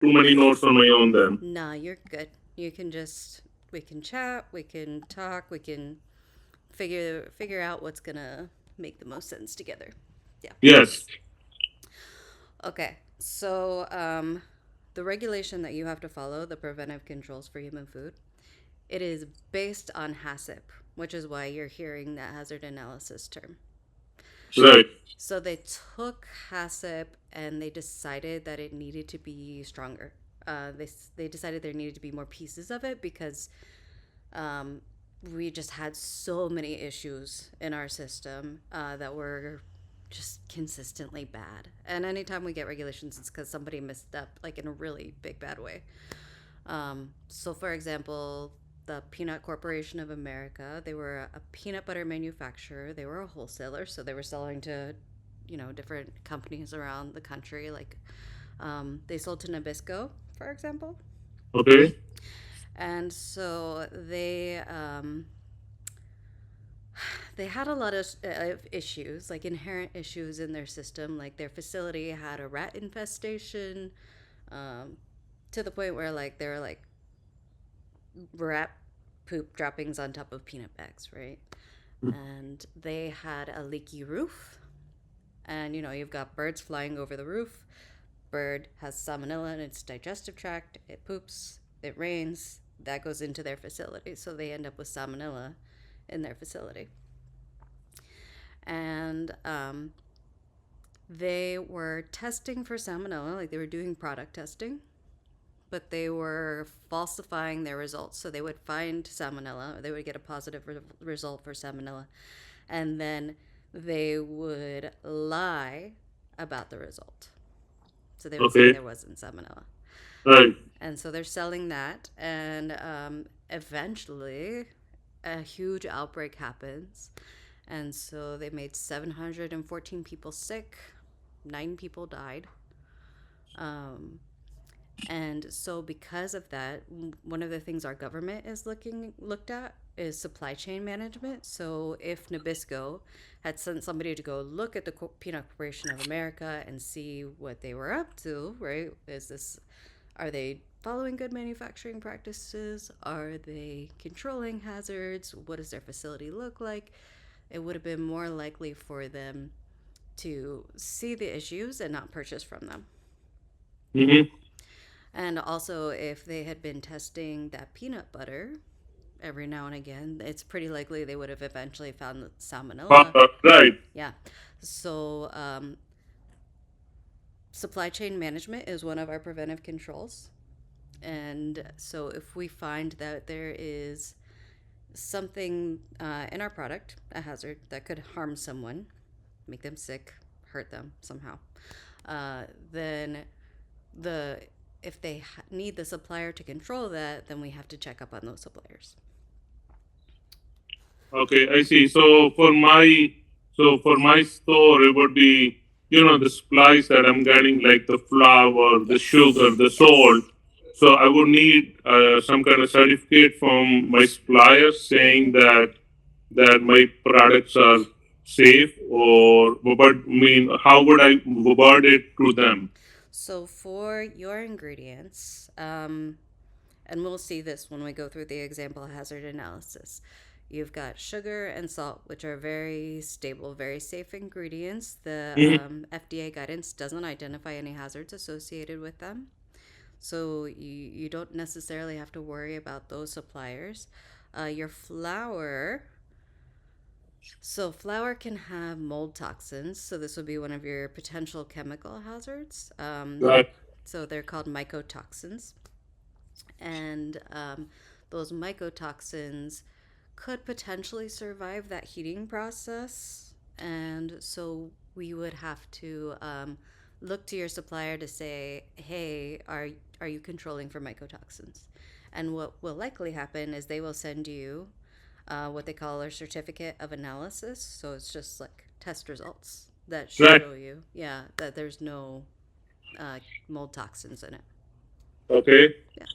too many notes on my own then. Nah, you're good. You can just we can chat, we can talk, we can figure out what's gonna make the most sense together. Yeah. Yes. Okay. So, the regulation that you have to follow, the preventive controls for human food, it is based on HACCP, which is why you're hearing that hazard analysis term. Right. So they took HACCP and they decided that it needed to be stronger. They decided there needed to be more pieces of it because um, we just had so many issues in our system that were just consistently bad. And anytime we get regulations, it's because somebody messed up, like in a really big bad way. So, for example, the Peanut Corporation of America, they were a peanut butter manufacturer. They were a wholesaler, so they were selling to, different companies around the country. Like, they sold to Nabisco, for example. Okay. And so they had a lot of issues, like inherent issues in their system. Like their facility had a rat infestation, um, to the point where like there were like rat poop droppings on top of peanut bags, right? And they had a leaky roof, and you've got birds flying over the roof. Bird has salmonella in its digestive tract. It poops. It rains. That goes into their facility, so they end up with salmonella in their facility. And they were testing for salmonella, like they were doing product testing, but they were falsifying their results. So they would find salmonella, or they would get a positive result for salmonella, and then they would lie about the result. So they would say Okay. there wasn't salmonella. Right. And so they're selling that, and eventually a huge outbreak happens. And so they made 714 people sick, 9 people died. Um, And so, because of that, one of the things our government is looked at is supply chain management. So, if Nabisco had sent somebody to go look at the Peanut Corporation of America and see what they were up to, right? Are they following good manufacturing practices? Are they controlling hazards? What does their facility look like? It would have been more likely for them to see the issues and not purchase from them. Mm-hmm. And also, if they had been testing that peanut butter every now and again, it's pretty likely they would have eventually found salmonella. Right. Yeah. So, supply chain management is one of our preventive controls. And so, if we find that there is something in our product, a hazard that could harm someone, make them sick, hurt them somehow, then the if they need the supplier to control that, then we have to check up on those suppliers. Okay, I see. So for my store, it would be, the supplies that I'm getting, like the flour, the sugar, Yes, the salt. yes. So I would need some kind of certificate from my supplier saying that my products are safe, or but I mean, how would I word it to them? So for your ingredients, and we'll see this when we go through the example hazard analysis. You've got sugar and salt, which are very stable, very safe ingredients. The Mhm. FDA guidance doesn't identify any hazards associated with them. So you don't necessarily have to worry about those suppliers. Your flour, so flour can have mold toxins. So this would be one of your potential chemical hazards. Right. So they're called mycotoxins. And those mycotoxins could potentially survive that heating process. And so we would have to look to your supplier to say, hey, are you controlling for mycotoxins? And what will likely happen is they will send you what they call a certificate of analysis. So it's just like test results that Right. show you, yeah, that there's no mold toxins in it. Okay. Yeah.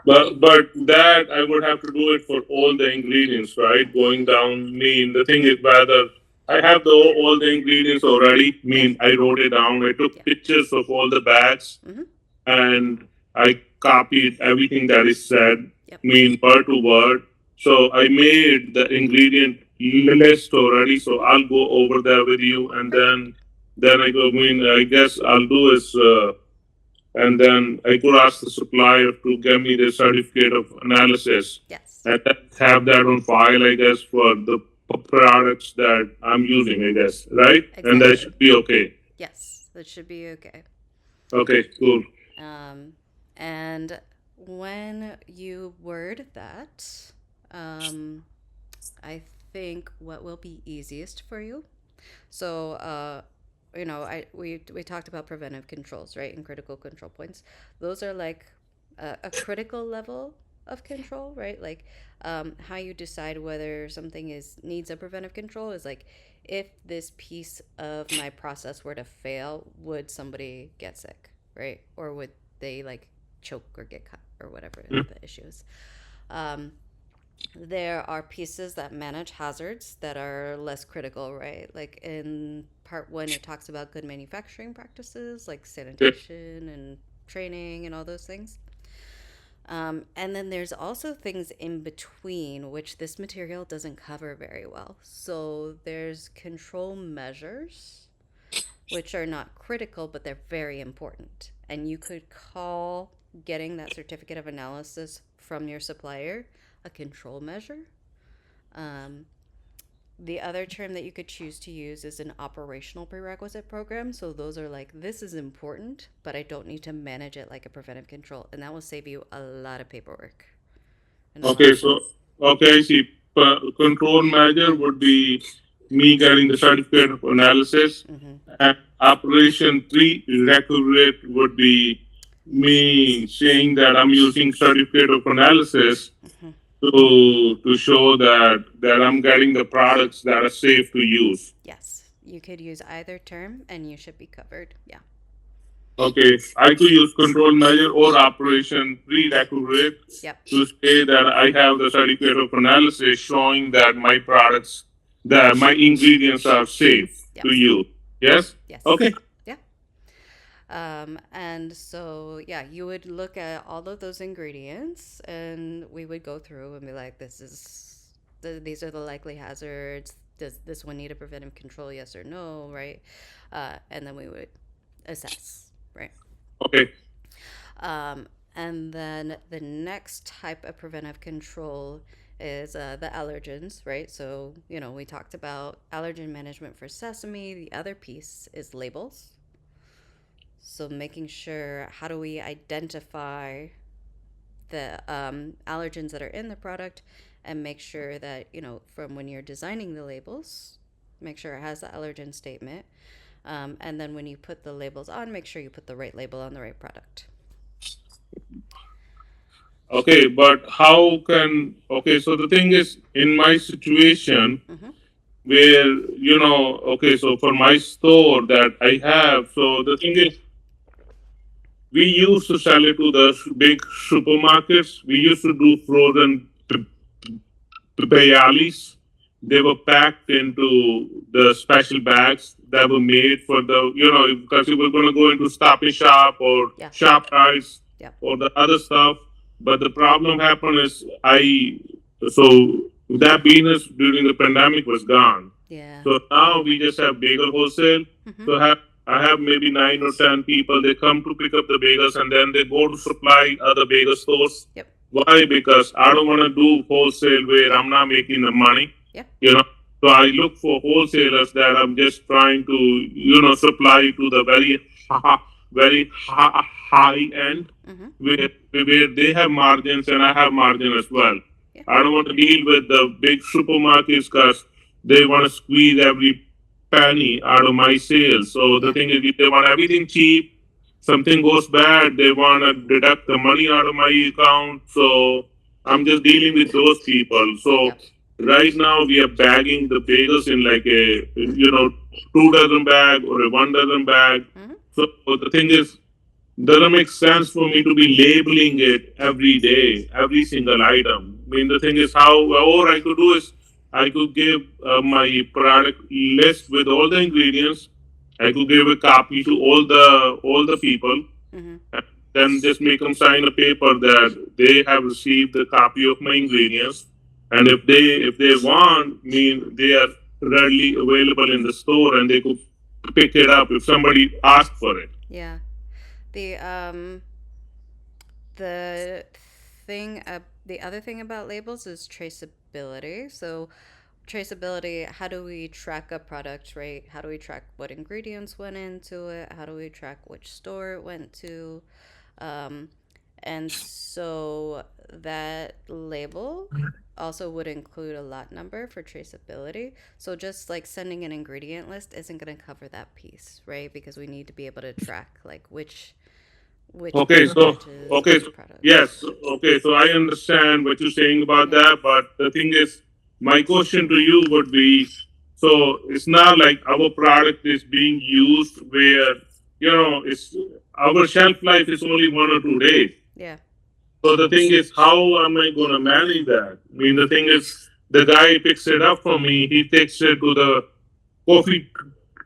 But that I would have to do it for all the ingredients, right? Going down. Mean the thing is whether I have all the ingredients already. I Yes. mean, I wrote it down. I took Yeah. pictures of all the bags Mm-hmm. and I copied everything that is said. Yep. I mean, word to word. So I made the ingredient list already. So Mm-hmm. I'll go over there with you, and Perfect. then I go. I mean, I guess I'll do is, and then I could ask the supplier to give me the certificate of analysis, Yes. and then have that on file. I guess for the products that I'm using. I guess right, and that Exactly. should be okay. Yes, that should be okay. Okay, cool. Um, and when you word that, um, I think what will be easiest for you. So, we talked about preventive controls, right, and critical control points. Those are like a critical level of control, right? Like how you decide whether something is needs a preventive control is like if this piece of my process were to fail, would somebody get sick, right? Or would they like choke or get cut or whatever Mm. the issue is. Um, there are pieces that manage hazards that are less critical, right? Like in part one, it talks about good manufacturing practices like Yeah. sanitation and training and all those things. And then there's also things in between, which this material doesn't cover very well. So there's control measures, which are not critical, but they're very important. And you could call getting that certificate of analysis from your supplier a control measure. Um, the other term that you could choose to use is an operational prerequisite program. So those are like, this is important, but I don't need to manage it like a preventive control. And that will save you a lot of paperwork and a lot Okay, of so stress. okay, I see. Control measure would be me getting the certificate of analysis, Mm-hmm. and operation prerequisite would be me saying that I'm using certificate of analysis Mm-hmm. to show that I'm getting the products that are safe to use. Yes, you could use either term and you should be covered. Yeah. Okay, I could use control measure or operation prerequisite Yep. to say that I have the certificate of analysis showing that my products, that my ingredients are safe to Yes. use. Yes? Yes. Okay. Yeah. And so, yeah, you would look at all of those ingredients and we would go through and be like, these are the likely hazards. Does this one need a preventive control? Yes or no, right? And then we would assess, right? Okay. And then the next type of preventive control is the allergens, right? So, we talked about allergen management for sesame. The other piece is labels. So, making sure how do we identify the allergens that are in the product and make sure that, from when you're designing the labels, make sure it has the allergen statement. And then when you put the labels on, make sure you put the right label on the right product. Okay, but how can, okay, so the thing is, in my situation, Mm-hmm. where, okay, so for my store that I have, so the thing is, we used to sell it to the big supermarkets. We used to do frozen payalis. They were packed into the special bags that were made for the, because we were going to go into Stop and Shop or Yeah. Shop Price Yeah. or the other stuff. But the problem happened is so that business during the pandemic was gone. Yeah. So now we just have bagel wholesale. Mm-hmm. So I have maybe 9 or 10 people. They come to pick up the bagels and then they go to supply other bagel stores. Yep. Why? Because I don't want to do wholesale where I'm not making the money. Yeah. You know. So I look for wholesalers that I'm just trying to, supply to the very high end Mm-hmm. where they have margins and I have margin as well. Yeah. I don't want to deal with the big supermarkets because they want to squeeze every penny out of my sales. So the Yeah. thing is, if they want everything cheap, something goes bad, they want to deduct the money out of my account. So I'm just dealing with those people. So Yep. right now we are bagging the bagels in like a 2 dozen bag or a 1 dozen bag. Mm-hmm. So the thing is, doesn't make sense for me to be labeling it every day, every single item. I mean, the thing is, how, or I could do is I could give my product list with all the ingredients. I could give a copy to all the people, Mm-hmm. and then just make them sign a paper that they have received a copy of my ingredients, and if they want, mean they are readily available in the store, and they could pick it up if somebody asks for it. Yeah. The um the the other thing about labels is traceability. So traceability, how do we track a product, right? How do we track what ingredients went into it? How do we track which store it went to? Um, and so that label also would include a lot number for traceability. So just like sending an ingredient list isn't going to cover that piece, right? Because we need to be able to track like which Okay, so batches, okay, which so products. yes, okay, so I understand what you're saying about Yeah. that, but the thing is, my question to you would be, so it's not like our product is being used where it's our shelf life is only 1 or 2 days. Yeah. So the thing is, how am I going to manage that? I mean, the thing is, the guy picks it up for me. He takes it to the coffee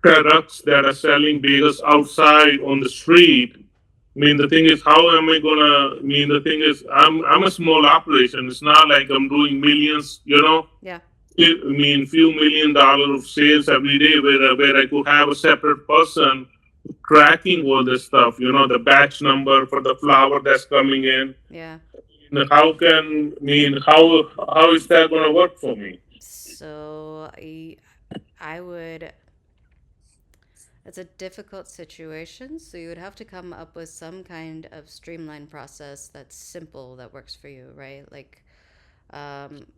trucks that are selling bagels outside on the street. I mean, the thing is, how am I gonna? I mean, the thing is, I'm a small operation. It's not like I'm doing millions. Yeah. I mean, few $1 million of sales every day, where I could have a separate person tracking all this stuff. The batch number for the flour that's coming in. Yeah. How can I mean how is that gonna work for me? So I would it's a difficult situation, so you would have to come up with some kind of streamlined process that's simple that works for you, right? Like,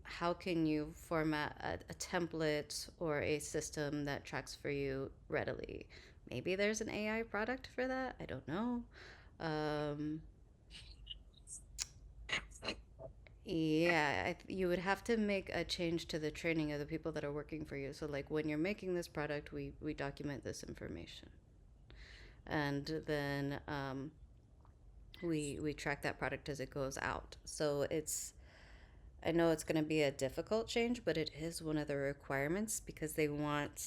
how can you format a template or a system that tracks for you readily? Maybe there's an AI product for that. I don't know. Um, yeah, you would have to make a change to the training of the people that are working for you. So, like, when you're making this product, we document this information, and then we track that product as it goes out. So I know it's going to be a difficult change, but it is one of the requirements because they want,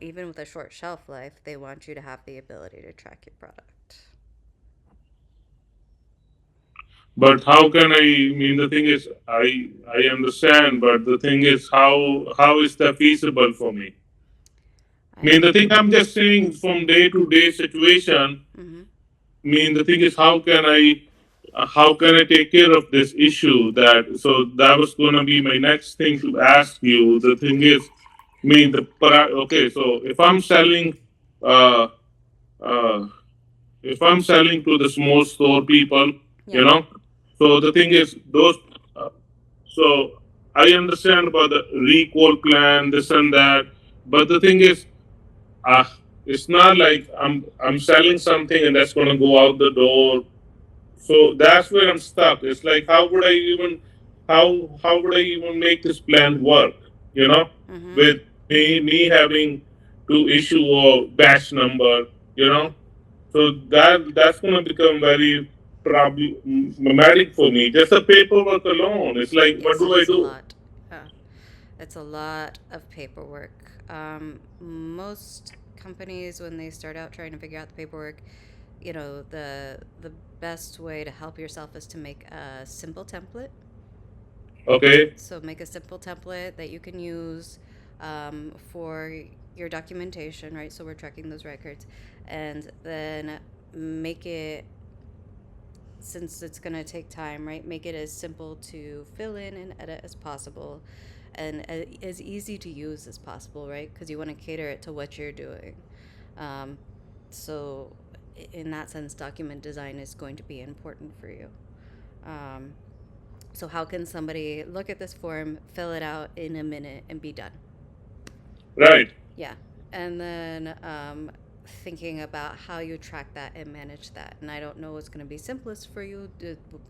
even with a short shelf life, they want you to have the ability to track your product. But how can I mean the thing is I understand, but the thing is how is that feasible for me? I I mean the thing I'm just saying from day to day situation. mm-hmm. I mean the thing is how can I take care of this issue that was gonna be my next thing to ask you. The thing is, I mean okay, so uh uh if I'm selling to the small store people, you Yeah. know, so the thing is, uh, so I understand about the recall plan, this and that, but the thing is, uh, it's not like I'm selling something and that's gonna go out the door. So that's where I'm stuck. It's like how would I even make this plan work? You know, Mm-hmm. with me having to issue a batch number. You know, so that's going to become very problematic for me. Just the paperwork alone. It's like, what Yes, it do I is a do? lot. It's a lot of paperwork. Most companies, when they start out trying to figure out the paperwork, the best way to help yourself is to make a simple template. Okay. So make a simple template that you can use for your documentation, right? So we're tracking those records, and then make it, since it's going to take time, right? Make it as simple to fill in and edit as possible, and as easy to use as possible, right? Because you want to cater it to what you're doing. Um, so, in that sense, document design is going to be important for you. Um, so, how can somebody look at this form, fill it out in a minute, and be done? Right. Yeah. And then thinking about how you track that and manage that. And I don't know what's going to be simplest for you,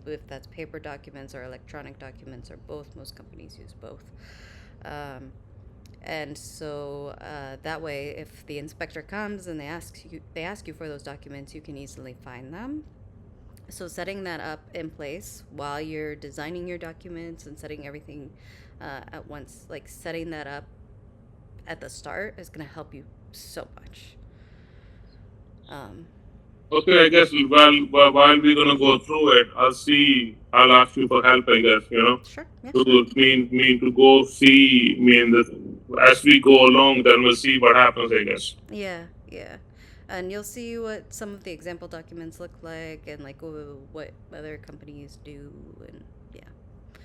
if that's paper documents or electronic documents or both. Most companies use both. Um, and so that way, if the inspector comes and they ask you for those documents, you can easily find them. So setting that up in place while you're designing your documents and setting everything at once. Like setting that up at the start is going to help you so much. Um, Okay, I guess while we're gonna go through it, I'll ask you for help. I guess sure, yeah. to to go see as we go along, then we'll see what happens. I guess. Yeah, yeah. And you'll see what some of the example documents look like and like what other companies do and yeah.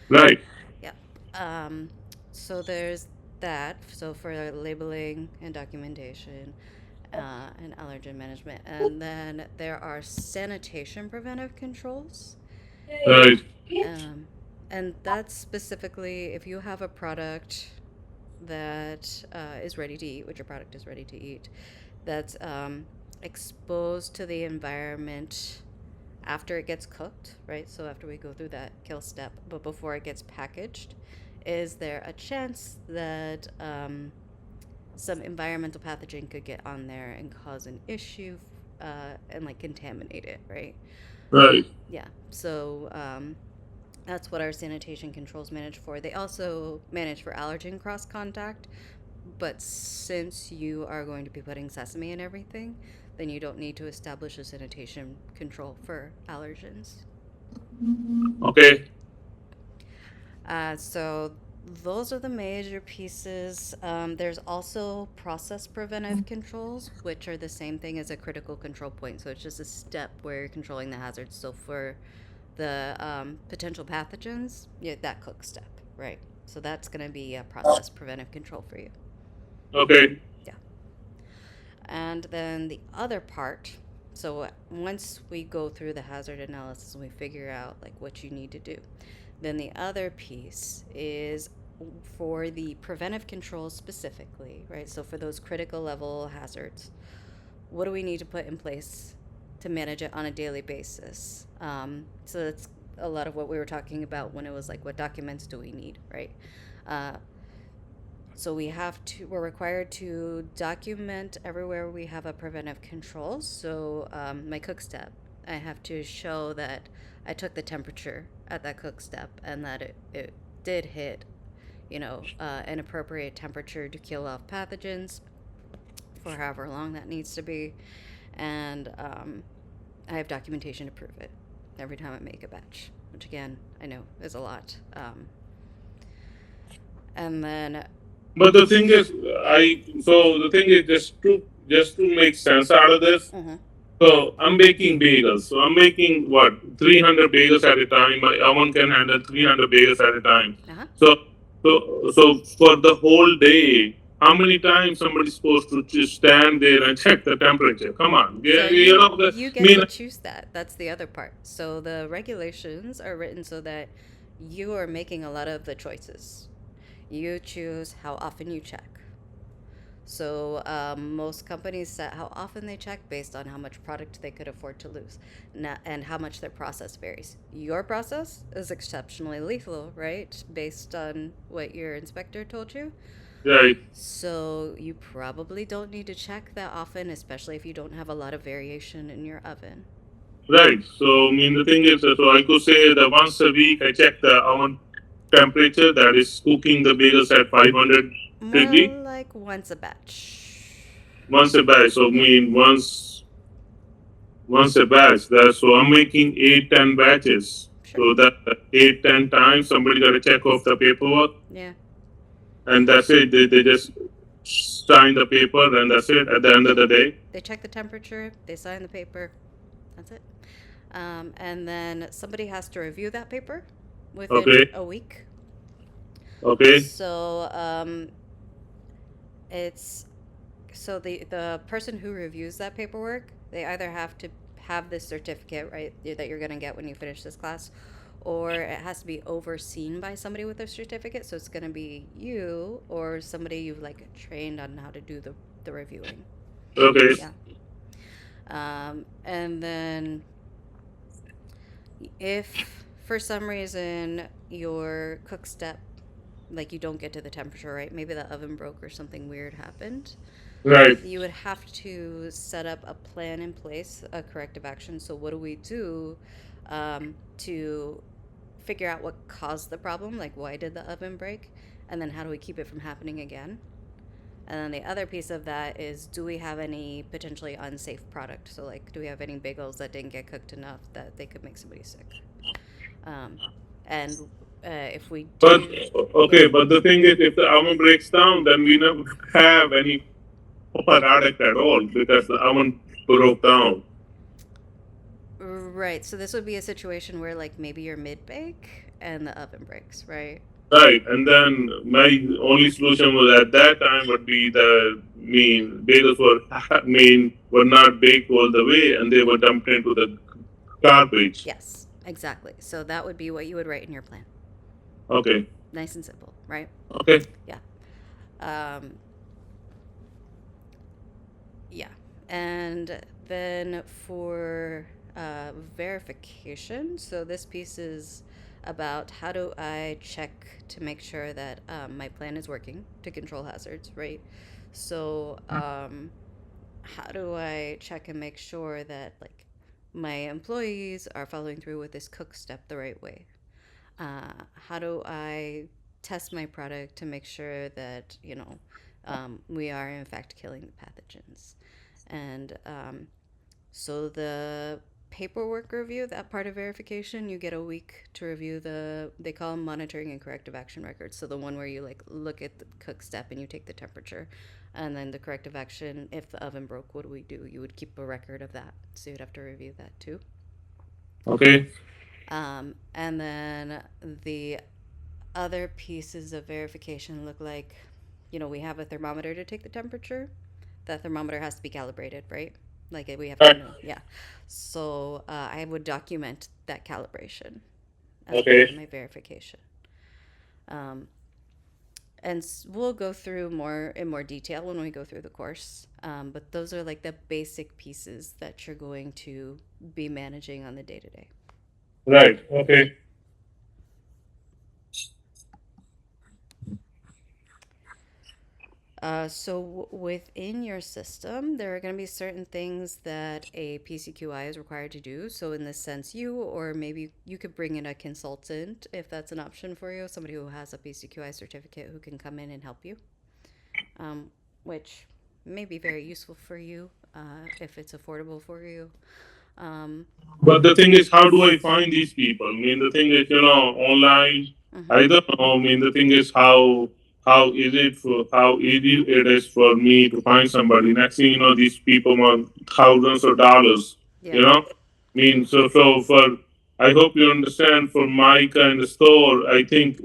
Right. Yeah. Um, so there's that. So for labeling and documentation and allergen management. And then there are sanitation preventive controls. Right. Um, and that's specifically if you have a product that is ready to eat, which your product is ready to eat, that's exposed to the environment after it gets cooked, right? So after we go through that kill step, but before it gets packaged, is there a chance that some environmental pathogen could get on there and cause an issue and like contaminate it, right? Right. Yeah. So that's what our sanitation controls manage for. They also manage for allergen cross contact, but since you are going to be putting sesame and everything, then you don't need to establish a sanitation control for allergens. Okay. So those are the major pieces. There's also process preventive controls, which are the same thing as a critical control point. So it's just a step where you're controlling the hazards. So for the potential pathogens, yeah, that cook step, right? So that's going to be a process preventive control for you. Okay. Yeah. And then the other part, so once we go through the hazard analysis and we figure out like what you need to do, then the other piece is for the preventive controls specifically, right? So for those critical level hazards, what do we need to put in place to manage it on a daily basis? So that's a lot of what we were talking about when it was like, what documents do we need, right? Uh, so we're required to document everywhere we have a preventive control. So my cook step, I have to show that I took the temperature at that cook step and that it did hit, an appropriate temperature to kill off pathogens for however long that needs to be. And I have documentation to prove it every time I make a batch, which again, I know is a lot. And then, But the thing is, the thing is just to make sense out of this. mm-hmm, So I'm baking bagels. So I'm making what 300 bagels at a time. My oven can handle 300 bagels at a time. uh-huh. So so for the whole day, how many times somebody's supposed to just stand there and check the temperature? Come on, So you I get mean, to choose that. That's the other part. So the regulations are written so that you are making a lot of the choices. You choose how often you check. So most companies set how often they check based on how much product they could afford to lose, and how much their process varies. Your process is exceptionally lethal, right? Based on what your inspector told you. right, So you probably don't need to check that often, especially if you don't have a lot of variation in your oven. right. So I mean, the thing is, so I could say that once a week I check the oven temperature that is cooking the bagels at 500 More degree like once a batch. once a batch. So I Yeah. mean, once a batch. So I'm making 8-10 batches. Sure. So that 8-10 times somebody got to check off the paperwork, Yeah. and that's it. They just sign the paper, and that's it. At the end of the day. They check the temperature, they sign the paper. That's it. And then somebody has to review that paper within Okay. a week. Okay. So it's so the person who reviews that paperwork, they either have to have this certificate, right, that you're going to get when you finish this class, or it has to be overseen by somebody with a certificate. So it's going to be you or somebody you've like trained on how to do the reviewing. Okay. Yeah. And then if for some reason your cook step, like you don't get to the temperature right, maybe the oven broke or something weird happened, Right. you would have to set up a plan in place, a corrective action. So what do we do to figure out what caused the problem, like why did the oven break, and then how do we keep it from happening again. And then the other piece of that is, do we have any potentially unsafe product? So, like, do we have any bagels that didn't get cooked enough that they could make somebody sick? Um, and if we But do, go okay, ahead. but the thing is, if the oven breaks down, then we never have any product at all because the oven broke down. Right. So this would be a situation where, like, maybe you're mid bake and the oven breaks, right? Right, and then my only solution was at that time would be bagels were not baked all the way, and they were dumped into the garbage. Yes, exactly. So that would be what you would write in your plan. Okay, Nice and simple, right? okay, Yeah. Um, yeah. And then for verification, so this piece is about how do I check to make sure that my plan is working to control hazards, right? So, how do I check and make sure that, like, my employees are following through with this cook step the right way? How do I test my product to make sure that, we are in fact killing the pathogens? And so the paperwork review, that part of verification, you get a week to review they call them monitoring and corrective action records. So the one where you, like, look at the cook step and you take the temperature. And then the corrective action, if the oven broke, what do we do? You would keep a record of that. So you'd have to review that too. okay, And then the other pieces of verification look like, we have a thermometer to take the temperature. That thermometer has to be calibrated, right? Like, we have to right, know, yeah. So I would document that calibration as part of okay. my verification. Um, and we'll go through more in more detail when we go through the course. But those are like the basic pieces that you're going to be managing on the day to day. Right, okay. So within your system, there are going to be certain things that a PCQI is required to do. So in this sense, you, or maybe you could bring in a consultant if that's an option for you, somebody who has a PCQI certificate who can come in and help you, which may be very useful for you if it's affordable for you. Um, But the thing is, how do I find these people? The thing is, online. mhm. I don't know. The thing is, how easy it is for me to find somebody. Next thing you know, these people want thousands of dollars. Yeah. You know, so for I hope you understand. For my kind of store, I think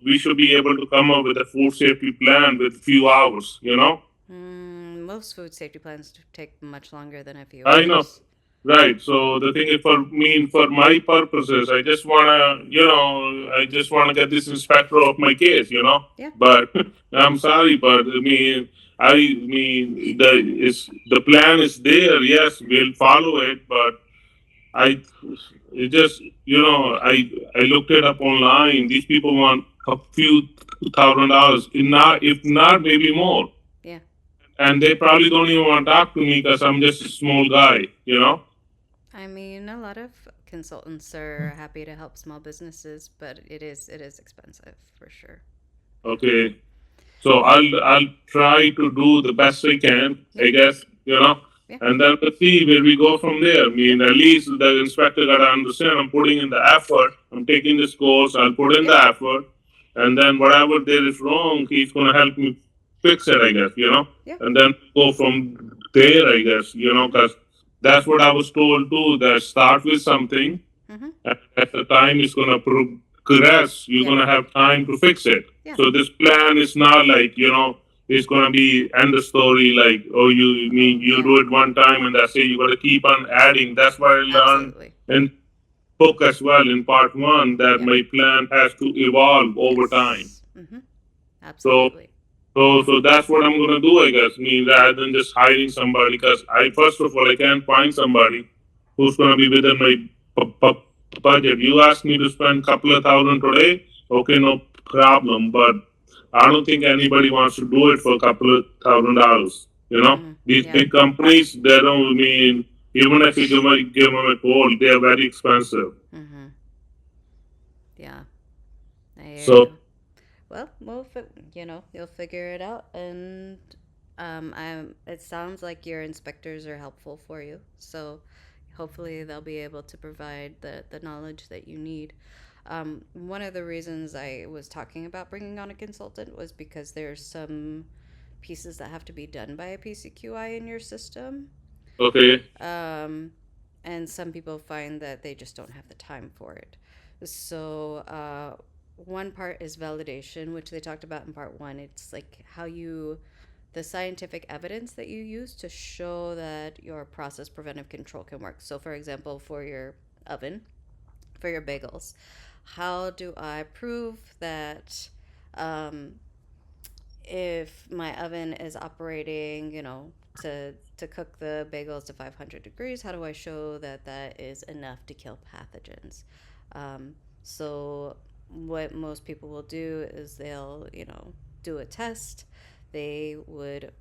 we should be able to come up with a food safety plan with few hours. Most food safety plans take much longer than a few I know. hours. Right. So the thing is, for my purposes, I just wanna get this inspector off my case. Yeah. But I'm sorry, but the plan is there. Yes, we'll follow it. But I, it just, I looked it up online. These people want a few $1,000, if not, maybe more. Yeah. And they probably don't even want to talk to me because I'm just a small guy. I mean, a lot of consultants are happy to help small businesses, but it is expensive for sure. Okay. So I'll try to do the best I can, Yeah, I guess, yeah, and then we'll see where we go from there. yeah, At least the inspector gotta understand I'm putting in the effort. I'm taking this course, I'll put in yeah, the effort, and then whatever there is wrong, he's gonna help me fix it, I guess. yeah. And then go from there, I guess, Mm-hmm. because that's what I was told too, that start with something, Mm-hmm. and at the time it's gonna progress, you're Yeah, gonna have time to fix it. yeah, So this plan is not like it's gonna be end the story like, oh, oh you yeah, do it one time and that's it. You gotta keep on adding. That's what I learned absolutely. in book as well in part one, that Yeah, my plan has to evolve over time. yes. Mm-hmm. So Absolutely. so that's what I'm gonna do, I guess. Rather than just hiring somebody, because I first of all I can't find somebody who's gonna be within my budget. You ask me to spend a couple of thousand today, okay, no problem. But I don't think anybody wants to do it for a couple of $1,000. Mm-hmm. These Yeah. big companies, they don't even if you give them a call, they are very expensive. Mm-hmm. Yeah, I hear So, you. Well, you'll figure it out, and it sounds like your inspectors are helpful for you. So, hopefully, they'll be able to provide the knowledge that you need. One of the reasons I was talking about bringing on a consultant was because there's some pieces that have to be done by a PCQI in your system. okay, Um, and some people find that they just don't have the time for it. So, one part is validation, which they talked about in part one. It's like the scientific evidence that you use to show that your process preventive control can work. So, for example, for your oven, for your bagels, how do I prove that um, if my oven is operating, to cook the bagels to 500 degrees, how do I show that that is enough to kill pathogens? So, what most people will do is they'll, do a test. They would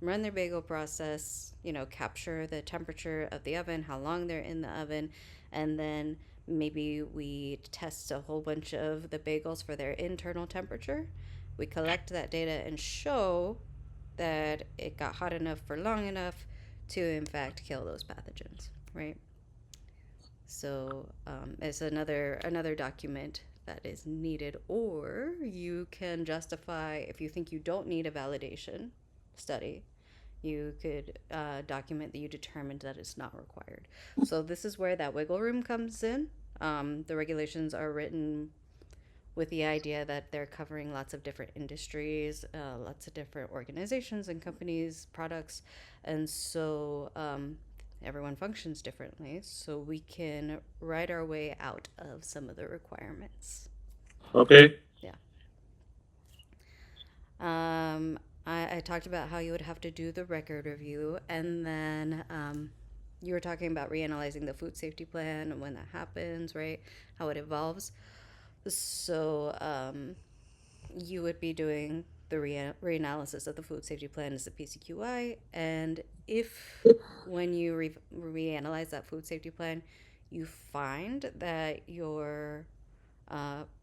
run their bagel process, capture the temperature of the oven, how long they're in the oven, and then maybe we test a whole bunch of the bagels for their internal temperature. We collect that data and show that it got hot enough for long enough to, in fact, kill those pathogens, right? So it's another document that is needed, or you can justify if you think you don't need a validation study. You could document that you determined that it's not required. So this is where that wiggle room comes in. The regulations are written with the idea that they're covering lots of different industries, lots of different organizations and companies, products, and so everyone functions differently. So we can write our way out of some of the requirements. okay, Yeah. I talked about how you would have to do the record review, and then you were talking about reanalyzing the food safety plan and when that happens, right? How it evolves. So you would be doing the reanalysis of the food safety plan as a PCQI, and if when you reanalyze that food safety plan, you find that your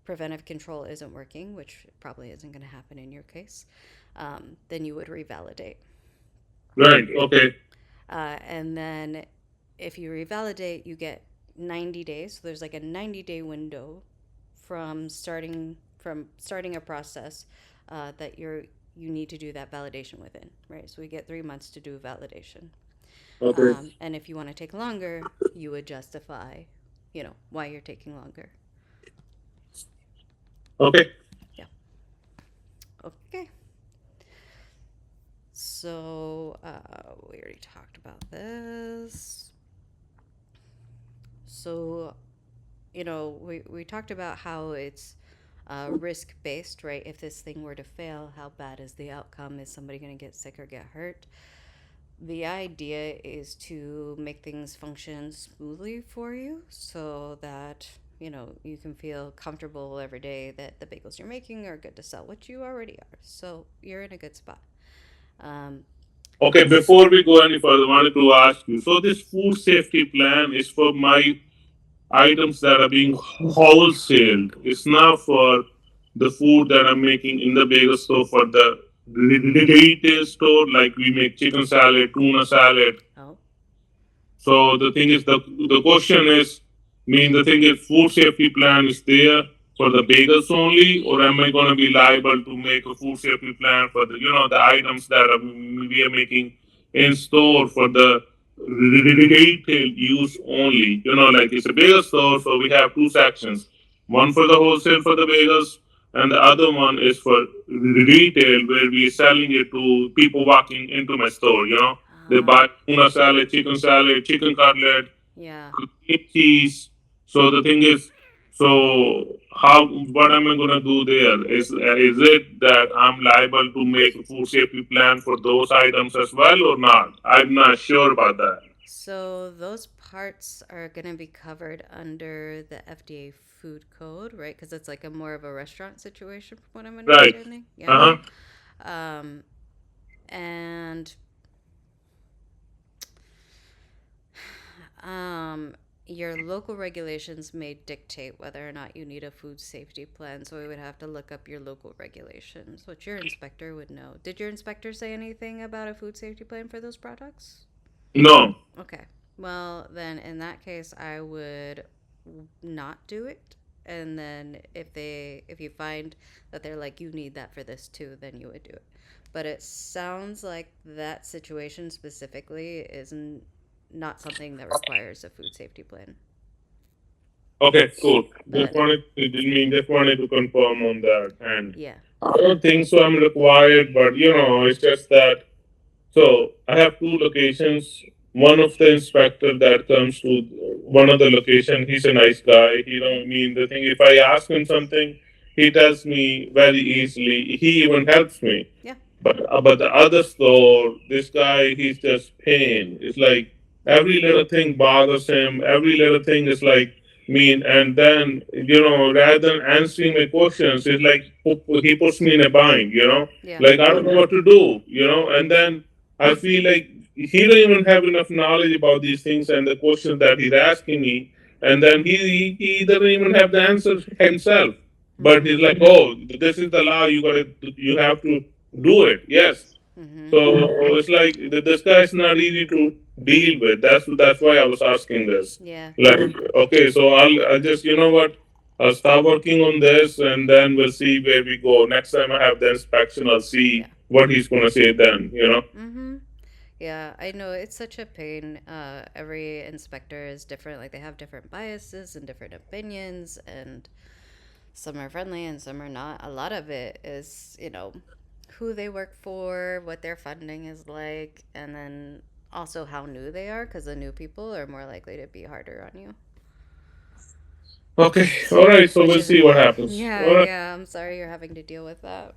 preventive control isn't working, which probably isn't going to happen in your case, then you would revalidate. right, okay, And then if you revalidate, you get 90 days. So there's like a 90-day window from starting a process that you need to do that validation within, right? So we get 3 months to do validation. okay, And if you want to take longer, you would justify, why you're taking longer. okay. Yeah. Okay. So we already talked about this. So, we talked about how it's risk based, right? If this thing were to fail, how bad is the outcome? Is somebody going to get sick or get hurt? The idea is to make things function smoothly for you so that, you can feel comfortable every day that the bagels you're making are good to sell, which you already are. So you're in a good spot. Um, Okay, before we go any further, I wanted to ask you. So this food safety plan is for my items that are being wholesaled. It's not for the food that I'm making in the bagel store for the retail store, like we make chicken salad, tuna salad. oh, So the thing is, the question is, the thing is, food safety plan is there for the bagels only, or am I going to be liable to make a food safety plan for the items that we are making in store for the retail use only? Like it's a bagel store, so we have two sections: one for the wholesale for the bagels, and the other one is for retail, where we are selling it to people walking into my store. They buy tuna salad, chicken cutlet, yeah. cream cheese. So the thing is, so what am I gonna do there? Is it that I'm liable to make a food safety plan for those items as well or not? I'm not sure about that. So those parts are going to be covered under the FDA food code, right? Because it's like a more of a restaurant situation, from what I'm Right. understanding. Yeah. Uh huh. Um, and Your local regulations may dictate whether or not you need a food safety plan, so we would have to look up your local regulations, which your inspector would know. Did your inspector say anything about a food safety plan for those products? No. Okay. Well, then in that case, I would not do it. And then if you find that they're like you need that for this too, then you would do it. But it sounds like that situation specifically isn't not something that requires a food safety plan. Okay, cool. But Just wanted to confirm on that, and yeah. I don't think so. I'm required, but it's just that. So I have two locations. One of the inspector that comes to one of the location, he's a nice guy. He don't mean the thing. If I ask him something, he tells me very easily. He even helps me. Yeah. But the other store, this guy, he's just pain. It's like every little thing bothers him. Every little thing is like mean. And then rather than answering my questions, it's like he puts me in a bind. Yeah. Like I don't know what to do. And then I feel like he don't even have enough knowledge about these things and the questions that he's asking me. And then he doesn't even have the answers himself. But he's Mhm. like, oh, this is the law. You have to do it. Yes. Mhm. So it's like this guy is not easy to deal with. That's why I was asking this. Yeah. Like, okay, so I'll just what. I'll start working on this, and then we'll see where we go. Next time I have the inspection, I'll Yeah. see what he's gonna say then. Mhm. Yeah, I know it's such a pain. Every inspector is different. Like they have different biases and different opinions, and some are friendly and some are not. A lot of it is, who they work for, what their funding is like, and then also how new they are, because the new people are more likely to be harder on you. Okay, all right. So Which we'll is, see what happens. yeah, All right. yeah. I'm sorry you're having to deal with that.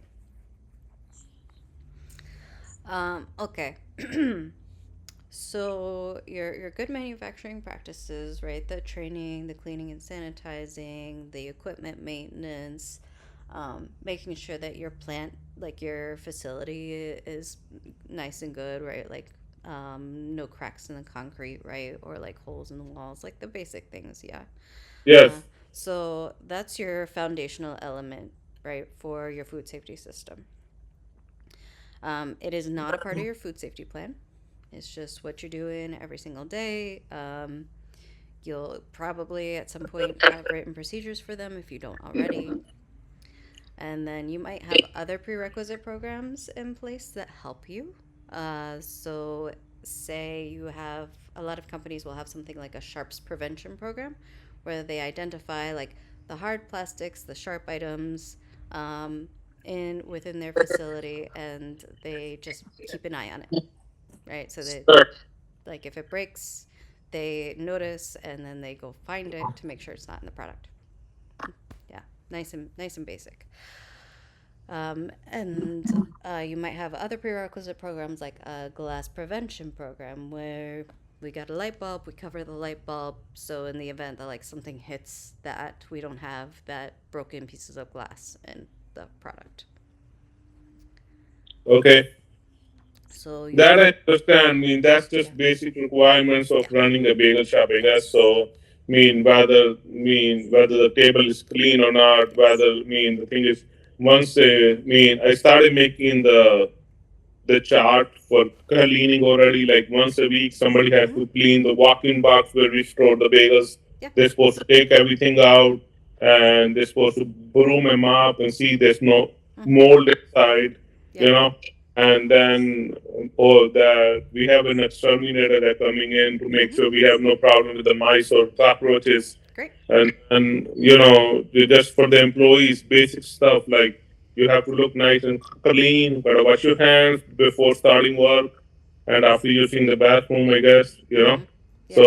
Okay. So your good manufacturing practices, right? The training, the cleaning and sanitizing, the equipment maintenance, making sure that your plant, like your facility, is nice and good, right? Like no cracks in the concrete, right? Or like holes in the walls, like the basic things, yeah. Uh, Yes. so that's your foundational element, right, for your food safety system. It is not a part of your food safety plan. It's just what you're doing every single day. You'll probably at some point have written procedures for them if you don't already. And then you might have other prerequisite programs in place that help you. So, say you have a lot of companies will have something like a sharps prevention program where they identify like the hard plastics, the sharp items in within their facility and they just keep an eye on it, right? So that like if it breaks, they notice and then they go find it to make sure it's not in the product. Yeah, nice and basic. And you might have other prerequisite programs like a glass prevention program where we got a light bulb, we cover the light bulb, so in the event that like something hits that, we don't have that broken pieces of glass in the product. Okay. So you, That I understand. I mean, that's yeah, just basic requirements of yeah, running a bagel shop, I guess. So, whether the table is clean or not, the thing is, once I started making the chart for cleaning already. Like once a week, somebody has mm-hmm, to clean the walk-in box where we store the bagels. yeah, They're supposed to take everything out, and they're supposed to broom and mop and see there's no mm-hmm, mold inside, you yep, know. And then, that we have an exterminator that coming in to make mm-hmm, sure we have no problem with the mice or cockroaches. great, And just for the employees, basic stuff like you have to look nice and clean. Gotta wash your hands before starting work and after using the bathroom, I guess. mm-hmm, yeah,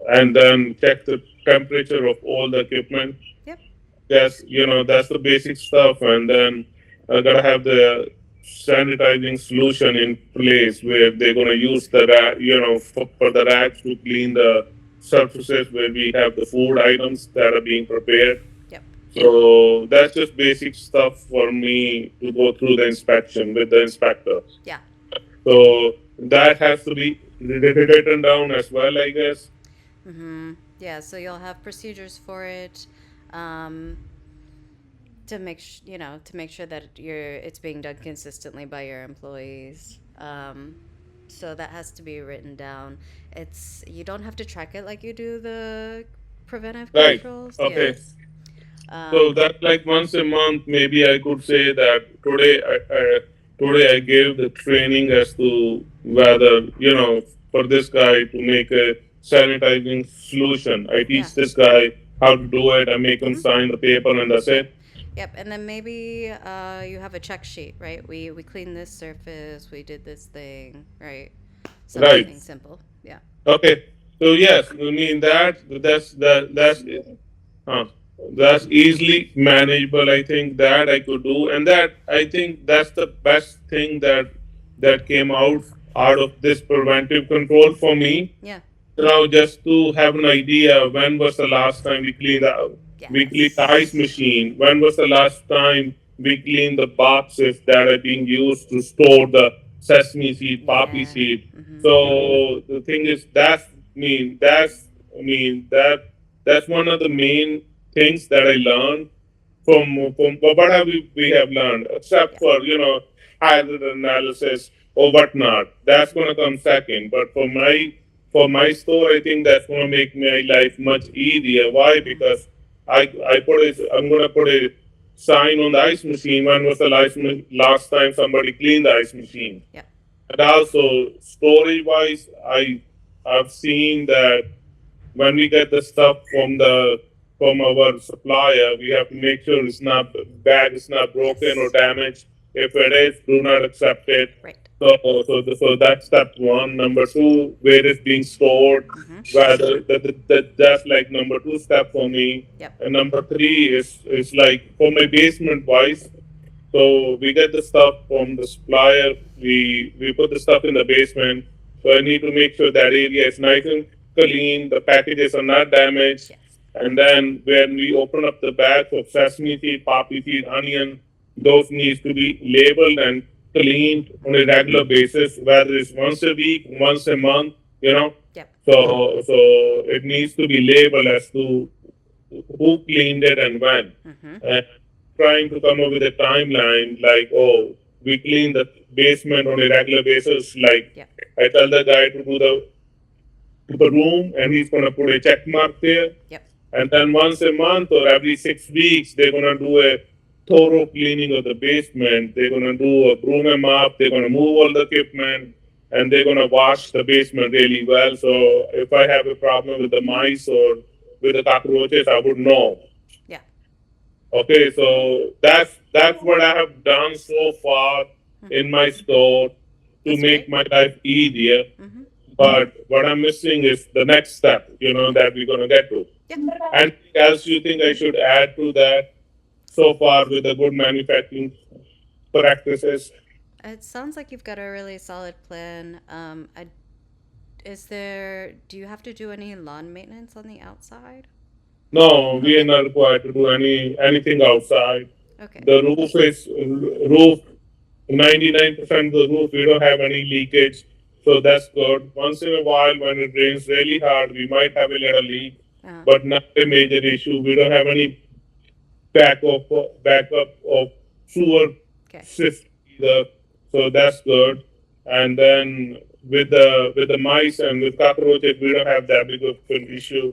And then check the temperature of all the equipment. yep, That's the basic stuff. And then I gotta have the sanitizing solution in place where they're gonna use for the racks to clean the surfaces where we have the food items that are being prepared. yep, So that's just basic stuff for me to go through the inspection with the inspector. yeah, So that has to be written down as well, I guess. Yeah, so you'll have procedures for it, um, to to make sure that it's being done consistently by your employees. So that has to be written down. You don't have to track it like you do the preventive Right. controls. Yeah. Okay. So Um, that's like once a month. Maybe I could say that today I gave the training as to whether for this guy to make a sanitizing solution. I yeah. teach this guy how to do it. I make him hmm sign the paper, and that's Yep. it. Yep. And then maybe you have a check sheet, right? We cleaned this surface. We did this thing, right? Right. Something simple. Yeah. Okay. So yes, I mean uh, that's easily manageable. I think that I could do, and that I think that's the best thing that came out of this preventive control for me. Yeah. Now, just to have an idea, when was the last time we cleaned the ice Yes. machine? When was the last time we cleaned the boxes that are being used to store the sesame seed, poppy Yeah. seed? hmm So the thing is, I mean that's one of the main things that I learned from what we have learned, except Yeah. for hazard analysis or whatnot. That's gonna come second. But for my store, I think that's gonna make my life much easier. Why? Because I'm gonna put a sign on the ice machine. When was the last time somebody cleaned the ice machine? Yeah. And also storage wise, I've seen that when we get the stuff from our supplier, we have to make sure bag is not broken or Yes. damaged. If it is, do not accept it. Right. So that's step one. Number two, where it's being stored. Whether that's like number two step for me. Yep. And number three is like for my basement wise. So we get the stuff from the supplier. We put the stuff in the basement. So I need to make sure that area is nice and clean. The packages are not damaged. Yes. And then when we open up the bags of sesame seed, poppy seed, onion, those needs to be labeled and cleaned on a regular basis, whether it's once a week, once a month, you know. Yep. So it needs to be labeled as to who cleaned it and when. Mm-hmm. And trying to come up with a timeline like, oh, we clean the basement on a regular basis. Like Yep. I tell the guy to do the room, and he's gonna put a check mark there. Yep. And then once a month or every 6 weeks, they're gonna do a thorough cleaning of the basement. They're gonna do a broom and mop. They're gonna move all the equipment, and they're gonna wash the basement really well. So if I have a problem with the mice or with the cockroaches, I would know. Yeah. Okay, so that's what I have done so far in my store to That's make great. my life easier. Mm-hmm. But what I'm missing is the next step, that we're gonna get to. Yeah. Anything else you think I should add to that so far with the good manufacturing practices? It sounds like you've got a really solid plan. Do you have to do any lawn maintenance on the outside? No, we are Okay. not required to do anything outside. Okay. The roof 99% of the roof, we don't have any leakage. So that's good. Once in a while, when it rains really hard, we might have a little leak, Uh, but not a major issue. We don't have any backup of sewer okay. system either. So that's good. And then with the mice and with cockroaches, we don't have that big of an issue.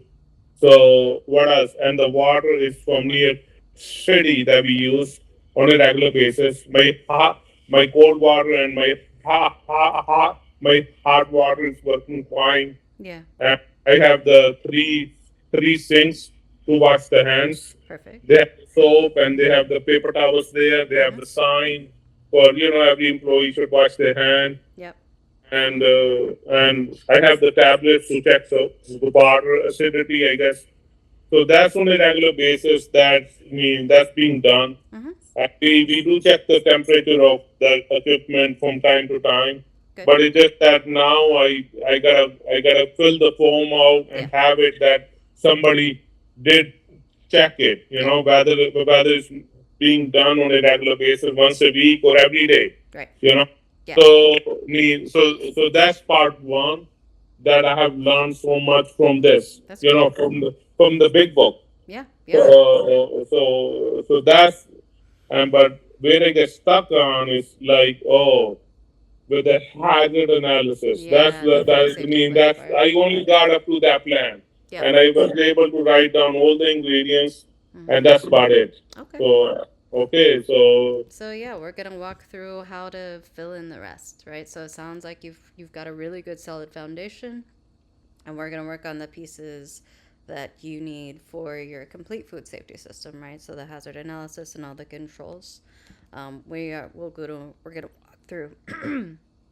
So what else? And the water is from near city that we use on a regular basis. My cold water and my hot water is working fine. Yeah. And I have the three sinks to wash the hands. Perfect. They have the soap and they have the paper towels there. They have Mm-hmm. the sign for every employee should wash their hand. Yep. And I have the tablets to check the water acidity, I guess. So that's on a regular basis. That's being done. Mm-hmm. We do check the temperature of the equipment from time to time, Good. but it's just that now I gotta fill the form out Yeah. and have it that somebody did check it. Yeah. Whether it's being done on a regular basis once a week or every day. Right. You know. Yeah. So that's part one. that I have learned so much from this, That's great. from the big book. Yeah, So, yeah. so that's, and but where I get stuck on is like, oh, with the hazard analysis. Yeah, the food I safety mean, plan that's, part. I only got up to that plan, Yeah. and I was able to write down all the ingredients, Hmm. and that's about it. Okay. So, okay, so So yeah, we're gonna walk through how to fill in the rest, right? So it sounds like you've got a really good solid foundation, and we're going to work on the pieces that you need for your complete food safety system, right? So the hazard analysis and all the controls. We're going to walk through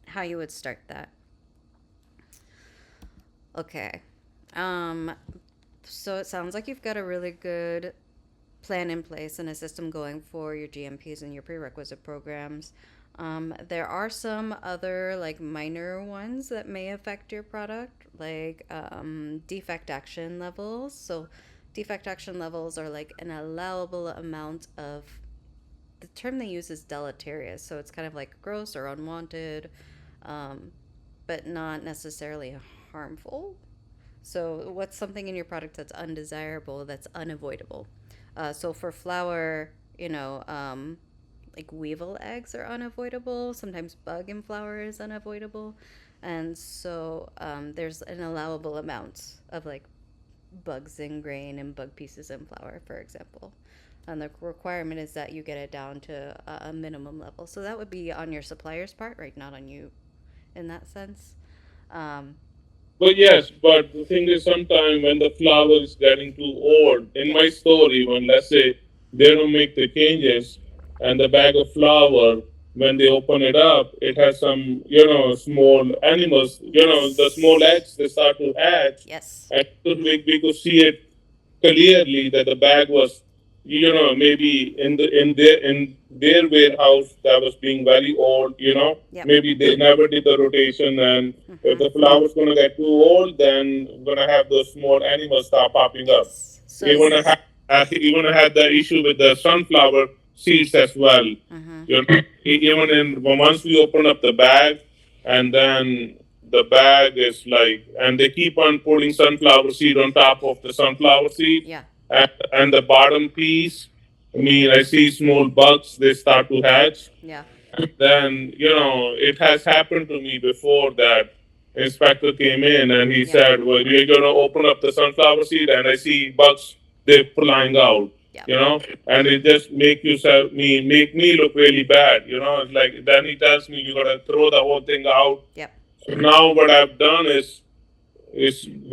how you would start that. Okay. Um, so it sounds like you've got a really good plan in place and a system going for your GMPs and your prerequisite programs. There are some other like minor ones that may affect your product, like defect action levels. So, defect action levels are like an allowable amount of, the term they use is deleterious. So, it's kind of like gross or unwanted, um, but not necessarily harmful. So, what's something in your product that's undesirable, that's unavoidable? So, for flour, like weevil eggs are unavoidable. Sometimes bug in flour is unavoidable. And so there's an allowable amount of like bugs in grain and bug pieces in flour, for example. And the requirement is that you get it down to a minimum level. So that would be on your supplier's part, right? Not on you in that sense. Um, but yes, but the thing is, sometimes when the flour is getting too old, in my yes. store, even let's say they don't make the changes, and the bag of flour, when they open it up, it has Hmm. some, small animals, the small eggs, Yes. they start to hatch, Yes. and we could see it clearly that the bag was, maybe in their warehouse that was being very old. Yep. Maybe they never did the rotation, and if Hmm. the flower is gonna get too old, then we're gonna have those small animals start popping up. Yes. So, Even I had the issue with the sunflower seeds as well. hmm, Even once we open up the bag, and then the bag is like, and they keep on putting sunflower seed on top of the sunflower seed, yeah. and the bottom piece. I mean, I see small bugs. They start to hatch. Yeah. Then it has happened to me before that inspector came in and he Yeah. said, "Well, you're gonna open up the sunflower seed, and I see bugs. They're flying out." Yeah. And it just make me look really bad. It's like then he tells me you gotta throw the whole thing out. Yep. So now what I've done is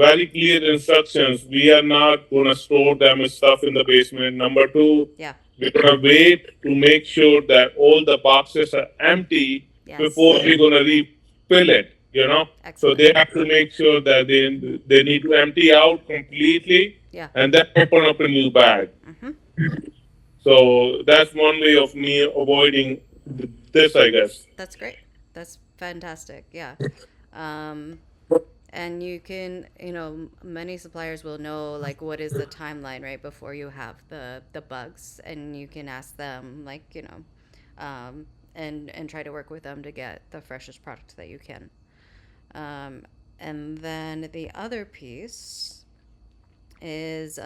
very clear instructions. We are not gonna store them stuff in the basement. Number two, Yeah. we're gonna wait to make sure that all the boxes are empty before Yes. we're gonna refill it. So Excellent. they have to make sure that they need to empty out completely Yeah. and then open up a new bag. Hmm. So that's one way of me avoiding this, I guess. That's great. That's fantastic. Yeah. Um, and you can, many suppliers will know like what is the timeline right before you have the bugs, and you can ask them like, and try to work with them to get the freshest product that you can. Um, and then the other piece is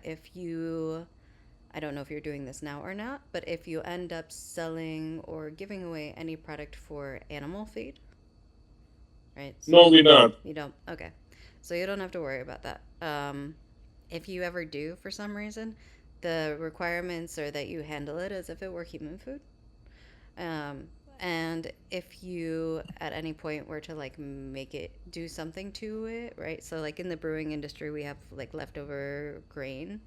if you, I don't know if you're doing this now or not, but if you end up selling or giving away any product for animal feed, right? No, we're not. You don't? Okay. So you don't have to worry about that. If you ever do for some reason, the requirements are that you handle it as if it were human food. Um, and if you at any point were to like make it do something to it, right? So like in the brewing industry, we have like leftover grain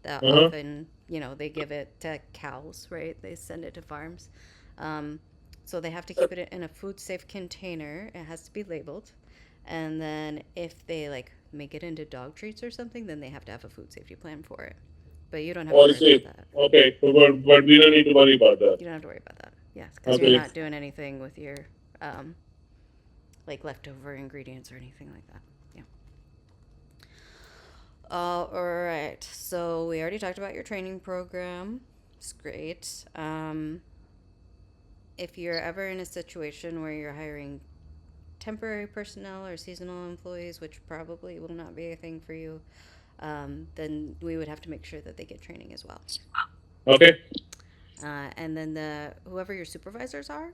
that Uh-huh. often, they give it to cows, right? They send it to farms. Um, so they have to keep it in a food safe container. It has to be labeled. And then if they like make it into dog treats or something, then they have to have a food safety plan for it. But you don't have to Or worry about safe. that. Okay, but we don't need to worry about that. You don't have to worry about that. Yes, because you're Okay. not doing anything with your um, like leftover ingredients or anything like that. Yeah. All right. So we already talked about your training program. It's great. If you're ever in a situation where you're hiring temporary personnel or seasonal employees, which probably will not be a thing for you, then we would have to make sure that they get training as well. Okay. And then whoever your supervisors are,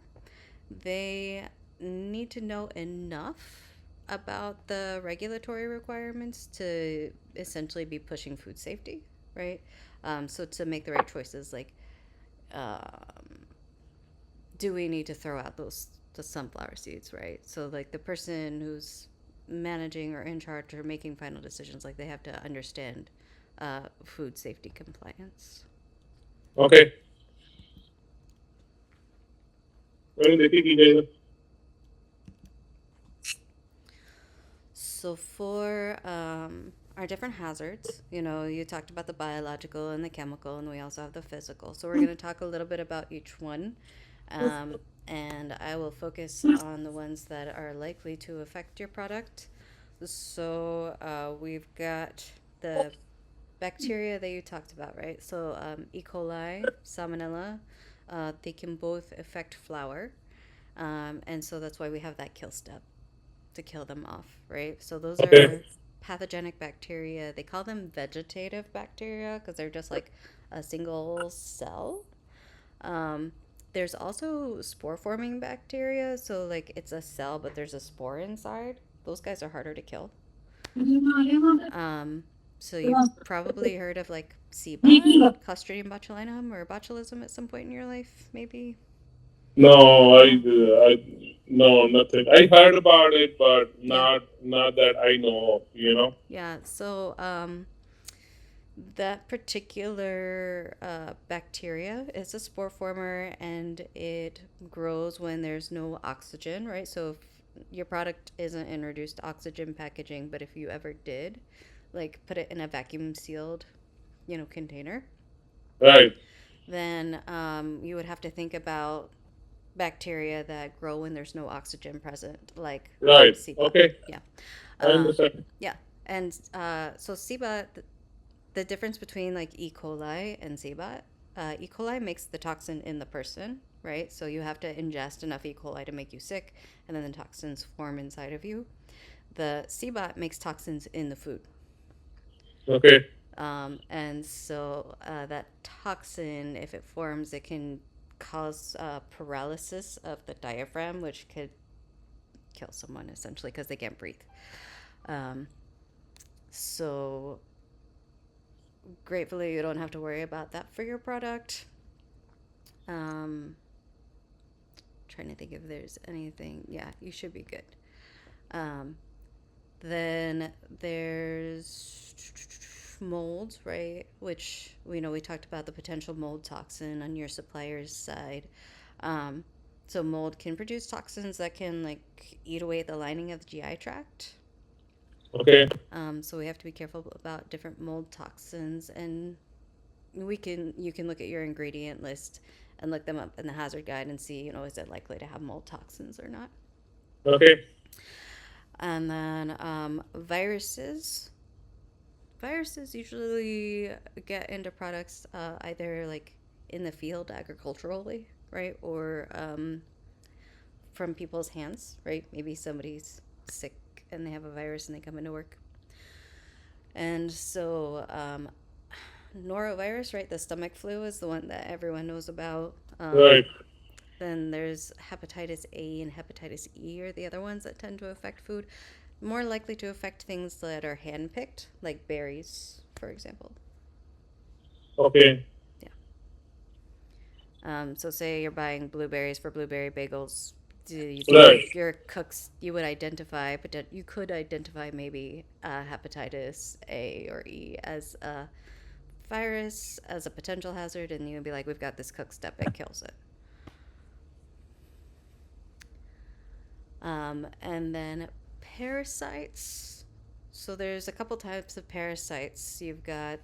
they need to know enough about the regulatory requirements to essentially be pushing food safety, right? So to make the right choices, like, um, do we need to throw out the sunflower seeds, right? So like the person who's managing or in charge or making final decisions, like they have to understand food safety compliance. Okay. मैंने देखी की गई है. So for our different hazards, you talked about the biological and the chemical, and we also have the physical. So we're going to talk a little bit about each one. Um, and I will focus on the ones that are likely to affect your product. So we've got the bacteria that you talked about, right? So E. coli, Salmonella, they can both affect flour. And so that's why we have that kill step to kill them off, right? So those Okay. are pathogenic bacteria. They call them vegetative bacteria because they're just like a single cell. Um, there's also spore forming bacteria. So, like, it's a cell, but there's a spore inside. Those guys are harder to kill. Um, so, you've probably heard of like CBOT, Clostridium botulinum, or botulism at some point in your life, maybe? No, No? no, nothing. I heard about it, but Yeah. not that I know of, you know. Yeah. So, that particular bacteria is a spore former and it grows when there's no oxygen, right? So if your product isn't introduced to oxygen packaging, but if you ever did, like put it in a vacuum sealed, container, Right, then you would have to think about bacteria that grow when there's no oxygen present, like right. SIBA. Okay, Yeah. I Um, understand. yeah. And so SIBA, the difference between like E. coli and SIBOT, E. coli makes the toxin in the person, right? So you have to ingest enough E. coli to make you sick, and then the toxins form inside of you. The SIBOT makes toxins in the food. Okay, And so that toxin, if it forms, it can cause paralysis of the diaphragm, which could kill someone essentially because they can't breathe. Um, so gratefully, you don't have to worry about that for your product. Um, Trying to think if there's anything. Yeah, you should be good. Um, then there's mold, right? Which we talked about the potential mold toxin on your supplier's side. Um, so mold can produce toxins that can like eat away at the lining of the GI tract. okay, So we have to be careful about different mold toxins, and you can look at your ingredient list and look them up in the hazard guide and see, is it likely to have mold toxins or not. okay, And then viruses usually get into products either like in the field agriculturally, right, or from people's hands, right? Maybe somebody's sick and they have a virus and they come into work. And so norovirus, right, the stomach flu is the one that everyone knows about. right. Then there's hepatitis A and hepatitis E are the other ones that tend to affect food. More likely to affect things that are hand-picked, like berries, for example. Okay, Yeah. So say you're buying blueberries for blueberry bagels. Do you think right. your cooks you would identify, but you could identify maybe hepatitis A or E as a virus, as a potential hazard, and you would be like, we've got this cook step, it kills it. And then parasites. So there's a couple types of parasites. You've got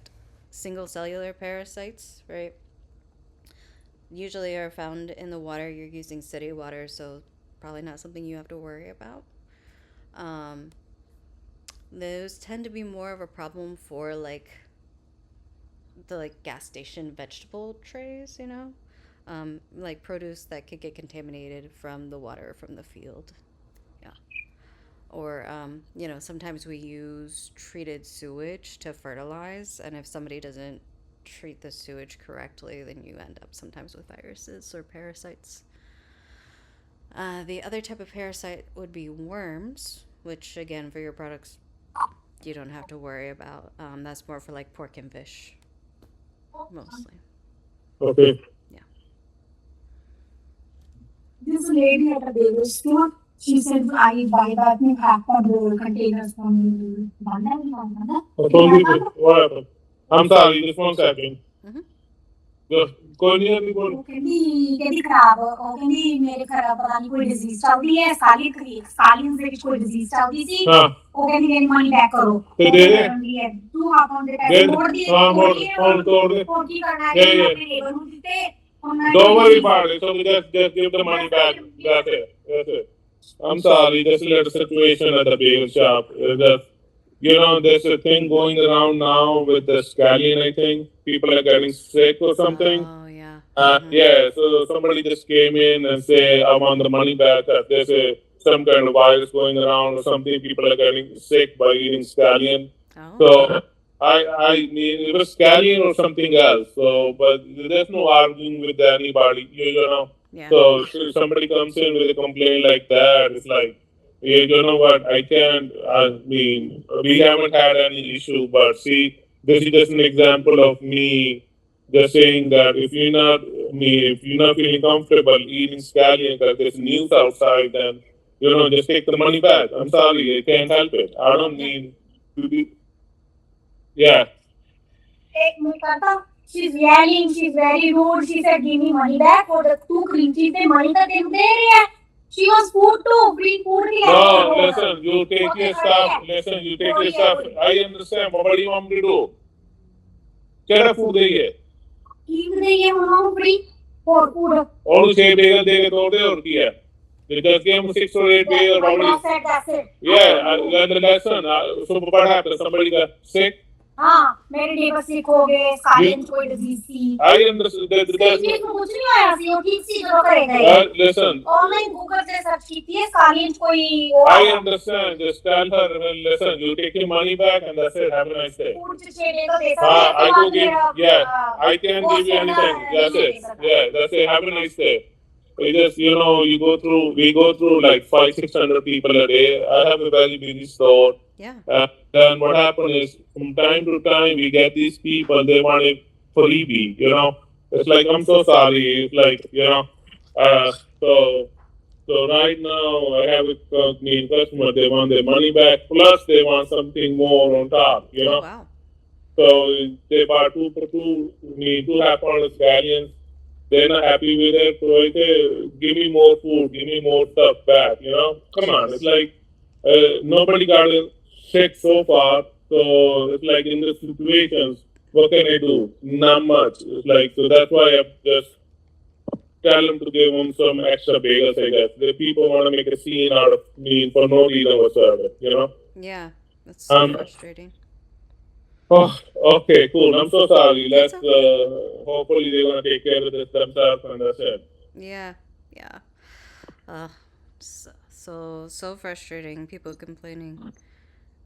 single cellular parasites, right? Usually are found in the water. You're using city water, so probably not something you have to worry about. Um, those tend to be more of a problem for like the like gas station vegetable trays, like produce that could get contaminated from the water from the field. Yeah. Or, sometimes we use treated sewage to fertilize, and if somebody doesn't treat the sewage correctly, then you end up sometimes with viruses or parasites. The other type of parasite would be worms, which, again, for your products, you don't have to worry about. That's more for like pork and fish, mostly. Okay. Yeah. This lady at a bagel store, she said, I buy that new half of the containers from London. What happened? I'm sorry, just 1 second. Mm-hmm. कोई नहीं अभी बोल ਕਹਿੰਦੀ ਖਰਾਬ ਉਹ ਕਹਿੰਦੀ ਮੇਰੇ ਘਰ ਪਤਾ ਨਹੀਂ ਕੋਈ ਡਿਜ਼ੀਜ਼ ਚੱਲਦੀ ਹੈ ਸਾਲੀਨ ਦੇ ਵਿੱਚ ਕੋਈ ਡਿਜ਼ੀਜ਼ ਚੱਲਦੀ ਸੀ ਹਾਂ ਉਹ ਕਹਿੰਦੀ ਮੇਰੀ ਮਨੀ ਬੈਕ ਕਰੋ ਤੇ ਦੇ ਦੇ ਤੂੰ ਆਪਾਂ ਦੇ ਪੈਸੇ ਮੋੜ ਦੀ ਹਾਂ ਤੋੜ ਦੇ ਹੋਰ ਕੀ ਕਰਨਾ ਹੈ ਆਪਣੇ ਲੇਬਰ ਨੂੰ ਦਿੱਤੇ Don't worry about it. So we just give the money back. That's it. That's it. I'm sorry. Just a little situation at the bagel shop. There's a thing going around now with the scallion, I think. People are getting sick or something. Oh, yeah. Yeah, so somebody just came in and say, I want the money back. There's some kind of virus going around or something. People are getting sick by eating scallion. Oh. So I mean, it was scallion or something else. So, but there's no arguing with anybody, Yeah. So if somebody comes in with a complaint like that, it's like, you know what? I mean, we haven't had any issue, but see, this is just an example of me just saying that if you're not feeling comfortable eating scallion because there's news outside, then just take the money back. I'm sorry, I can't help it. I don't mean to be. Yeah. She's yelling, she's very rude. She said, give me money back for the 2 cream cheese. Money that they there. She wants food too. Free food. No, listen, you take your stuff. Listen, you take your stuff. I understand. What do you want me to do? Get a food there. Keep the free for food. All the same bagel they get order or kia. They just gave him 6 or 8 bagel. That's it. Yeah, learn the lesson. So what happened? Somebody got sick. हाँ मेरे labour सिक हो गए स्कालियन कोई disease थी I understand that. कुछ नहीं आया सी वो ठीक सी जो करेगा Listen. ऑनलाइन गूगल से सर्च की थी स्कालियन कोई I understand. Just tell her, well, listen, you take your money back and that's it. Have a nice day. I can give, I can give you anything. That's it. Yeah, that's it. Have a nice day. We just, we go through like 500-600 people a day. I have a very busy store. Yeah. Then what happens is, from time to time, we get these people, they want a freebie, It's like, I'm so sorry. It's like, so right now, I have a main customer, they want their money back, plus they want something more on top, Oh, wow. So they bought 2 for 2, 2.5 scallions. They're not happy with it, so I say, give me more food, give me more stuff back, Come on, it's like, nobody got sick so far, so it's like in the situations, what can I do? Not much. It's like, so that's why I just tell them to give them some extra bagels, I guess. The people want to make a scene out of me for no reason whatsoever, Yeah, that's so frustrating. Oh, okay, cool. I'm so sorry. Let's hopefully they're gonna take care of this themselves and that's it. Yeah, yeah. So frustrating. People complaining,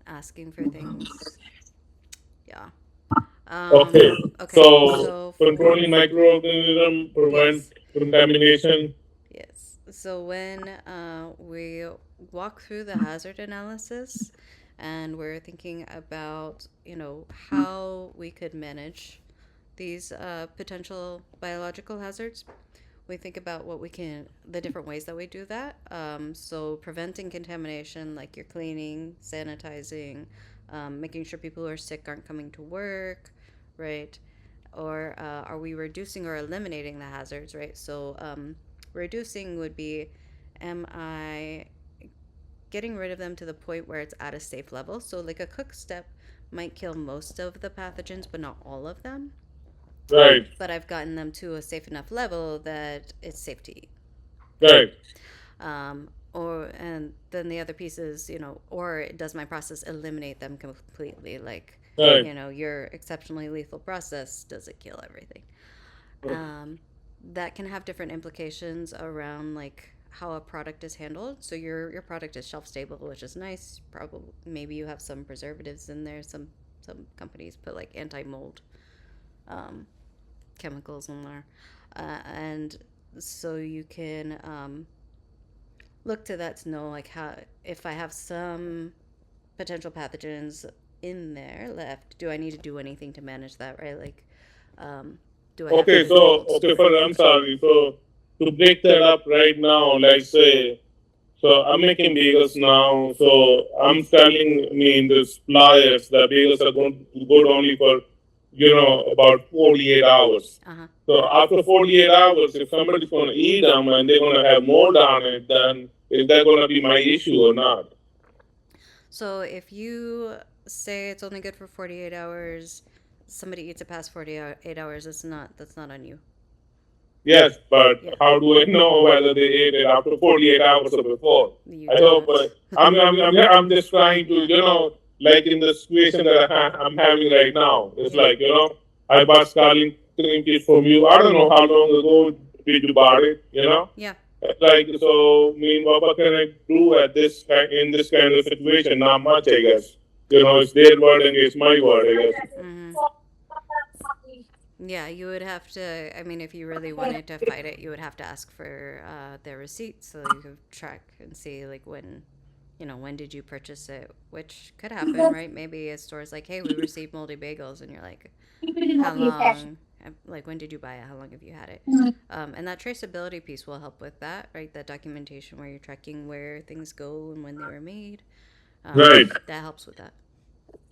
asking for things. Yeah. Okay. Okay. So controlling microorganism, prevent contamination. Yes. So when we walk through the hazard analysis and we're thinking about, how we could manage these potential biological hazards, we think about the different ways that we do that. So preventing contamination, like you're cleaning, sanitizing, making sure people who are sick aren't coming to work, right? Or are we reducing or eliminating the hazards, right? So reducing would be, am I getting rid of them to the point where it's at a safe level? So like a cook step might kill most of the pathogens, but not all of them. Right. But I've gotten them to a safe enough level that it's safe to eat. Right. And then the other piece is, or does my process eliminate them completely? Like, right. Your exceptionally lethal process, does it kill everything? That can have different implications around like how a product is handled. So your product is shelf stable, which is nice. Probably maybe you have some preservatives in there. Some companies put like anti mold um, chemicals in there, and so you can look to that to know like how if I have some potential pathogens in there left, do I need to do anything to manage that, right? Like, do I have Okay, to so cold okay, store? I'm sorry. So to break that up right now, like say, so I'm making bagels now. So I'm telling the suppliers that bagels are going to good only for about 48 hours. Uh huh. So after 48 hours, if somebody's going to eat them and they're going to have mold on it, then is that going to be my issue or not? So if you say it's only good for 48 hours, somebody eats it past 48 hours, that's not on you. Yes, but Yeah. how do I know whether they ate it after 48 hours or before? You I hope. don't. I'm just trying to, like in the situation that I'm having right now. It's Yeah. like, I bought Scarlet cream cheese from you. I don't know how long ago did you bought it. Yeah. Like, so, what can I do at in this kind of situation? Not much, I guess. It's their word against my word, I guess. Mm-hmm. Yeah, you would have to. I mean, if you really wanted to fight it, you would have to ask for their receipt so you could track and see like when did you purchase it, which could happen, right? Maybe a store's like, hey, we received moldy bagels, and you're like, how long? Like, when did you buy it? How long have you had it? And that traceability piece will help with that, right? That documentation where you're tracking where things go and when they were made. Right. That helps with that.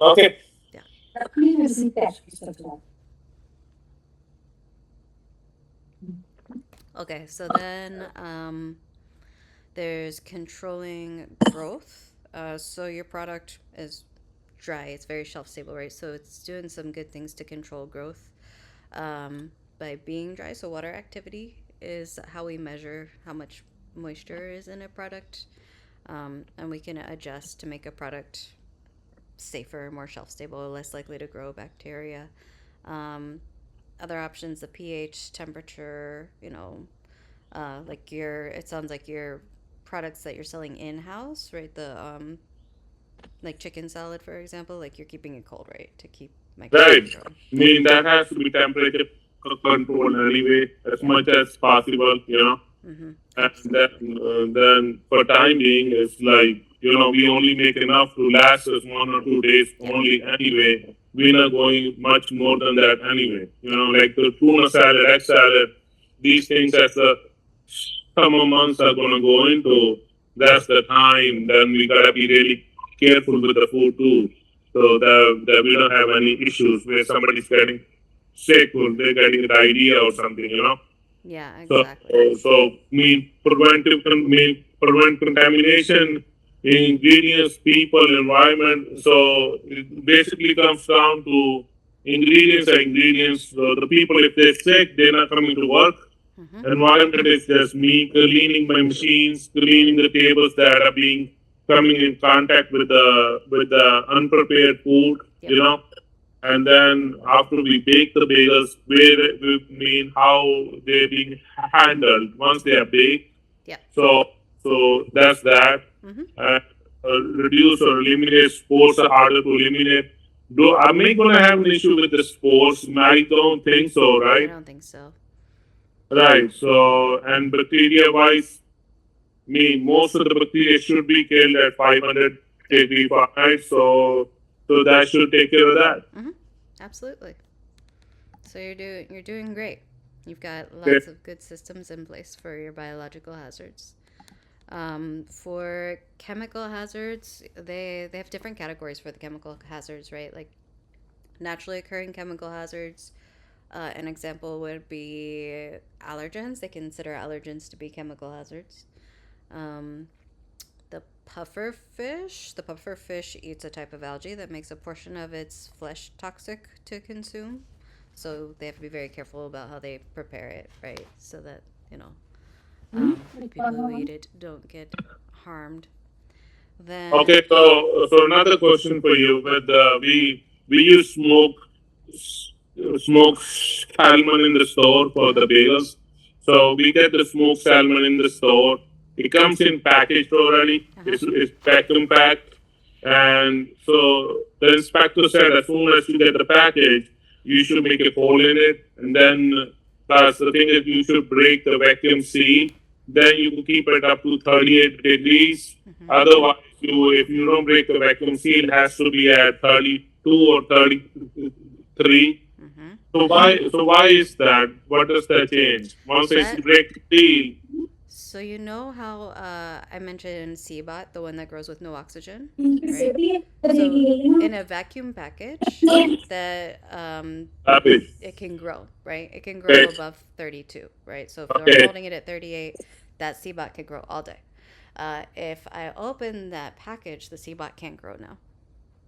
Okay. Yeah. Okay, so then there's controlling growth. So your product is dry, it's very shelf stable, right? So it's doing some good things to control growth by being dry. So water activity is how we measure how much moisture is in a product. And we can adjust to make a product safer, more shelf stable, less likely to grow bacteria. Um, Other options, the pH, temperature, like it sounds like your products that you're selling in house, right? Like chicken salad, for example, like you're keeping it cold, right? To keep Right. microbes growing. That has to be temperature controlled anyway, as Yeah. much as possible. Mm-hmm. And then for time being, it's like, we only make enough to last us 1 or 2 days Yep. only anyway. We're not going much more than that anyway. Like the tuna salad, egg salad, these things as the summer months are going to go into, that's the time. Then we got to be really careful with the food too. So that we don't have any issues where somebody's getting sick or they're getting diarrhea or something. Yeah, So, exactly. prevent contamination, ingredients, people, environment. So it basically comes down to ingredients are ingredients. So the people, if they're sick, they're not coming to work. Mm-hmm. Environment is just me cleaning my machines, cleaning the tables that are being coming in contact with the unprepared food. Yep. And then after we bake the bagels, where we how they're being handled once they are baked. Yep. So that's that. Mm-hmm. And reduce or eliminate spores are harder to eliminate. Am I going to have an issue with the spores? I don't think so, I right? don't think so. Right. So, and bacteria wise, most of the bacteria should be killed at 500 degree Fahrenheit. So that should take care of that. Mm-hmm. Absolutely. So you're doing great. You've got Okay. lots of good systems in place for your biological hazards. For chemical hazards, they have different categories for the chemical hazards, right? Like naturally occurring chemical hazards. An example would be allergens. They consider allergens to be chemical hazards. Um, the puffer fish eats a type of algae that makes a portion of its flesh toxic to consume. So they have to be very careful about how they prepare it, right? So that, people who eat it don't get harmed. Then, Okay, so another question for you. With we use smoked salmon in the store for the bagels. So we get the smoked salmon in the store. it comes in packaged already. It's vacuum packed. And so the inspector said as soon as you get the package, you should make a hole in it. And then, plus the thing is, you should break the vacuum seal. Then you can keep it up to 38 degrees. Otherwise, if you don't break the vacuum seal, it has to be at 32 or 33. So why is that? What does that change? Once I That break the seal, So you know how I mentioned Seabot, the one that grows with no oxygen, इनकी right? सेहती है तो So देखिए in a vacuum package, that happy. it can grow, right? It can grow Okay. above 32, right? So if Okay. they're holding it at 38, that Seabot can grow all day. If I open that package, the Seabot can't grow now.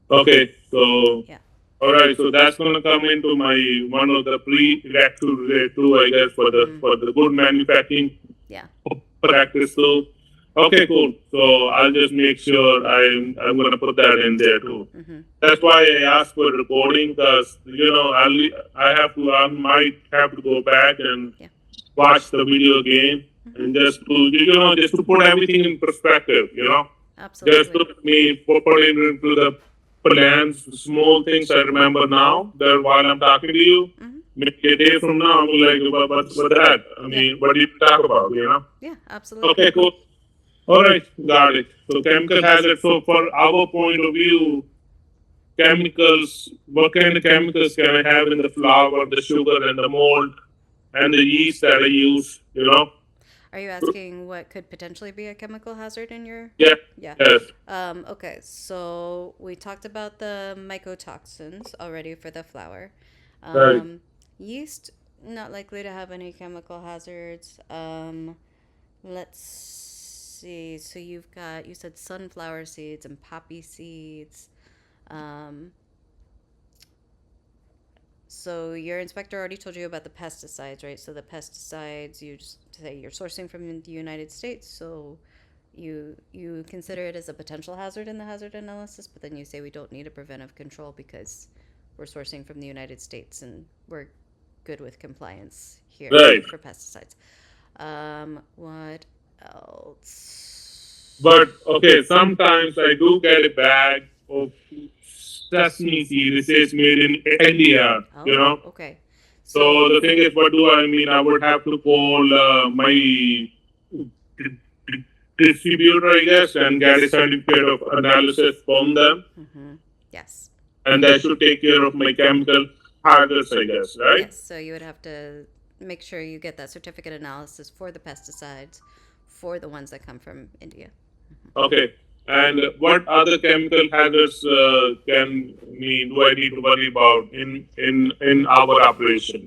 Okay. So Yeah. all right. So that's gonna come into my one of the prerequisite too, I guess, for the good manufacturing Yeah. practice too. Okay, cool. So I'll just make sure I'm gonna put that in there too. That's why I asked for recording because I might have to go back and Yeah. watch the video again and just to put everything in perspective. Just Absolutely. to me put it into the plans, small things I remember now that while I'm talking to you. Maybe a day from now, I'm like, what's that? I mean, what did you talk about? Yeah, absolutely. Okay, cool. All right, got it. So chemical hazard. So for our point of view, chemicals. What kind of chemicals can I have in the flour, the sugar, and the mold, and the yeast that I use? Are you asking what could potentially be a chemical hazard in your? Yeah. Yeah. Yes. Okay, so we talked about the mycotoxins already for the flour. Right. Yeast, not likely to have any chemical hazards. Let's see. So you said sunflower seeds and poppy seeds. So your inspector already told you about the pesticides, right? So the pesticides, you just say you're sourcing from the United States, so you consider it as a potential hazard in the hazard analysis, but then you say we don't need a preventive control because we're sourcing from the United States and we're good with compliance here Right. for pesticides. What else? But okay, sometimes I do get a bag of sesame seed. It says made in India. Oh, okay. So the thing is, what do I mean? I would have to call my distributor, I guess, and get a certificate of analysis from them, Yes. and that should take care of my chemical hazards, I guess, right? Yes, so you would have to make sure you get that certificate analysis for the pesticides for the ones that come from India. Okay. And what other chemical hazards do I need to worry about in our operation?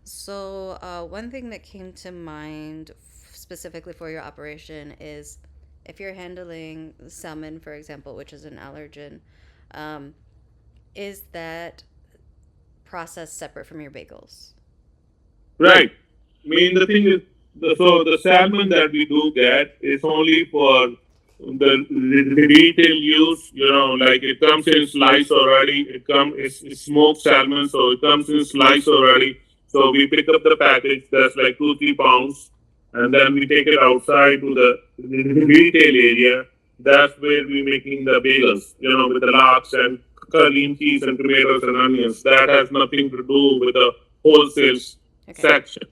So, one thing that came to mind specifically for your operation is if you're handling salmon, for example, which is an allergen, is that process separate from your bagels? Right. The thing is, the salmon that we do get is only for the retail use. Like it comes in slice already. It's smoked salmon, so it comes in slice already. So we pick up the package that's like 2-3 pounds, and then we take it outside to the retail area. That's where we're making the bagels. With the lox and lean cheese and tomatoes and onions. That has nothing to do with the wholesale section.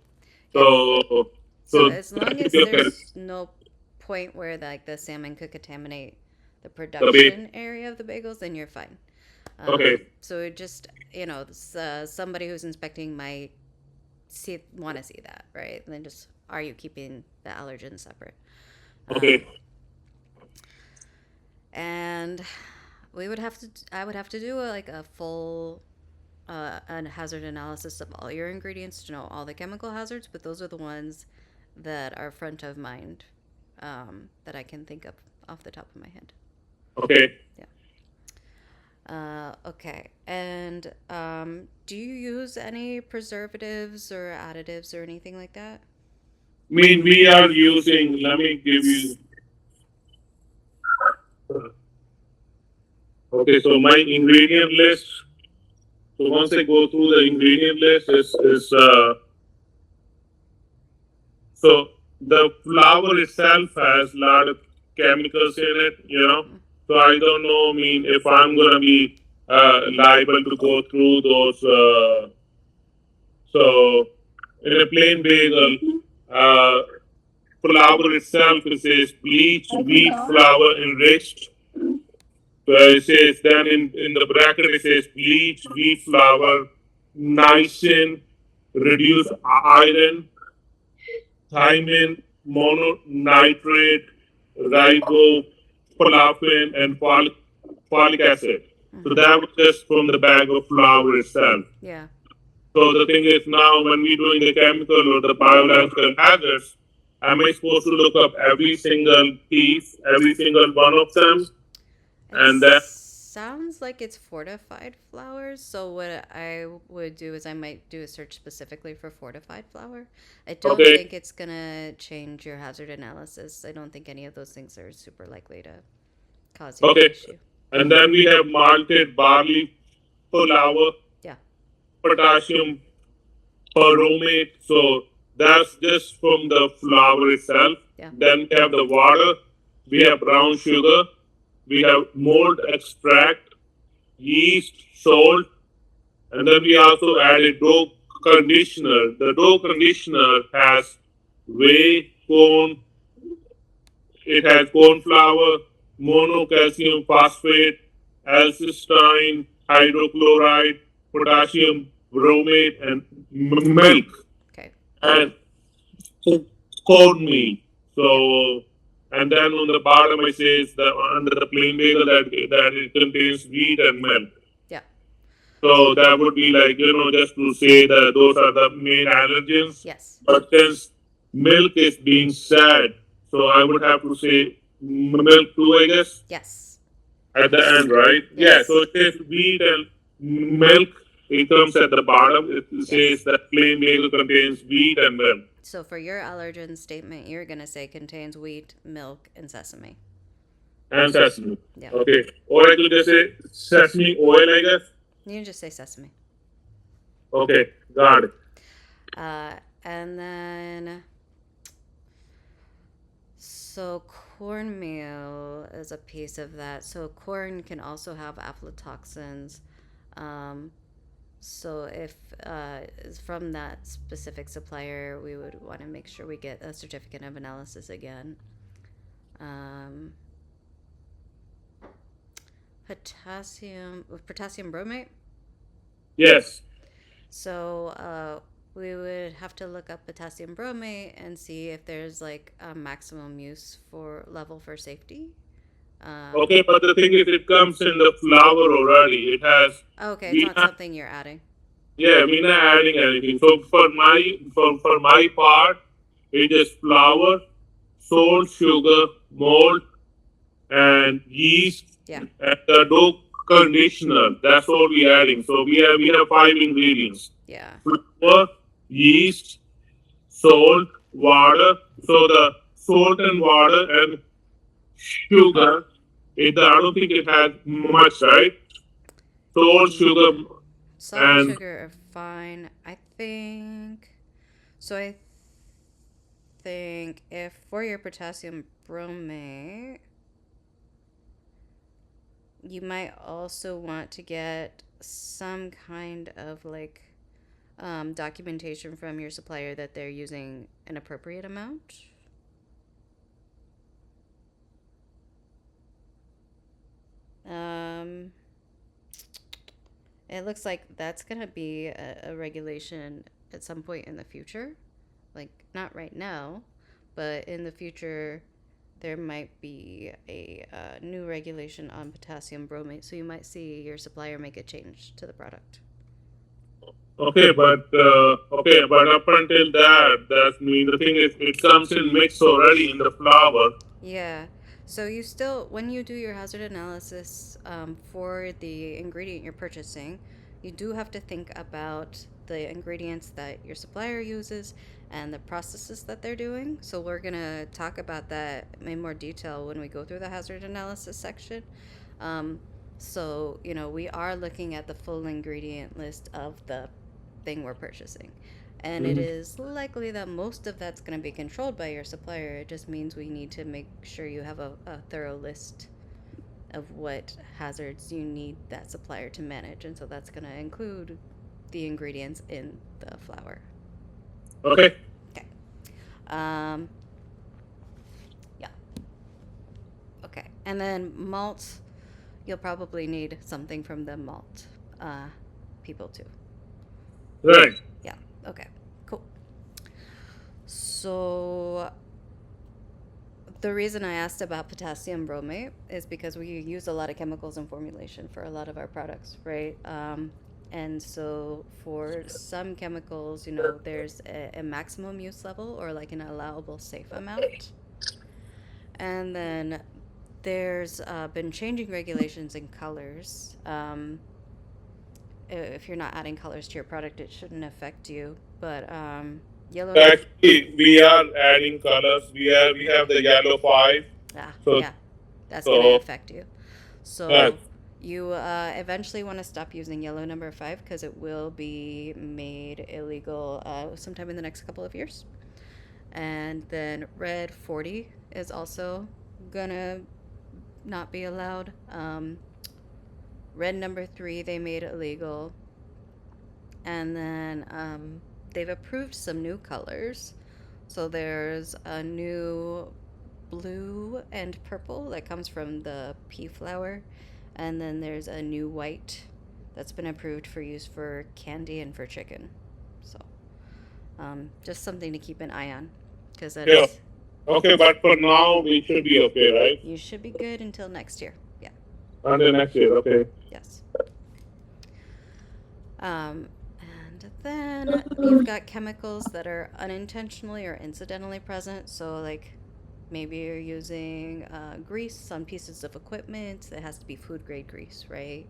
So as long as there's no point where the salmon could contaminate the production area of the bagels, then you're fine. Okay. So it just somebody who's inspecting might want to see that, right? And then just are you keeping the allergens separate? Okay. And I would have to do a full a hazard analysis of all your ingredients to know all the chemical hazards, but those are the ones that are front of mind that I can think of off the top of my head. Okay. Yeah. Okay. And do you use any preservatives or additives or anything like that? We are using, let me give you. Okay, so my ingredient list. So once I go through the ingredient list, so the flour itself has a lot of chemicals in it, So I don't know. I mean, if I'm gonna be liable to go through those. So in a plain bagel, uh, flour itself it says bleached wheat flour enriched. So it says then in the bracket it says bleached wheat flour, niacin, reduced iron, thiamine, mononitrate, riboflavin, and folic acid. So Mm-hmm. that was just from the bag of flour itself. Yeah. So the thing is now when we're doing the chemical or the biological hazards, am I supposed to look up every single piece, every single one of them? It And then, sounds like it's fortified flours. So what I would do is I might do a search specifically for fortified flour. I don't okay, think it's gonna change your hazard analysis. I don't think any of those things are super likely to cause you an okay. issue. And then we have malted barley flour, Yeah. potassium peromate. So that's just from the flour itself. Yeah. Then we have the water, we have brown sugar, we have malt extract, yeast, salt, and then we also added dough conditioner. The dough conditioner has whey, corn, it has corn flour, monocalcium phosphate, alcystine, hydrochloride, potassium bromate, and milk Okay. and cornmeal. So, and then on the bottom it says that under the plain bagel that it contains wheat and milk. Yeah. So that would be like, just to say that those are the main allergens. Yes. But since milk is being said, so I would have to say milk too, I guess, Yes. at the end, right? Yeah, Yes. so it says wheat and milk. It comes at the bottom. It says Yes. that plain bagel contains wheat and milk So for your allergen statement, you're gonna say contains wheat, milk, and sesame. and sesame. Yeah. Okay. Or I could just say sesame oil, I guess. You can just say sesame. Okay, got it. Uh, and then so cornmeal is a piece of that. So corn can also have aflatoxins. Um, so if it's from that specific supplier, we would want to make sure we get a certificate of analysis again. Um, potassium bromate. Yes. So we would have to look up potassium bromate and see if there's like a maximum use for level for safety. Okay, but the thing is, it comes in the flour already. It has Okay, it's we not not something you're adding. yeah, we're not adding anything. So for my part, it is flour, salt, sugar, malt, and yeast, Yeah. and the dough conditioner. That's all we're adding. So we have five ingredients: Yeah. flour, yeast, salt, water. So the salt and water and sugar. I don't think it has much, right? Salt, sugar, Salt and and sugar are fine. I think. So I think if for your potassium bromate, you might also want to get some kind of like documentation from your supplier that they're using an appropriate amount. Um, it looks like that's going to be a regulation at some point in the future. Like, not right now, but in the future, there might be a new regulation on potassium bromate. So you might see your supplier make a change to the product. okay, but up until that mean the thing is it comes in mix already in the flour. Yeah. So you still, when you do your hazard analysis for the ingredient you're purchasing, you do have to think about the ingredients that your supplier uses and the processes that they're doing. So we're gonna talk about that in more detail when we go through the hazard analysis section. Um, so we are looking at the full ingredient list of the thing we're purchasing. And it is likely that most of that's going to be controlled by your supplier. It just means we need to make sure you have a thorough list of what hazards you need that supplier to manage. And so that's going to include the ingredients in the flour. Okay. Okay. Yeah. Okay. And then malt, you'll probably need something from the malt people too. Right. Yeah. Okay. Cool. So the reason I asked about potassium bromate is because we use a lot of chemicals in formulation for a lot of our products, right? And so for some chemicals, there's a maximum use level or like an allowable safe amount. And then there's been changing regulations in colors. If you're not adding colors to your product, it shouldn't affect you. But yellow number. Actually, we are adding colors. We have the yellow 5. So Yeah, that's going to so affect you. uh, So you eventually want to stop using yellow number 5 because it will be made illegal sometime in the next couple of years. And then red 40 is also gonna not be allowed. Red number 3 they made illegal, and then they've approved some new colors. So there's a new blue and purple that comes from the pea flour, and then there's a new white that's been approved for use for candy and for chicken. So just something to keep an eye on, because yeah. that's Okay, but for now we should be okay, right? you should be good until next year. Yeah. Until next year, okay. Yes. And then you've got chemicals that are unintentionally or incidentally present. So, like, maybe you're using grease on pieces of equipment. It has to be food grade grease, right?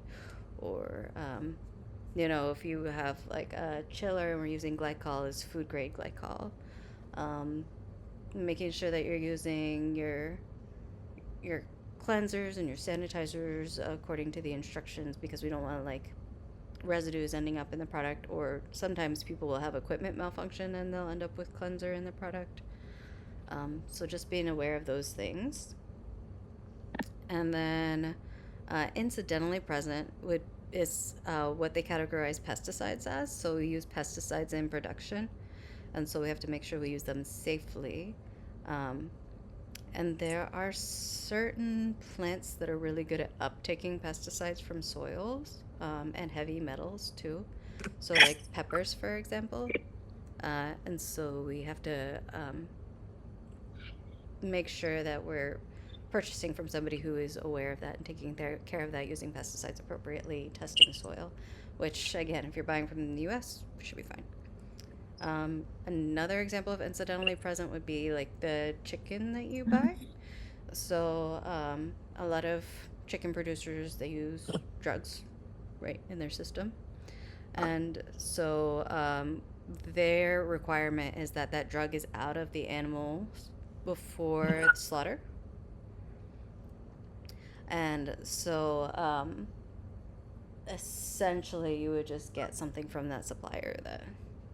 Or, if you have like a chiller and we're using glycol as food grade glycol. Making sure that you're using your cleansers and your sanitizers according to the instructions, because we don't want like residues ending up in the product, or sometimes people will have equipment malfunction and they'll end up with cleanser in the product. So just being aware of those things. And then incidentally present is what they categorize pesticides as. So we use pesticides in production, and so we have to make sure we use them safely. And there are certain plants that are really good at uptaking pesticides from soils, and heavy metals too. So, like peppers, for example. And so we have to make sure that we're purchasing from somebody who is aware of that and taking care of that, using pesticides appropriately, testing soil, which, again, if you're buying from the US, should be fine. Another example of incidentally present would be like the chicken that you buy. So a lot of chicken producers, they use drugs, right, in their system. And so their requirement is that that drug is out of the animals before slaughter. And so essentially you would just get something from that supplier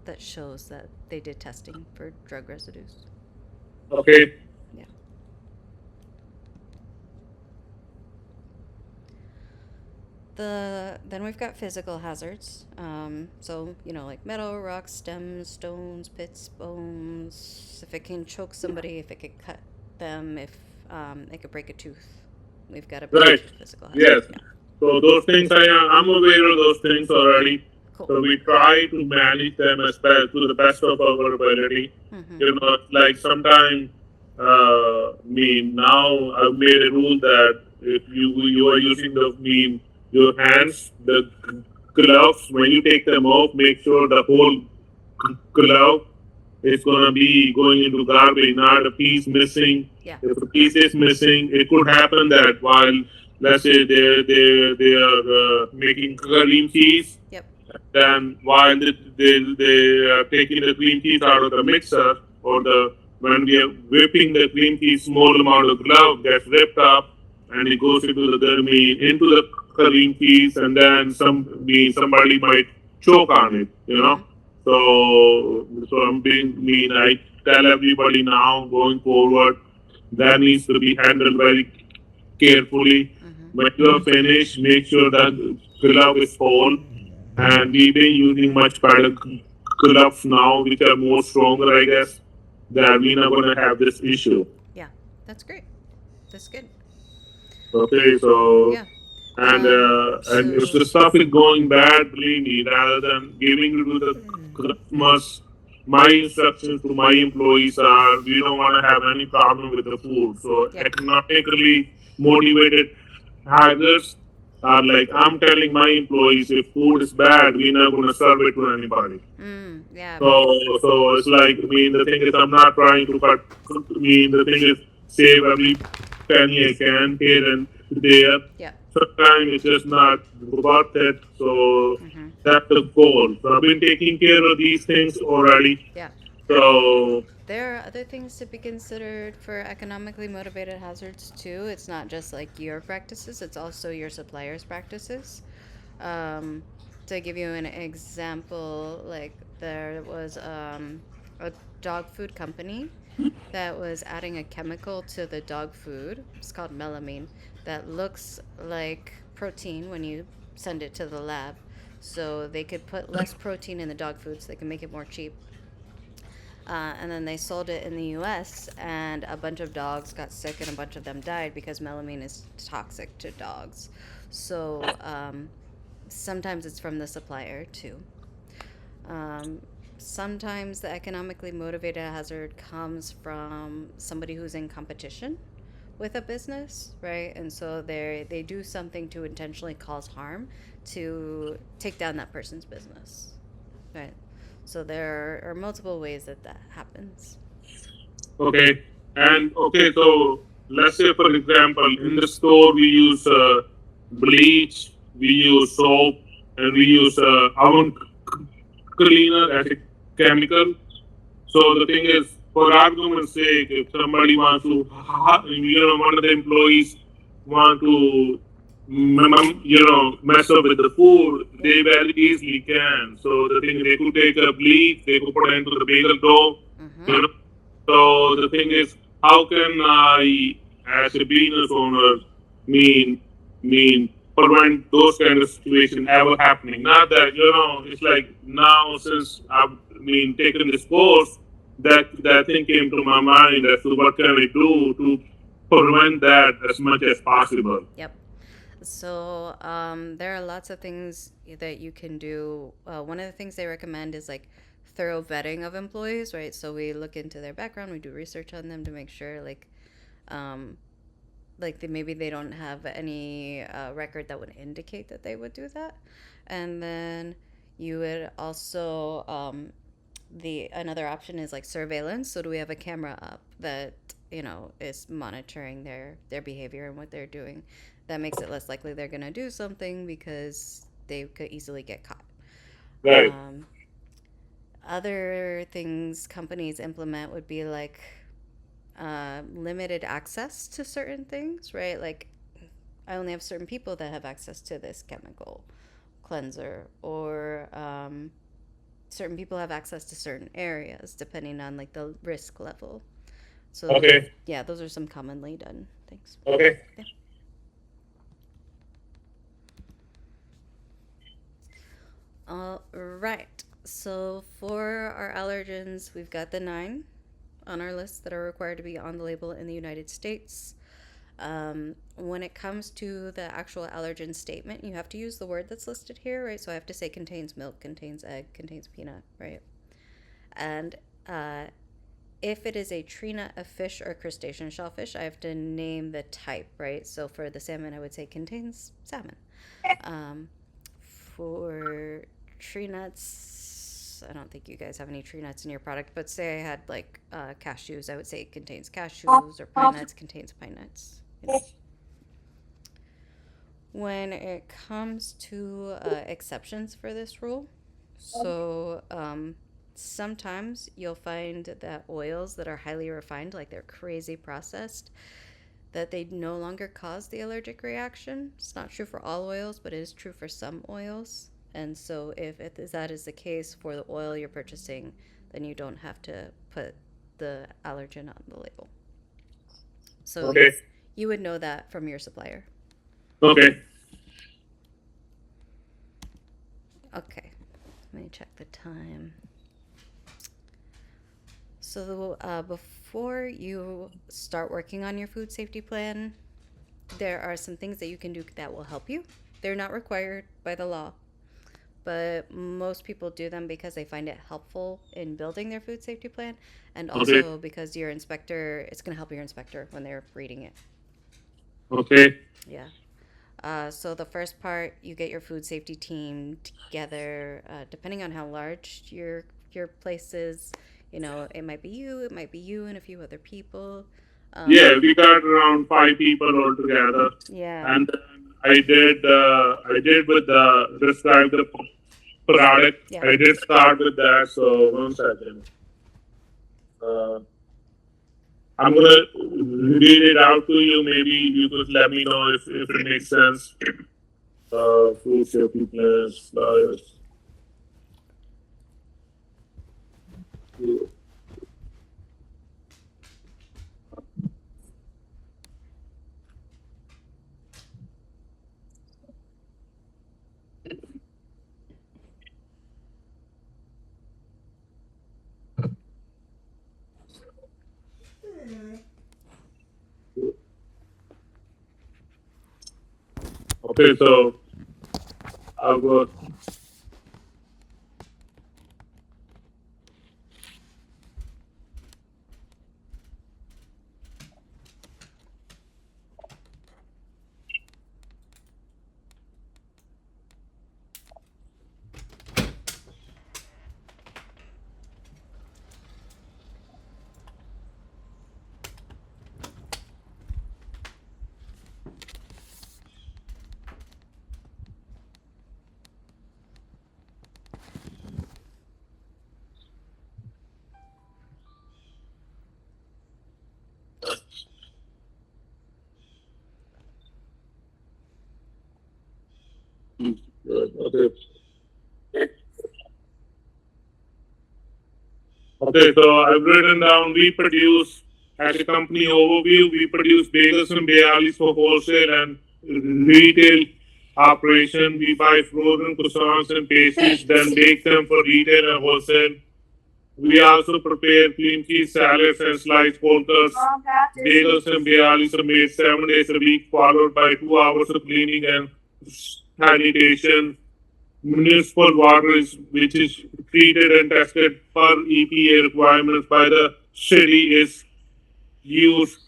that shows that they did testing for drug residues. Okay. Yeah. Then we've got physical hazards. So like metal, rocks, stems, stones, pits, bones. If it can choke somebody, if it could cut them, if it could break a tooth, we've got a bunch Right. of physical Yes. hazards. Yeah. So those things I'm aware of those things already. Cool. So we try to manage them as best to the best of our ability. Like sometimes, now I've made a rule that if you are using your hands, the gloves, when you take them off, make sure the whole glove is gonna be going into garbage, not a piece missing. Yeah. If a piece is missing, it could happen that while, let's say, they are making cream cheese, Yep. then while they are taking the cream cheese out of the mixer, or when we are whipping the cream cheese, small amount of glove gets ripped up and it goes into into the cream cheese, and then somebody might choke on it. So I'm being mean. I tell everybody now going forward that needs to be handled very carefully. When you are finished, make sure that glove is whole. And we've been using much better gloves now, which are more stronger, I guess. That we're not gonna have this issue. Yeah, that's great. That's good. Okay, so Yeah. and if So the stuff is going bad, believe me, rather than giving it to the customers, my instructions to my employees are we don't want to have any problem with the food. So yeah. economically motivated hires are like I'm telling my employees if food is bad, we're not gonna serve it to anybody. Yeah. So it's like I mean the thing is I'm not trying to cut. I mean the thing is save every penny I can here and there. Yeah. Sometimes it's just not worth it. So that's the goal. So I've been taking care of these things already. Yeah. So There are other things to be considered for economically motivated hazards too. It's not just like your practices, it's also your suppliers' practices. Um, to give you an example, like there was a dog food company that was adding a chemical to the dog food. It's called melamine that looks like protein when you send it to the lab. So they could put less protein in the dog food so they can make it more cheap. And then they sold it in the US, and a bunch of dogs got sick, and a bunch of them died because melamine is toxic to dogs. So sometimes it's from the supplier, too. Um, Sometimes the economically motivated hazard comes from somebody who's in competition with a business, right? And so they do something to intentionally cause harm to take down that person's business, right? So there are multiple ways that that happens. okay, and okay, so let's say for example, in the store we use bleach, we use soap, and we use oven cleaner as a chemical. So the thing is, for argument's sake, if somebody wants to, one of the employees want to, mess up with the food, they very easily can. So the thing they could take a bleach, they could put it into the bagel dough, you know. So the thing is, how can I, as a business owner, mean prevent those kind of situations ever happening? Not that it's like now since I've taken this course, that thing came to my mind as to what can I do to prevent that as much as possible. Yep. So there are lots of things that you can do. One of the things they recommend is like thorough vetting of employees, right? So we look into their background, we do research on them to make sure, um, maybe they don't have any record that would indicate that they would do that. And then you would also the another option is like surveillance. So do we have a camera up that is monitoring their behavior and what they're doing? That makes it less likely they're gonna do something because they could easily get caught. Right. Um, Other things companies implement would be like limited access to certain things, right? Like I only have certain people that have access to this chemical cleanser, or certain people have access to certain areas depending on like the risk level. So Okay. yeah, those are some commonly done things. Okay. Yeah. All right. So for our allergens, we've got the 9 on our list that are required to be on the label in the United States. When it comes to the actual allergen statement, you have to use the word that's listed here, right? So I have to say contains milk, contains egg, contains peanut, right? And if it is a trina, a fish, or a crustacean shellfish, I have to name the type, right? So for the salmon, I would say contains salmon. For tree nuts, I don't think you guys have any tree nuts in your product, but say I had like cashews, I would say it contains cashews, or pine nuts contains pine nuts. When it comes to exceptions for this rule, so sometimes you'll find that oils that are highly refined, like they're crazy processed, that they no longer cause the allergic reaction. It's not true for all oils, but it is true for some oils. And so if that is the case for the oil you're purchasing, then you don't have to put the allergen on the label. So Okay. you would know that from your supplier. Okay. Okay, let me check the time. So before you start working on your food safety plan, there are some things that you can do that will help you. They're not required by the law, but most people do them because they find it helpful in building their food safety plan, and Okay. also because your inspector, it's going to help your inspector when they're reading it. Okay. Yeah. So the first part, you get your food safety team together. Depending on how large your place is, it might be you and a few other people. Yeah, we got around 5 people altogether, Yeah. and then I did with the describe the product. Yeah. I did start with that. So 1 second. Uh, I'm gonna read it out to you. Maybe you could let me know if it makes sense. Food safety plans, flyers. Okay, so I'll go. Okay. Okay, so I've written down we produce, as a company overview, we produce bagels and bialys for wholesale and retail operation. We buy frozen croissants and pastries, then bake them for retail and wholesale. We also prepare cream cheese salads and sliced whole cuts. Bagels and bialys are made 7 days a week, followed by 2 hours of cleaning and sanitation. Municipal water is which is treated and tested per EPA requirements by the city is used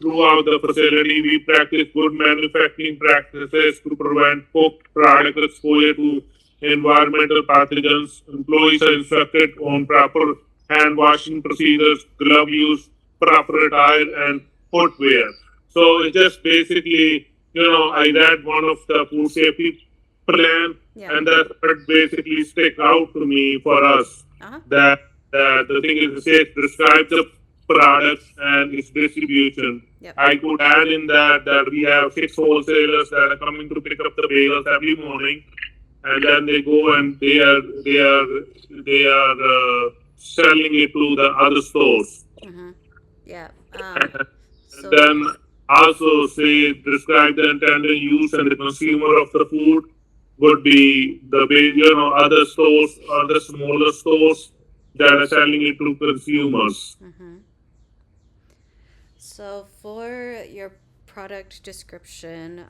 throughout the facility. We practice good manufacturing practices to prevent cooked product exposure to environmental pathogens. Employees are instructed on proper hand washing procedures, glove use, proper attire, and footwear. So it's just basically, I read one of the food safety plan, Yeah. and that basically stick out to me for us. Uh-huh. That the thing is, it says describe the products and its distribution. Yep. I could add in that we have 6 wholesalers that are coming to pick up the bagels every morning, and then they go and they are selling it to the other stores. Mm-hmm. Yeah. And then also say describe the intended use and the consumer of the food would be the other stores or the smaller stores that are selling it to consumers. Mm-hmm. So for your product description,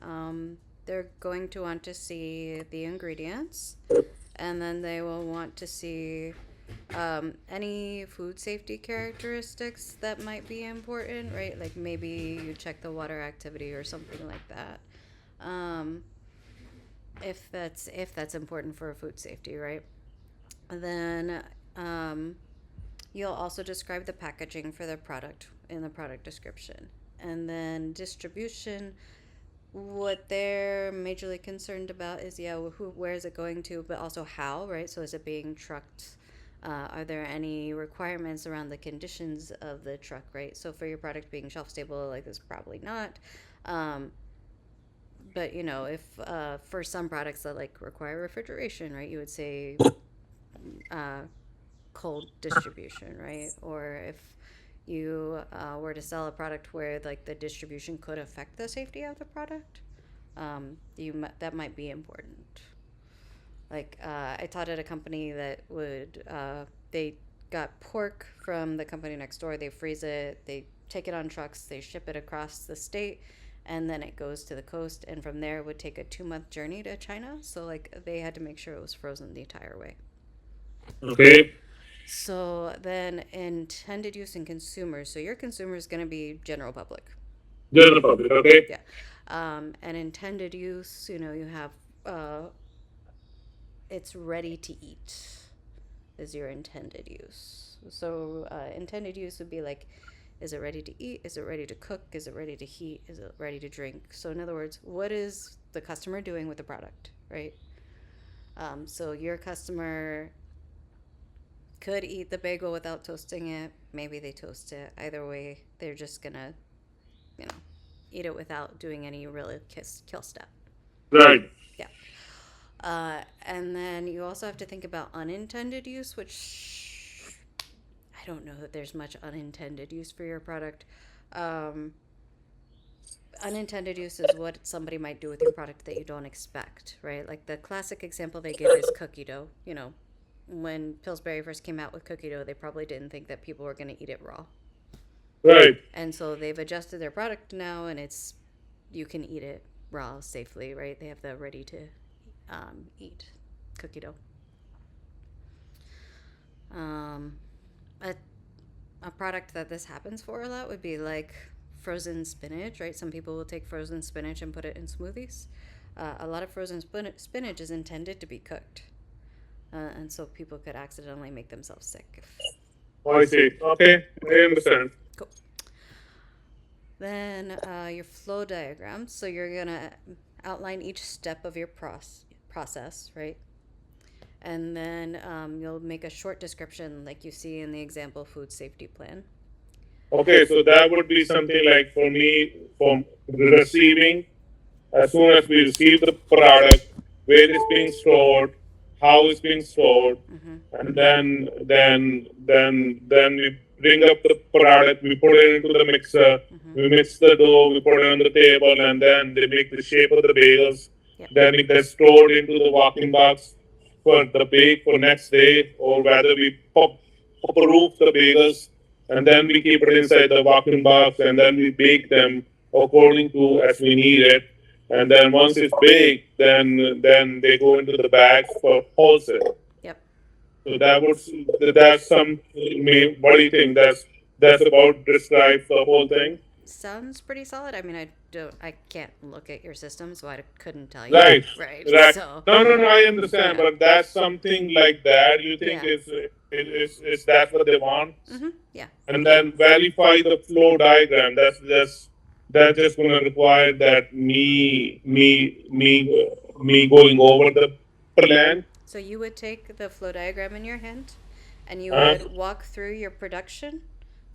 they're going to want to see the ingredients, and then they will want to see any food safety characteristics that might be important, right? Like maybe you check the water activity or something like that. Um, if that's important for food safety, right? Then um, you'll also describe the packaging for the product in the product description. And then distribution, what they're majorly concerned about is, yeah, where is it going to, but also how, right? So is it being trucked? Are there any requirements around the conditions of the truck, right? So for your product being shelf stable, like this, probably not. Um, But if for some products that like require refrigeration, right, you would say uh, cold distribution, right? Or if you were to sell a product where like the distribution could affect the safety of the product, that might be important. Like I taught at a company that would they got pork from the company next door. They freeze it, they take it on trucks, they ship it across the state, and then it goes to the coast. And from there, it would take a 2-month journey to China. So like they had to make sure it was frozen the entire way. Okay. So then intended use and consumers. So your consumer is going to be general public. General public. Okay. Yeah. And intended use, you have it's ready to eat is your intended use. So intended use would be like, is it ready to eat? Is it ready to cook? Is it ready to heat? Is it ready to drink? So in other words, what is the customer doing with the product, right? So your customer could eat the bagel without toasting it. Maybe they toast it. Either way, they're just gonna, you know, eat it without doing any really kill step. Right. Yeah. And then you also have to think about unintended use, which I don't know that there's much unintended use for your product. Unintended use is what somebody might do with your product that you don't expect, right? Like the classic example they give is cookie dough. When Pillsbury first came out with cookie dough, they probably didn't think that people were going to eat it raw. Right. And so they've adjusted their product now, and you can eat it raw safely, right? They have the ready to eat cookie dough. A product that this happens for a lot would be like frozen spinach, right? Some people will take frozen spinach and put it in smoothies. A lot of frozen spinach is intended to be cooked. And so people could accidentally make themselves sick. Oh, I see. Okay, I understand. Cool. Then your flow diagram. So you're going to outline each step of your process, right? And then you'll make a short description like you see in the example food safety plan. Okay, so that would be something like for me, from receiving, as soon as we receive the product, where it's being stored, how it's being stored, and then we bring up the product, we put it into the mixer, we mix the dough, we put it on the table, and then they make the shape of the bagels. Yep. Then it gets stored into the walking box for the bake for next day, or whether we proof the bagels, and then we keep it inside the walking box, and then we bake them according to as we need it. And then once it's baked, then they go into the bags for wholesale. Yep. So that's some. What do you think? That's about describes the whole thing. Sounds pretty solid. I mean, I can't look at your system, so I couldn't tell you. Right. Right. Right. So No. I understand, Yeah. but that's something like that. You think Yeah. is that's what they want? Yeah. And then verify the flow diagram. That's just going to require that me going over the plan. So you would take the flow diagram in your hand, and you Uh, would walk through your production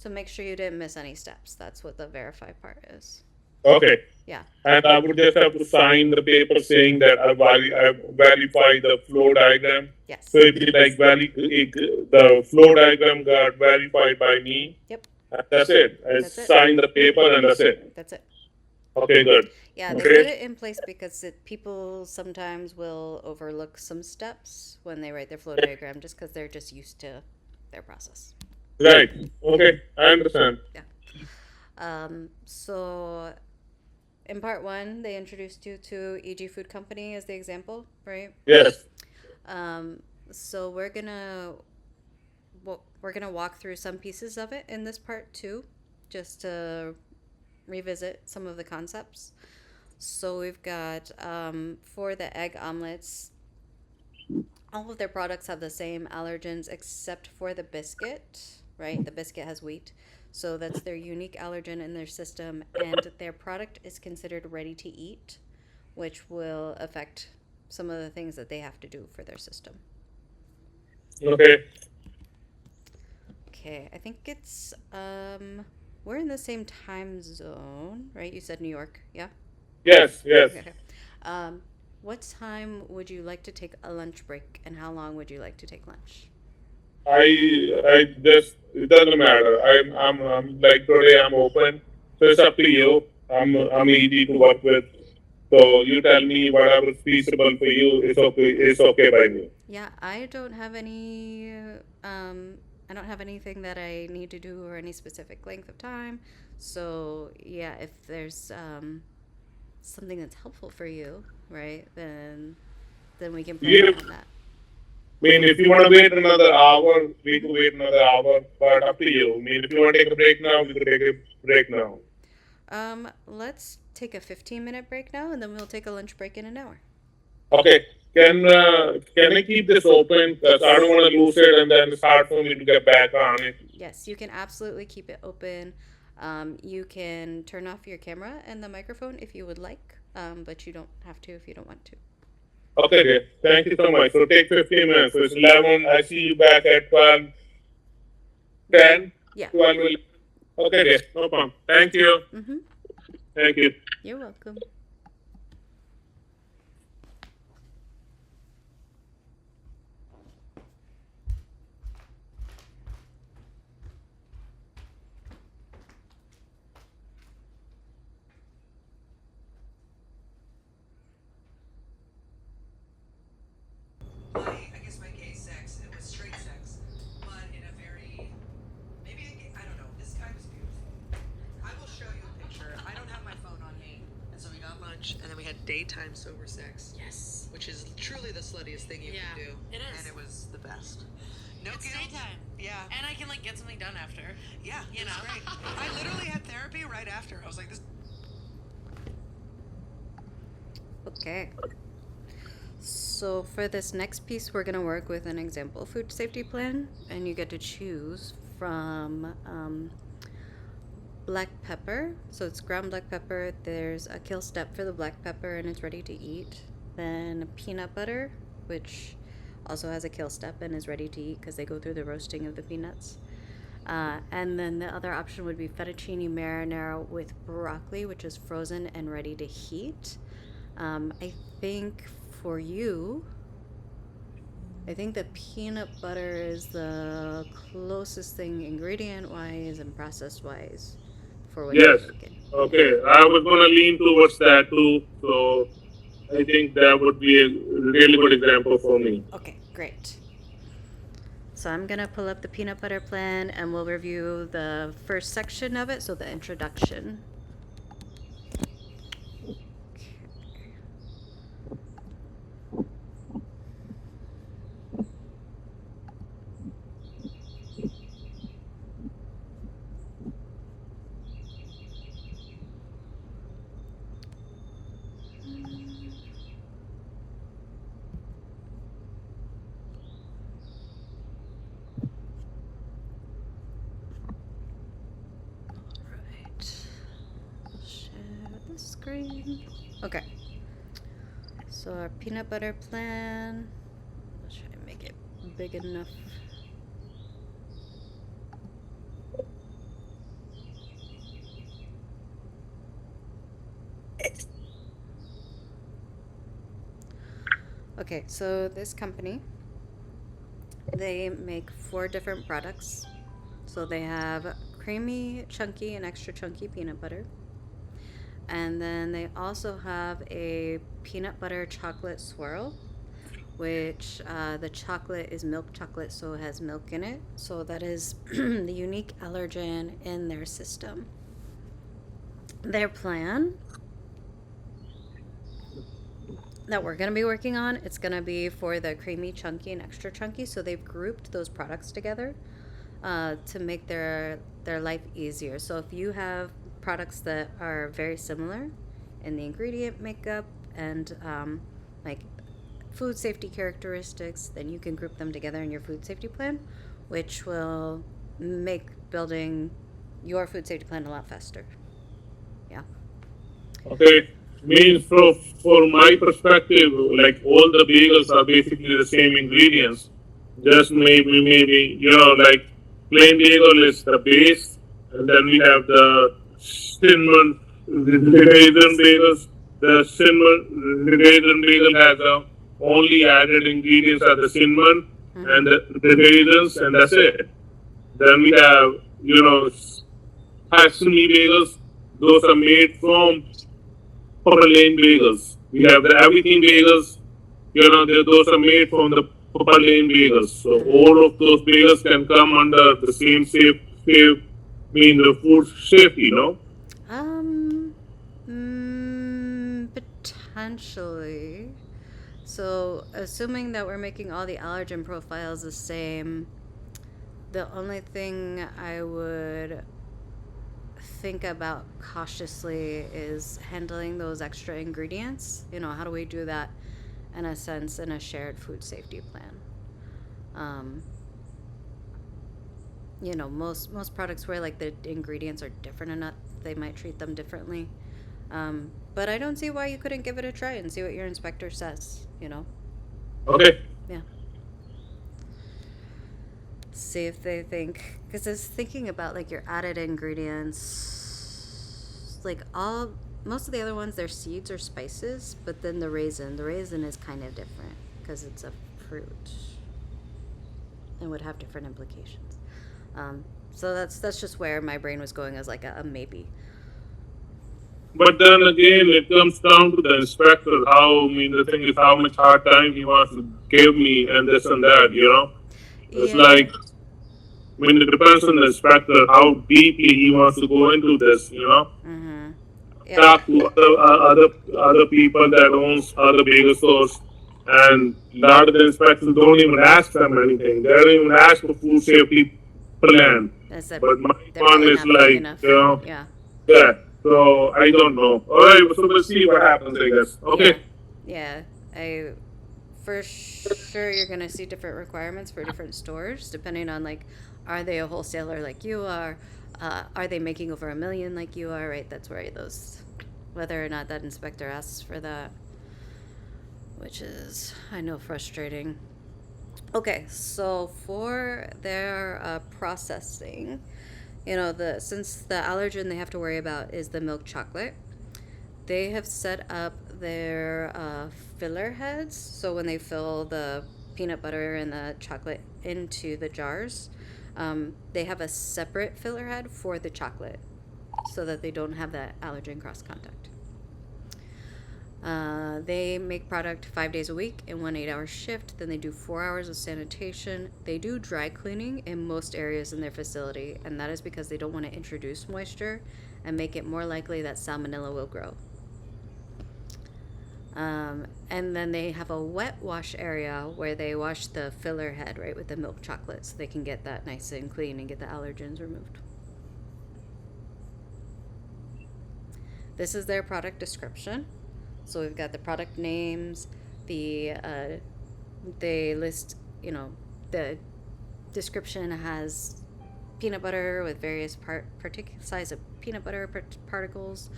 to make sure you didn't miss any steps. That's what the verify part is. okay. Yeah. And I would just have to sign the paper saying that I verify the flow diagram. Yes. So it'd be like the flow diagram got verified by me. Yep. And that's it. I That's it. sign the paper and that's it. That's it. Okay, good. Yeah, they Okay. put it in place because people sometimes will overlook some steps when they write their flow diagram just because they're just used to their process. Right. Okay, I understand. So in part one, they introduced you to EG Food Company as the example, right? Yes. So we're gonna walk through some pieces of it in this part too, just to revisit some of the concepts. So we've got for the egg omelets, all of their products have the same allergens except for the biscuit, right? The biscuit has wheat. So that's their unique allergen in their system, and their product is considered ready to eat, which will affect some of the things that they have to do for their system. Okay. Okay, I think it's we're in the same time zone, right? You said New York, yeah? Yes. Yes. Okay. Um, what time would you like to take a lunch break, and how long would you like to take lunch? I just it doesn't matter. I'm like today I'm open, so it's up to you. I'm easy to work with. So you tell me whatever is feasible for you. It's okay by me. Yeah, I don't have any. I don't have anything that I need to do or any specific length of time. So yeah, if there's something that's helpful for you, right? Then we can plan Yeah, around that. I mean, if you want to wait another hour, we could wait another hour, but up to you. I mean, if you want to take a break now, we could take a break now. Let's take a 15-minute break now, and then we'll take a lunch break in an hour. Okay. Can I keep this open? Because I don't want to lose it, and then it's hard for me to get back on it. Yes, you can absolutely keep it open. You can turn off your camera and the microphone if you would like, but you don't have to if you don't want to. Okay, dear. Thank you so much. So take 15 minutes. So it's 11. I see you back at 12, 10, Yeah. 12, 11. Okay, dear. No problem. Thank you. Mm-hmm. Thank you. You're welcome. I guess my gay sex, it was straight sex, but in a very, maybe I don't know. This guy was beautiful. I will show you a picture. I don't have my phone on me, and so we got lunch, and then we had daytime sober sex, Yes. which is truly the sluttiest thing you Yeah, can do. it is. And it was the best. No It's guilt. daytime. Yeah. And I can like get something done after. Yeah, You it was know. great. I literally had therapy right after. I was like, this. Okay. So for this next piece, we're gonna work with an example food safety plan, and you get to choose from black pepper. So it's ground black pepper. There's a kill step for the black pepper, and it's ready to eat. Then peanut butter, which also has a kill step and is ready to eat because they go through the roasting of the peanuts. And then the other option would be fettuccine marinara with broccoli, which is frozen and ready to heat. I think for you, I think the peanut butter is the closest thing ingredient wise and process wise for what you're Yes. thinking. Okay. I was going to lean towards that too. So I think that would be a really good example for me. Okay, great. So I'm gonna pull up the peanut butter plan and we'll review the first section of it, so the introduction. Right. Share the screen. Okay. So our peanut butter plan. Let's try to make it big enough. Okay, so this company, they make 4 different products. So they have creamy, chunky, and extra chunky peanut butter. And then they also have a peanut butter chocolate swirl, which the chocolate is milk chocolate, so it has milk in it. So that is the unique allergen in their system. Their plan that we're going to be working on, it's going to be for the creamy, chunky, and extra chunky. So they've grouped those products together to make their life easier. So if you have products that are very similar in the ingredient makeup and like food safety characteristics, then you can group them together in your food safety plan, which will make building your food safety plan a lot faster. Yeah. Okay. Means for my perspective, like all the bagels are basically the same ingredients. Just maybe like plain bagel is the base, and then we have the cinnamon raisin bagels. the cinnamon raisin bagel has only added ingredients are the cinnamon and the raisins, and that's it. Then we have, Hatsumi bagels. Those are made from Purple Lane bagels. We have the everything bagels. Those are made from the Purple Lane bagels. So all of those bagels can come under the same mean the food safety, no? Um, potentially. So, assuming that we're making all the allergen profiles the same, the only thing I would think about cautiously is handling those extra ingredients. How do we do that in a sense in a shared food safety plan? Um, most products where like the ingredients are different enough, they might treat them differently. But I don't see why you couldn't give it a try and see what your inspector says. Okay. Yeah. See if they think, because I was thinking about like your added ingredients, like most of the other ones, they're seeds or spices, but then the raisin is kind of different because it's a fruit and would have different implications. So that's just where my brain was going as like a maybe. But then again, it comes down to the inspector. The thing is, how much hard time he wants to give me, and this and that. It's Yeah. like, it depends on the inspector how deeply he wants to go into this. Mm-hmm. Yeah. Talk to other people that owns other bagel stores, and a lot of the inspectors don't even ask them anything. They don't even ask for food safety plan. I said But my they're one probably is not big like, enough. Yeah. yeah. So I don't know. All right, so we'll see what happens, I guess. Yeah. Okay. Yeah. I for sure you're gonna see different requirements for different stores depending on like, are they a wholesaler like you are? Are they making over 1 million like you are? Right. That's where whether or not that inspector asks for that, which is, I know, frustrating. Okay, so for their processing, since the allergen they have to worry about is the milk chocolate, they have set up their filler heads. So when they fill the peanut butter and the chocolate into the jars, they have a separate filler head for the chocolate so that they don't have that allergen cross contact. They make product 5 days a week in one 8-hour shift. Then they do 4 hours of sanitation. They do dry cleaning in most areas in their facility, and that is because they don't want to introduce moisture and make it more likely that salmonella will grow. And then they have a wet wash area where they wash the filler head, right, with the milk chocolate so they can get that nice and clean and get the allergens removed. This is their product description. So we've got the product names, they list, the description has peanut butter with various particular size of peanut butter particles.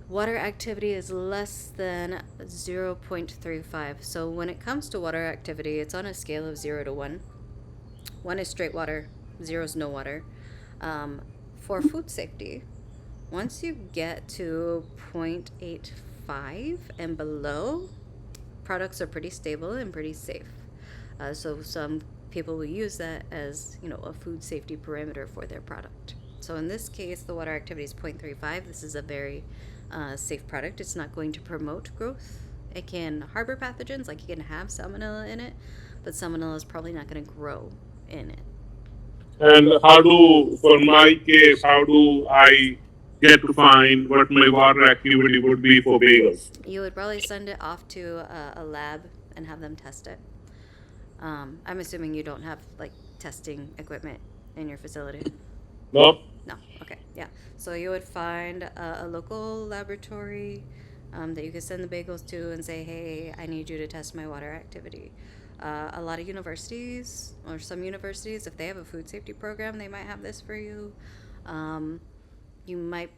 Water activity is less than 0.35. So when it comes to water activity, it's on a scale of 0 to 1. 1 is straight water, 0 is no water. For food safety, once you get to 0.85 and below, products are pretty stable and pretty safe. So some people will use that as, a food safety parameter for their product. So in this case, the water activity is 0.35. This is a very safe product. It's not going to promote growth. It can harbor pathogens, like you can have salmonella in it, but salmonella is probably not going to grow in it. And for my case, how do I get to find what my water activity would be for bagels? You would probably send it off to a lab and have them test it. I'm assuming you don't have like testing equipment in your facility. No? No. Okay. Yeah. So you would find a local laboratory that you could send the bagels to and say, hey, I need you to test my water activity. A lot of universities, or some universities, if they have a food safety program, they might have this for you. You might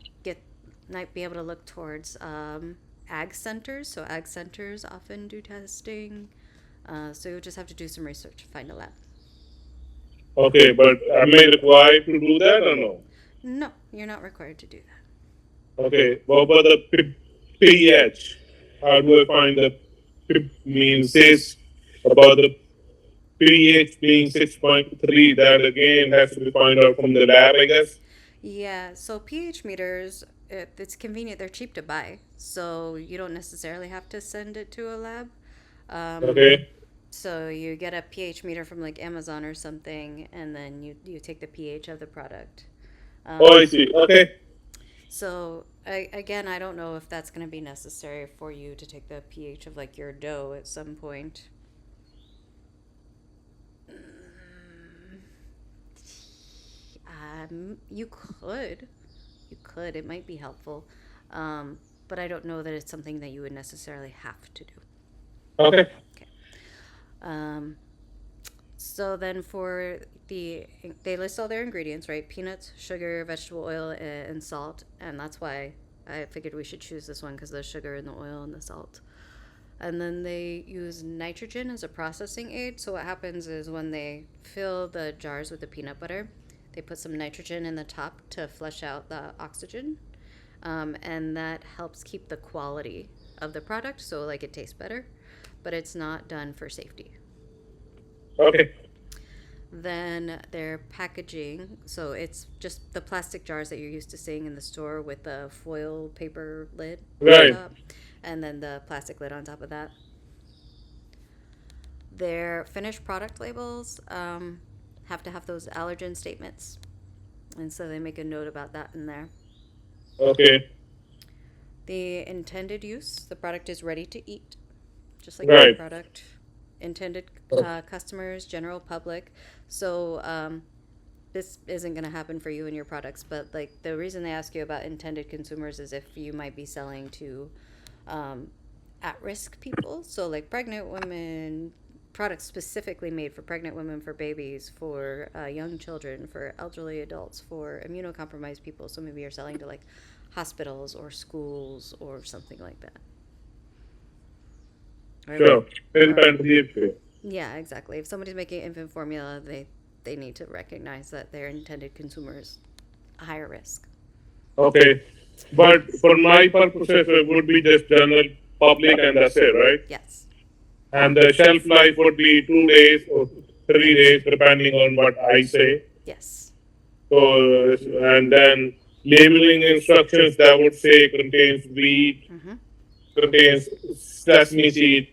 be able to look towards ag centers. So ag centers often do testing. So you'll just have to do some research to find a lab. Okay, but am I required to do that or no? No, you're not required to do that. Okay, what about pH. How do I find the says about the pH being 6.3? That again has to be found out from the lab, I guess. Yeah, so pH meters, it's convenient. They're cheap to buy, so you don't necessarily have to send it to a lab. Um, Okay. so you get a pH meter from like Amazon or something, and then you take the pH of the product. Oh, I Um, see. Okay. so again, I don't know if that's going to be necessary for you to take the pH of like your dough at some point. You could. You could. It might be helpful. But I don't know that it's something that you would necessarily have to do. Okay. Okay. Um, so then for they list all their ingredients, right? Peanuts, sugar, vegetable oil, and salt. And that's why I figured we should choose this one because the sugar and the oil and the salt. And then they use nitrogen as a processing aid. So what happens is when they fill the jars with the peanut butter, they put some nitrogen in the top to flush out the oxygen, and that helps keep the quality of the product. So like it tastes better, but it's not done for safety. Okay. Then their packaging, so it's just the plastic jars that you're used to seeing in the store with the foil paper lid on Right. top, and then the plastic lid on top of that. Their finished product labels have to have those allergen statements, and so they make a note about that in there. Okay. The intended use, the product is ready to eat, just like any Right. product. Intended customers, general public. So this isn't going to happen for you and your products, but like the reason they ask you about intended consumers is if you might be selling to at-risk people, so like pregnant women, products specifically made for pregnant women, for babies, for young children, for elderly adults, for immunocompromised people. So maybe you're selling to like hospitals or schools or something like that. Sure. Or, Infant behavior. yeah, exactly. If somebody's making infant formula, they need to recognize that their intended consumer is higher risk. Okay. But for my purposes, it would be just general public and that's it, right? Yes. And the shelf life would be 2 days or 3 days, depending on what I say. Yes. So, and then labeling instructions that would say contains wheat, Mm-hmm. contains sesame seed,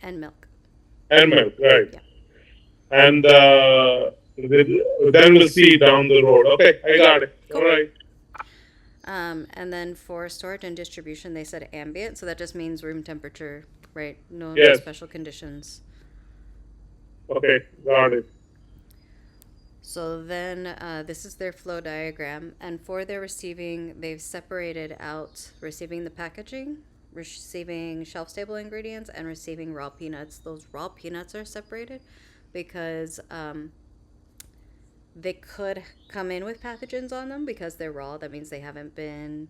And milk. and milk, right? Yeah. And then we'll see down the road. Okay, I got it. Cool. All right. And then for storage and distribution, they said ambient, so that just means room temperature, right? No Yes. special conditions. Okay, got it. So then this is their flow diagram. And for their receiving, they've separated out receiving the packaging, receiving shelf stable ingredients, and receiving raw peanuts. Those raw peanuts are separated because they could come in with pathogens on them because they're raw. That means they haven't been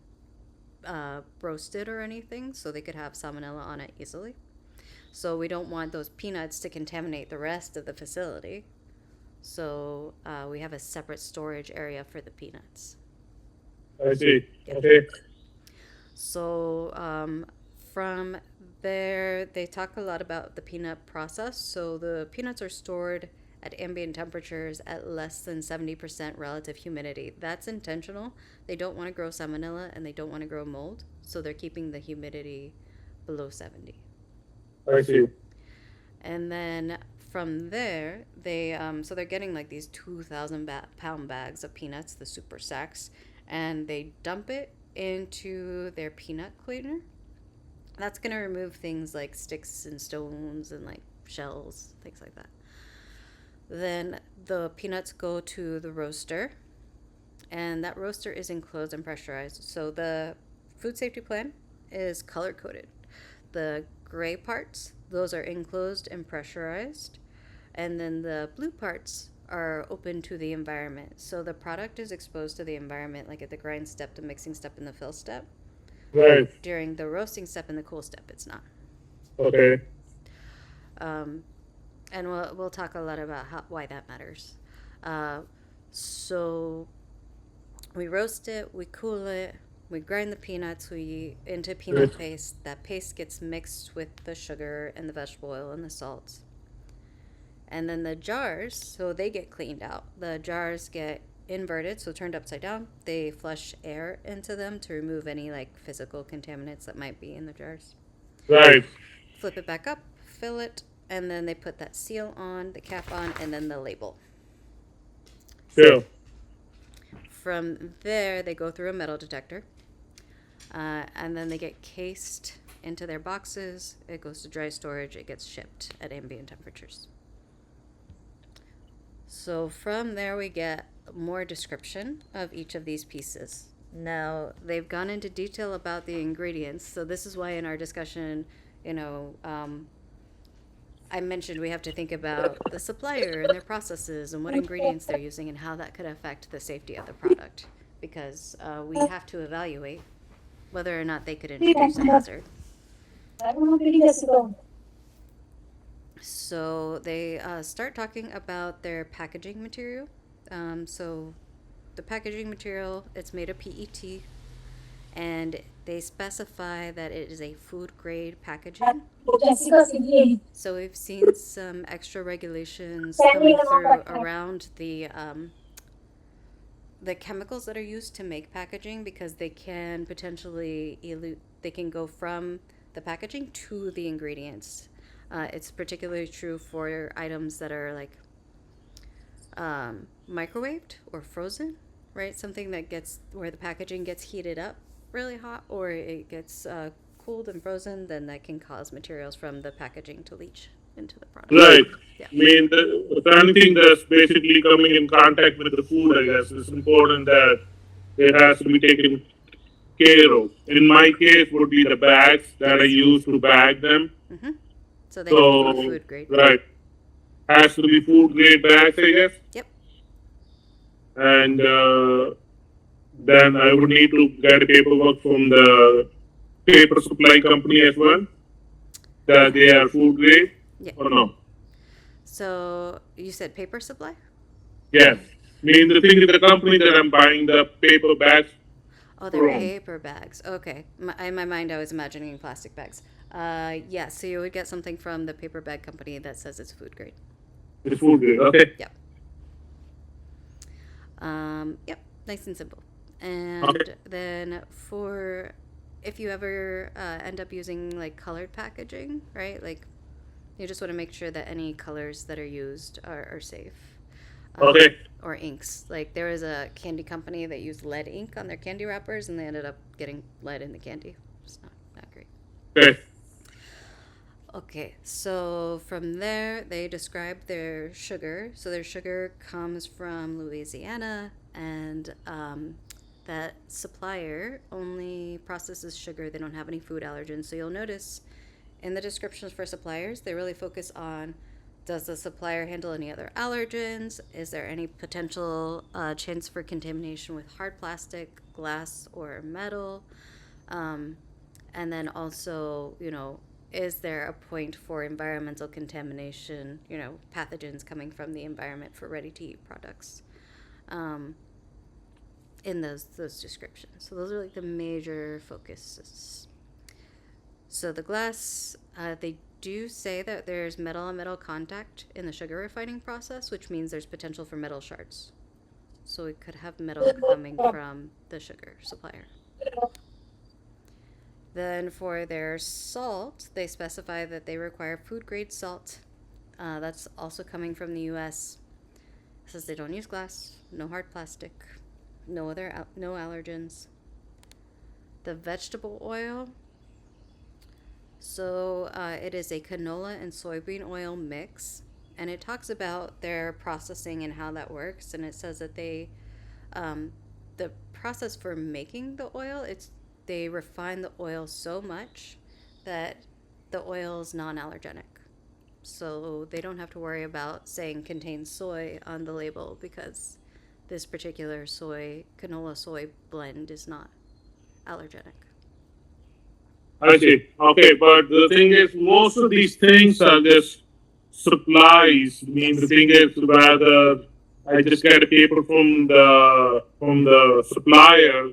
roasted or anything, so they could have salmonella on it easily. So we don't want those peanuts to contaminate the rest of the facility. So we have a separate storage area for the peanuts. I see. Yep. Okay. So from there, they talk a lot about the peanut process. So the peanuts are stored at ambient temperatures at less than 70% relative humidity. That's intentional. They don't want to grow salmonella and they don't want to grow mold. So they're keeping the humidity below 70. I see. And then from there, they so they're getting like these 2,000 pound bags of peanuts, the super sacks, and they dump it into their peanut cleaner. That's gonna remove things like sticks and stones and like shells, things like that. Then the peanuts go to the roaster, and that roaster is enclosed and pressurized. So the food safety plan is color coded. The gray parts, those are enclosed and pressurized, and then the blue parts are open to the environment. So the product is exposed to the environment, like at the grind step, the mixing step, and the fill step. Right. During the roasting step and the cool step, it's not. Okay. And we'll talk a lot about why that matters. So we roast it, we cool it, We grind the peanuts into peanut paste. That paste gets mixed with the sugar and the vegetable oil and the salt. And then the jars, so they get cleaned out. The jars get inverted, so turned upside down. They flush air into them to remove any like physical contaminants that might be in the jars. Right. Flip it back up, fill it, and then they put that seal on, the cap on, and then the label. Sure. From there, they go through a metal detector, and then they get cased into their boxes. It goes to dry storage. It gets shipped at ambient temperatures. So from there, we get more description of each of these pieces. Now, they've gone into detail about the ingredients. So this is why in our discussion, I mentioned we have to think about the supplier and their processes and what ingredients they're using and how that could affect the safety of the product, because we have to evaluate whether or not they could introduce a hazard. So they start talking about their packaging material. So the packaging material, it's made of PET, and they specify that it is a food grade packaging. So we've seen some extra regulations coming through around the chemicals that are used to make packaging, because they can potentially they can go from the packaging to the ingredients. It's particularly true for items that are like microwaved or frozen, right? Something that gets where the packaging gets heated up really hot, or it gets cooled and frozen, then that can cause materials from the packaging to leach into the product. Right. Yeah. I mean, anything that's basically coming in contact with the food, I guess, it's important that it has to be taken care of. In my case, would be the bags that I use to bag them. Mm-hmm. So they have to be food grade. Right. Has to be food grade bags, I guess. Yep. And then I would need to get paperwork from the paper supply company as well, that they are food grade, Yeah. or no? So you said paper supply? Yes. I mean, the thing is, the company that I'm buying the paper bags Oh, they're from. paper bags. Okay. In my mind, I was imagining plastic bags. Yeah, so you would get something from the paper bag company that says it's food grade. It's food grade, okay. Yep. Yep, nice and simple. And Okay. then if you ever end up using like colored packaging, right? Like you just want to make sure that any colors that are used are safe. Okay. Or inks. Like there was a candy company that used lead ink on their candy wrappers, and they ended up getting lead in the candy. It's not great. Okay. Okay, so from there, they describe their sugar. So their sugar comes from Louisiana, and that supplier only processes sugar. They don't have any food allergens. So you'll notice in the descriptions for suppliers, they really focus on, does the supplier handle any other allergens? Is there any potential chance for contamination with hard plastic, glass, or metal? And then also, is there a point for environmental contamination, pathogens coming from the environment for ready-to-eat products, in those descriptions. So those are like the major focuses. So the glass, they do say that there's metal-on-metal contact in the sugar refining process, which means there's potential for metal shards. So we could have metal coming from the sugar supplier. Then for their salt, they specify that they require food-grade salt. That's also coming from the U.S. It says they don't use glass, no hard plastic, no allergens. The vegetable oil, so it is a canola and soybean oil mix, and it talks about their processing and how that works. And it says that the process for making the oil, they refine the oil so much that the oil is non-allergenic. So they don't have to worry about saying contains soy on the label, because this particular canola soy blend is not allergenic. I see. Okay, but the thing is, most of these things are just supplies. I mean, the thing is, whether I just get a paper from the supplier,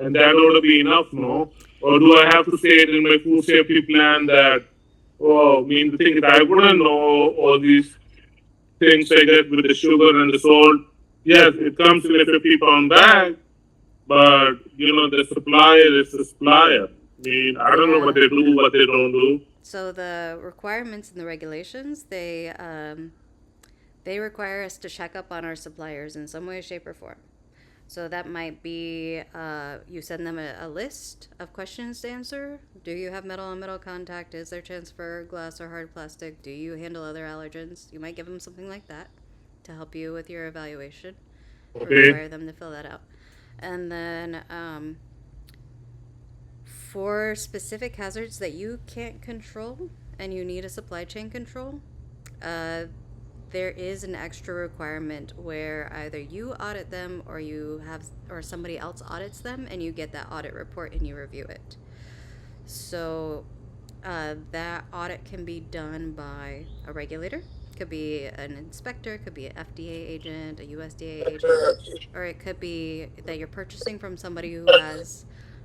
I and that ought to be enough, no? Or do I have to say it in my food safety plan that, oh, I mean, the thing is, I wouldn't know all these things I get with the sugar and the salt. Yes, it comes in a 50-pound bag, but the supplier is the supplier. I mean, I don't know what they do, what they don't do. So the requirements and the regulations, they require us to check up on our suppliers in some way, shape, or form. So that might be you send them a list of questions to answer. Do you have metal on metal contact? Is there transfer glass or hard plastic? Do you handle other allergens? You might give them something like that to help you with your evaluation. Okay. Require them to fill that out. And then for specific hazards that you can't control and you need a supply chain control, there is an extra requirement where either you audit them or somebody else audits them, and you get that audit report and you review it. So that audit can be done by a regulator. Could be an inspector, could be an FDA agent, a USDA agent, or it could be that you're purchasing from somebody who has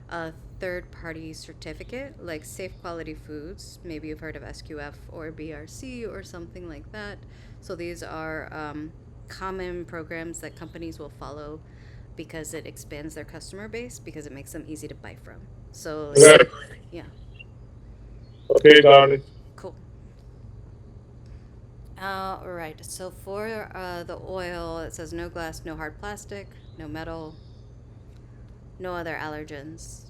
a third-party certificate, like Safe Quality Foods. Maybe you've heard of SQF or BRC or something like that. So these are common programs that companies will follow because it expands their customer base, because it makes them easy to buy from. So, Right. yeah, Okay, got it. cool. All right, so for the oil, it says no glass, no hard plastic, no metal, no other allergens.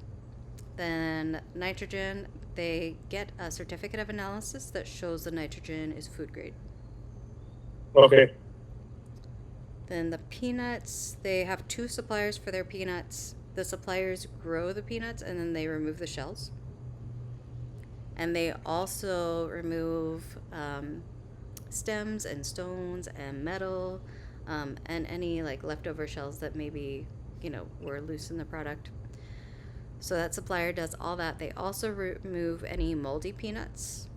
Then nitrogen, they get a certificate of analysis that shows the nitrogen is food grade. Okay. Then the peanuts, they have 2 suppliers for their peanuts. The suppliers grow the peanuts and then they remove the shells. And they also remove stems and stones and metal and any like leftover shells that maybe were loose in the product. So that supplier does all that. They also remove any moldy peanuts,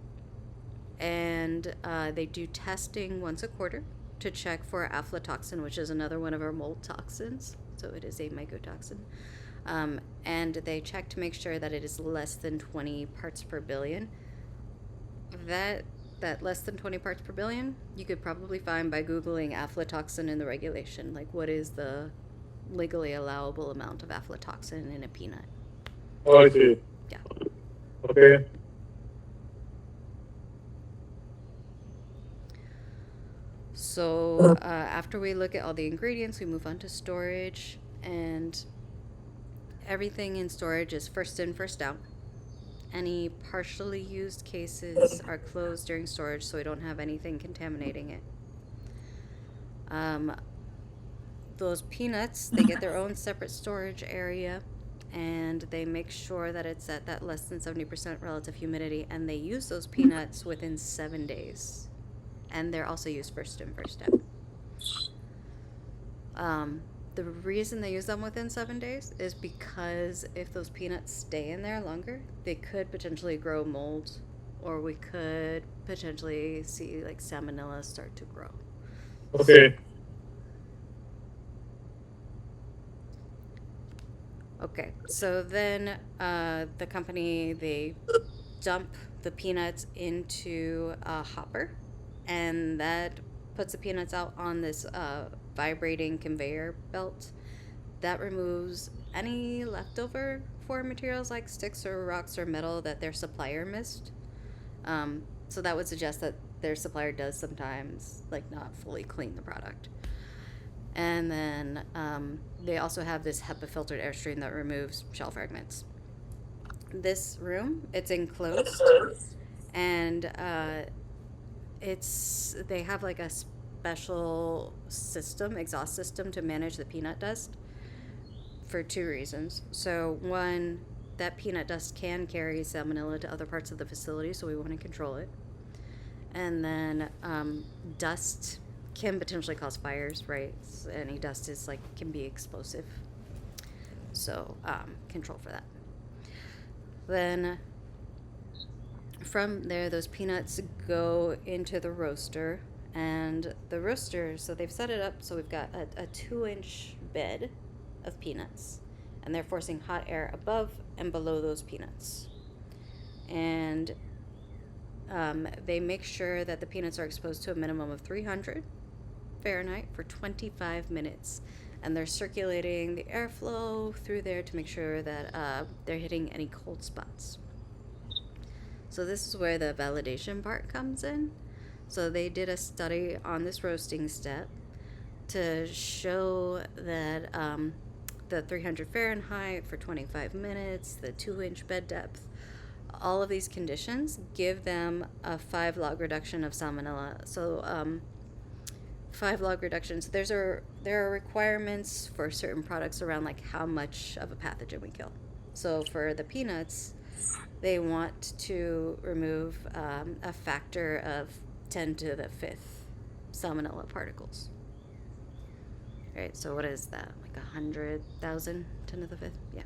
and they do testing once a quarter to check for aflatoxin, which is another one of our mold toxins. So it is a mycotoxin. And they check to make sure that it is less than 20 parts per billion. That less than 20 parts per billion, you could probably find by Googling aflatoxin in the regulation. Like, what is the legally allowable amount of aflatoxin in a peanut? Oh, I see. Yeah. Okay. So after we look at all the ingredients, we move on to storage, and everything in storage is first in, first out. Any partially used cases are closed during storage, so we don't have anything contaminating it. Those peanuts, they get their own separate storage area, and they make sure that it's at that less than 70% relative humidity, and they use those peanuts within 7 days. And they're also used first in, first out. The reason they use them within 7 days is because if those peanuts stay in there longer, they could potentially grow mold, or we could potentially see like salmonella start to grow. Okay. Okay, so then the company, they dump the peanuts into a hopper, and that puts the peanuts out on this vibrating conveyor belt that removes any leftover foreign materials like sticks or rocks or metal that their supplier missed. So that would suggest that their supplier does sometimes like not fully clean the product. And then they also have this HEPA filtered airstream that removes shell fragments. This room, it's enclosed, and they have like a special system, exhaust system, to manage the peanut dust for 2 reasons. So one, that peanut dust can carry salmonella to other parts of the facility, so we want to control it. And then dust can potentially cause fires, right? Any dust can be explosive. So control for that. Then from there, those peanuts go into the roaster, and the roaster, so they've set it up so we've got a 2-inch bed of peanuts, and and they're forcing hot air above and below those peanuts. And they make sure that the peanuts are exposed to a minimum of 300 Fahrenheit for 25 minutes. And they're circulating the airflow through there to make sure that they're hitting any cold spots. So this is where the validation part comes in. So they did a study on this roasting step to show that the 300 Fahrenheit for 25 minutes, the 2-inch bed depth, all of these conditions give them a 5 log reduction of salmonella. So 5 log reductions. There are requirements for certain products around like how much of a pathogen we kill. So for the peanuts, they want to remove a factor of 10 to the 5th salmonella particles. Right, so what is that? Like 100,000, 10 to the 5th? Yeah.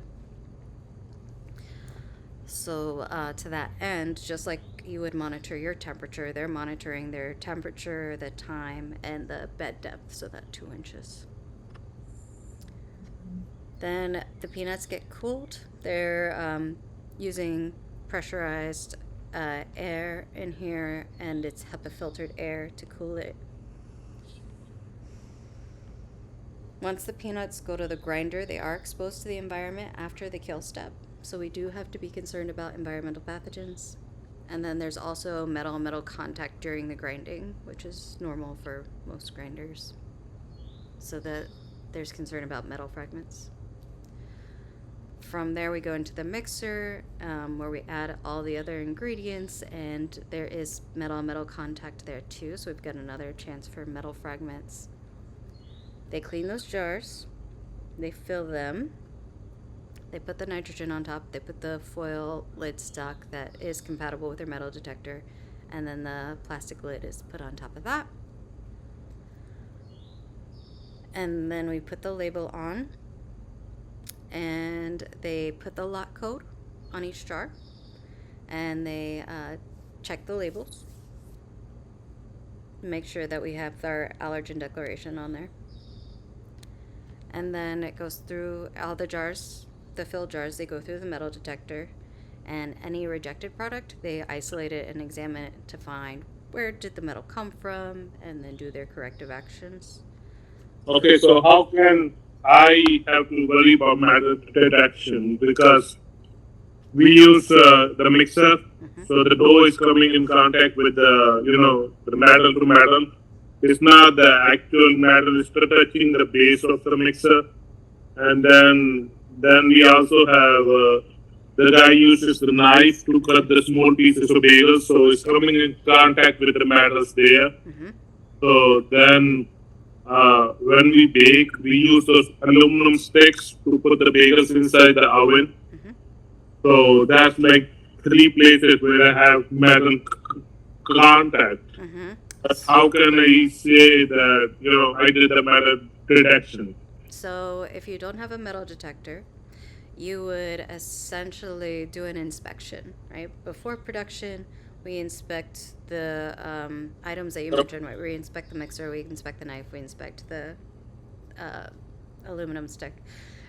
So to that end, just like you would monitor your temperature, they're monitoring their temperature, the time, and the bed depth, so that 2 inches. Then the peanuts get cooled. They're using pressurized air in here, and it's HEPA filtered air to cool it. Once the peanuts go to the grinder, they are exposed to the environment after the kill step. So we do have to be concerned about environmental pathogens. And then there's also metal-metal contact during the grinding, which is normal for most grinders. So that there's concern about metal fragments. From there we go into the mixer where we add all the other ingredients, and there is metal-metal contact there too, so we've got another chance for metal fragments. They clean those jars, they fill them, they put the nitrogen on top, they put the foil lid stock that is compatible with their metal detector, and then the plastic lid is put on top of that. And then we put the label on, and they put the lot code on each jar, and they check the labels, make sure that we have our allergen declaration on there. And then it goes through all the jars, the filled jars, they go through the metal detector, and any rejected product, they isolate it and examine it to find where did the metal come from, and then do their corrective actions. Okay, so how can I have to worry about metal detection? Because we use the mixer, so the dough is coming in contact with the metal to metal. It's not the actual metal; it's touching the base of the mixer, and then we also have the guy uses the knife to cut the small pieces of bagels, so it's coming in contact with the metals there. So then when we bake, we use those aluminum sticks to put the bagels inside the oven. So that's like 3 places where I have metal contact. How can I say that I did the metal detection? So if you don't have a metal detector, you would essentially do an inspection, right? Before production, we inspect the items that you mentioned, right? We inspect the mixer, we inspect the knife, we inspect the aluminum stick.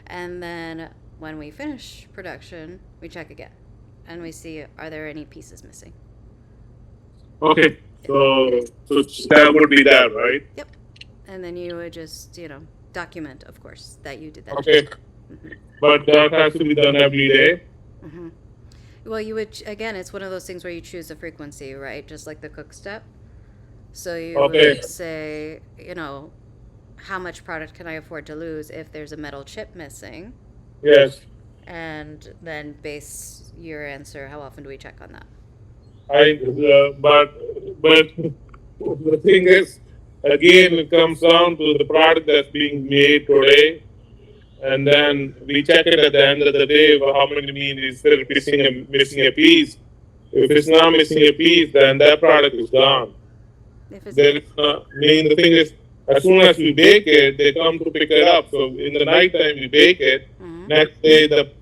And then when we finish production, we check again. And we see, are there any pieces missing? Okay, so that would be that, right? Yep. And then you would just, document, of course, that you did that. Okay. But that has to be done every day. Well, you would, again, it's one of those things where you choose a frequency, right? Just like the cook step. So you would say, how much product can I afford to lose if there's a metal chip missing? Yes. And then base your answer, how often do we check on that? But the thing is, again, it comes down to the product that's being made today, and then we check it at the end of the day. How many mean is there missing a piece? If it's not missing a piece, then that product is gone. There is the thing is, as soon as we bake it, they come to pick it up. So in the nighttime we bake it. Next day the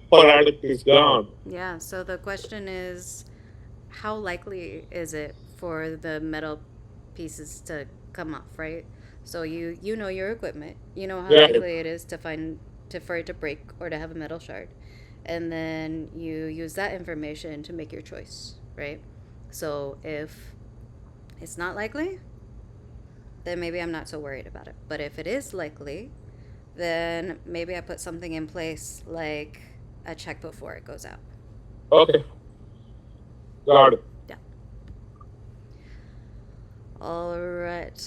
product is gone. Yeah. So the question is, how likely is it for the metal pieces to come off, right? So you know your equipment. You know how likely it is to find for it to break or to have a metal shard. And then you use that information to make your choice, right? So if it's not likely, then maybe I'm not so worried about it. But if it is likely, then maybe I put something in place like a check before it goes out. Okay, got it. Yeah. All right.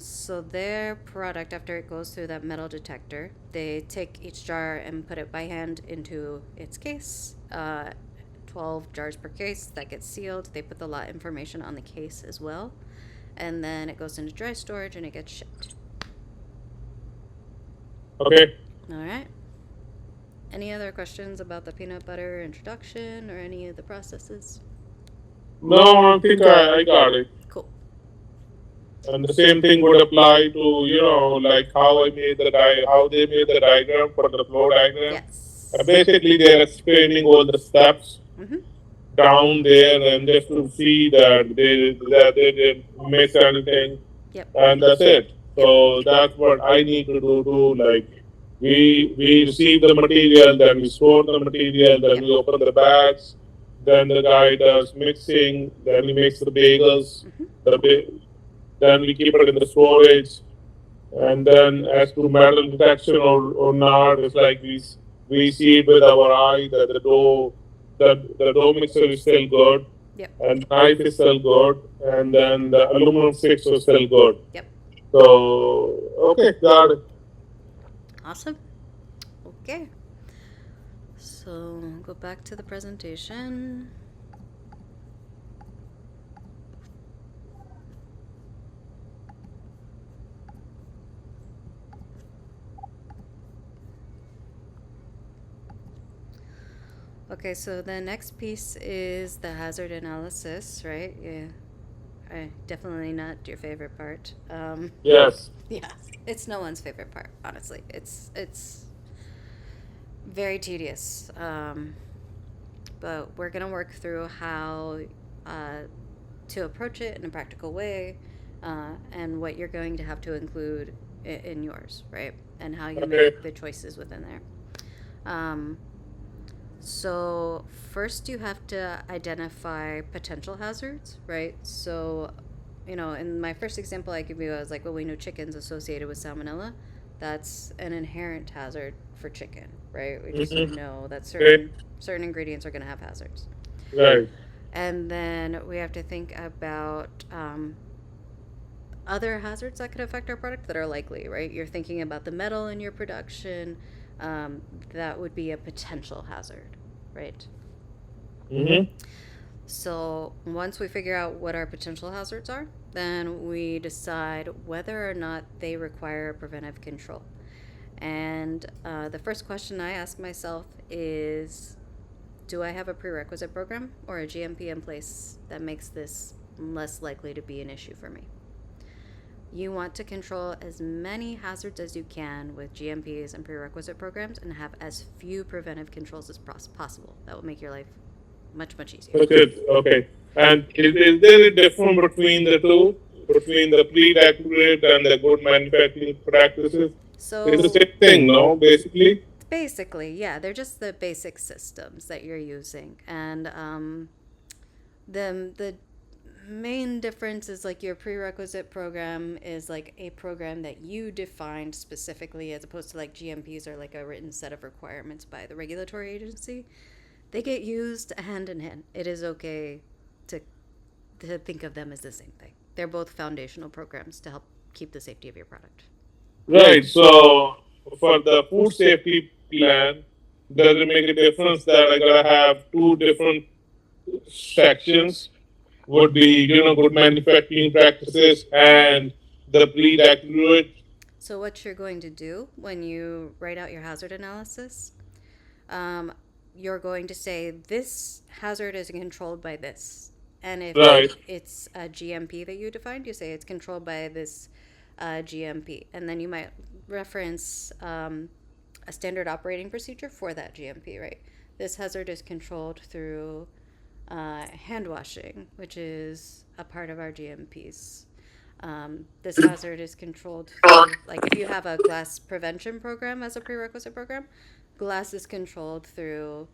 So their product, after it goes through that metal detector, they take each jar and put it by hand into its case. 12 jars per case that gets sealed. They put the lot information on the case as well. And then it goes into dry storage and it gets shipped. Okay. All right. Any other questions about the peanut butter introduction or any of the processes? No, I think I got it. Cool. And the same thing would apply to, like how I made how they made the diagram for the flow diagram. Yes. Basically, they're explaining all the steps Mm-hmm. down there, and just to see that they didn't miss anything, Yep. and that's it. So that's what I need to do too. Like we receive the material, then we store the material, then we open the bags, then the guy does mixing, then he makes the bagels, Mm-hmm. then we keep it in the storage, and then as to metal detection or not, it's like we see it with our eye that the dough mixer is still good, Yep. and the knife is still good, and then the aluminum sticks are still good. Yep. So okay, got it. Awesome. Okay. So go back to the presentation. Okay, so the next piece is the hazard analysis, right? Yeah. Definitely not your favorite part. Yes. Yeah, it's no one's favorite part, honestly. It's very tedious. But we're gonna work through how to approach it in a practical way, and what you're going to have to include in yours, right? And how you Okay. make the choices within there. So first you have to identify potential hazards, right? So, in my first example I give you, I was like, well, we know chicken's associated with salmonella. That's an inherent hazard for chicken, right? We just know that certain ingredients are going to have hazards. Right. And then we have to think about other hazards that could affect our product that are likely, right? You're thinking about the metal in your production. That would be a potential hazard, right? Mm-hmm. So once we figure out what our potential hazards are, then we decide whether or not they require preventive control. And the first question I ask myself is, do I have a prerequisite program or a GMP in place that makes this less likely to be an issue for me? You want to control as many hazards as you can with GMPs and prerequisite programs and have as few preventive controls as possible. That will make your life much, much easier. Okay. And is there a difference between the two, between the pre-accurate and the good manufacturing practices? So It's the same thing, no? Basically. basically, yeah, they're just the basic systems that you're using. And the main difference is like your prerequisite program is like a program that you defined specifically, as opposed to like GMPs are like a written set of requirements by the regulatory agency. They get used hand in hand. It is okay to think of them as the same thing. They're both foundational programs to help keep the safety of your product. Right. So for the food safety plan, does it make a difference that I gotta have two different sections? Would be good manufacturing practices and the pre-accurate. So what you're going to do when you write out your hazard analysis, you're going to say this hazard is controlled by this. And if Right. it's a GMP that you defined, you say it's controlled by this GMP. And then you might reference a standard operating procedure for that GMP, right? This hazard is controlled through hand washing, which is a part of our GMPs. This hazard is controlled through, like, if you have a glass prevention program as a prerequisite program, glass is controlled through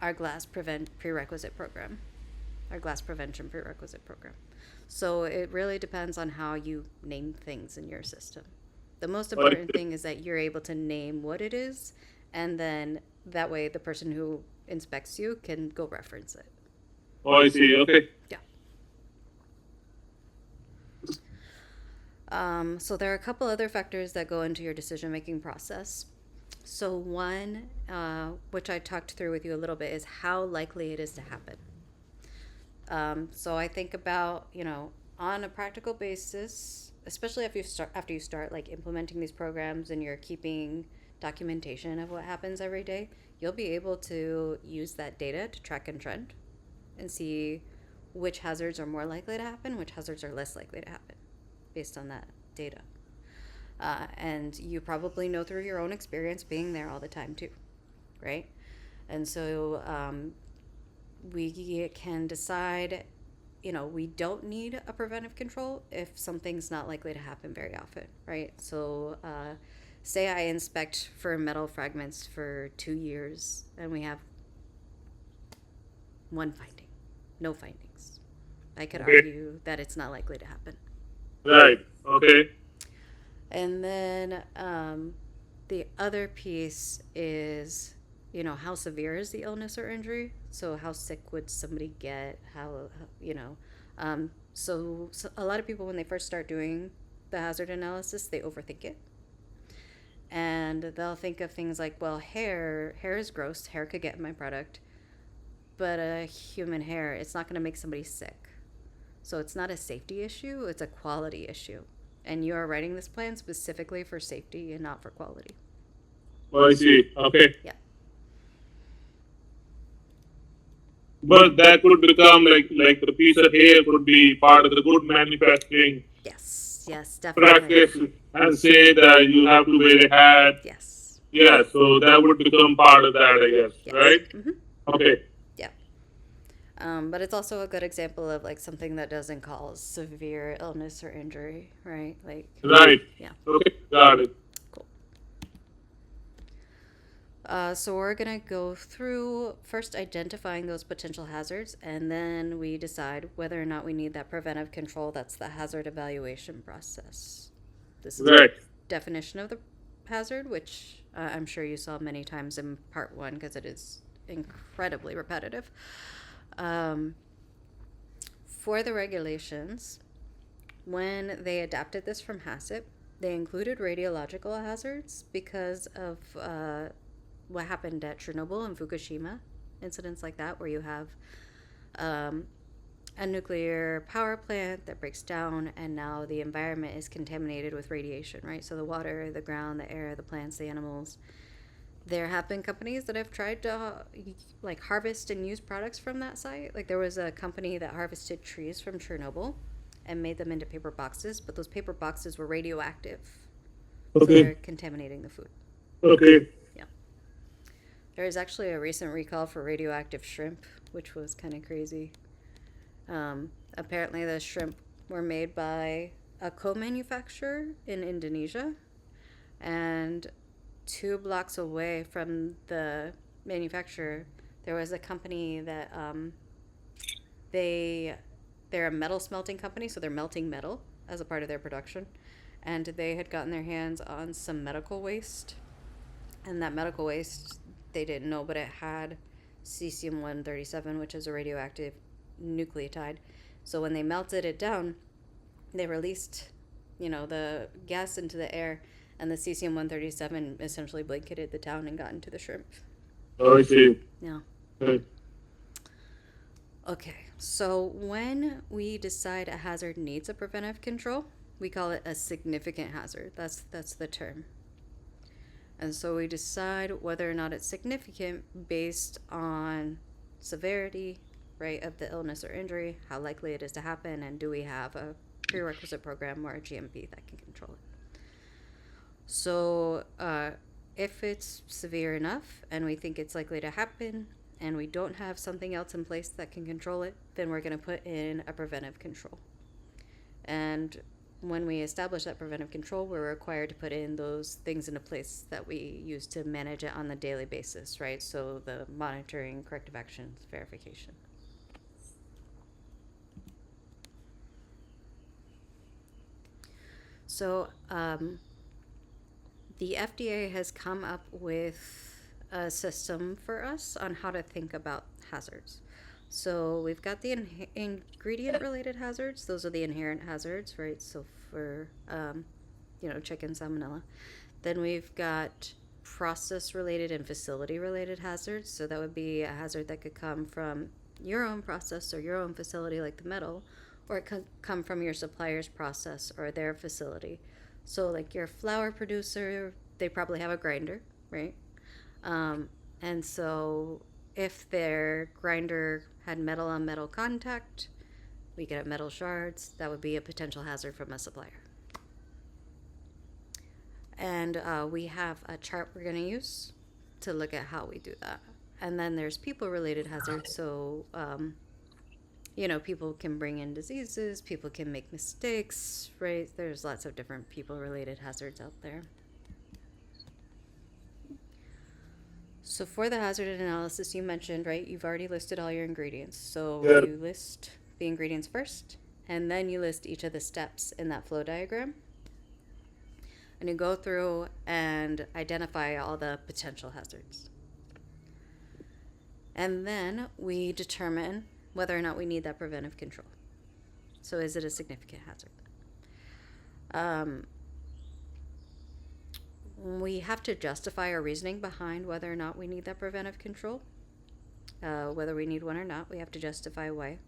our glass prerequisite program, our glass prevention prerequisite program. So it really depends on how you name things in your system. The most important thing is that you're able to name what it is, and then that way the person who inspects you can go reference it. Oh, I see. Okay. Yeah. So there are a couple other factors that go into your decision-making process. So one, which I talked through with you a little bit, is how likely it is to happen. So I think about, on a practical basis, especially after you start like implementing these programs and you're keeping documentation of what happens every day, you'll be able to use that data to track and trend and see which hazards are more likely to happen, which hazards are less likely to happen based on that data. And you probably know through your own experience being there all the time too, right? And so we can decide, we don't need a preventive control if something's not likely to happen very often, right? So say I inspect for metal fragments for 2 years and we have one finding, no findings. I could argue that it's not likely to happen. Right. Okay. And then the other piece is, how severe is the illness or injury? So how sick would somebody get? So a lot of people, when they first start doing the hazard analysis, they overthink it. And they'll think of things like, well, hair is gross. Hair could get in my product. But a human hair, it's not going to make somebody sick. So it's not a safety issue. It's a quality issue. And you are writing this plan specifically for safety and not for quality. Oh, I see. Okay. Yeah. But that could become like the piece of hair could be part of the good manufacturing Yes, definitely. practice and say that you have to wear a hat. Yes. Yeah, so that would become part of that, I guess, Yes. right? Mm-hmm. Okay. Yeah. But it's also a good example of like something that doesn't cause severe illness or injury, right? Like. Right. Yeah. Okay, got it. Cool. So we're going to go through first identifying those potential hazards, and then we decide whether or not we need that preventive control. That's the hazard evaluation process. This is Right. the definition of the hazard, which I'm sure you saw many times in part 1 because it is incredibly repetitive. For the regulations, when they adapted this from HACCP, they included radiological hazards because of what happened at Chernobyl and Fukushima, incidents like that, where you have a nuclear power plant that breaks down and now the environment is contaminated with radiation, right? So the water, the ground, the air, the plants, the animals. There have been companies that have tried to like harvest and use products from that site. Like there was a company that harvested trees from Chernobyl and made them into paper boxes, but those paper boxes were radioactive. So they're contaminating the food. Okay. Yeah. There was actually a recent recall for radioactive shrimp, which was kind of crazy. Apparently the shrimp were made by a co-manufacturer in Indonesia, and 2 blocks away from the manufacturer, there was a company that they're a metal smelting company, so they're melting metal as a part of their production, and they had gotten their hands on some medical waste, and that medical waste, they didn't know, but it had cesium-137, which is a radioactive nucleotide. So when they melted it down, they released, the gas into the air, and the cesium-137 essentially blanketed the town and got into the shrimp. Oh, I see. Yeah. Right. Okay, so when we decide a hazard needs a preventive control, we call it a significant hazard. That's the term. And so we decide whether or not it's significant based on severity, right, of the illness or injury, how likely it is to happen, and do we have a prerequisite program or a GMP that can control it. So if it's severe enough and we think it's likely to happen and we don't have something else in place that can control it, then we're going to put in a preventive control. And when we establish that preventive control, we're required to put in those things into place that we use to manage it on a daily basis, right? So the monitoring, corrective actions, verification. So the FDA has come up with a system for us on how to think about hazards. So we've got the ingredient-related hazards. Those are the inherent hazards, right? So for, chicken salmonella. Then we've got process-related and facility-related hazards. So that would be a hazard that could come from your own process or your own facility, like the metal, or it could come from your supplier's process or their facility. So, like your flour producer, they probably have a grinder, right? And so, if their grinder had metal on metal contact, we could have metal shards. That would be a potential hazard from a supplier. And we have a chart we're going to use to look at how we do that. And then there's people-related hazards. So, people can bring in diseases, people can make mistakes, right? There's lots of different people-related hazards out there. So for the hazard analysis you mentioned, right, you've already listed all your ingredients. So you list the ingredients first, and then you list each of the steps in that flow diagram. And you go through and identify all the potential hazards. And then we determine whether or not we need that preventive control. So is it a significant hazard? We have to justify our reasoning behind whether or not we need that preventive control. Whether we need one or not, we have to justify why.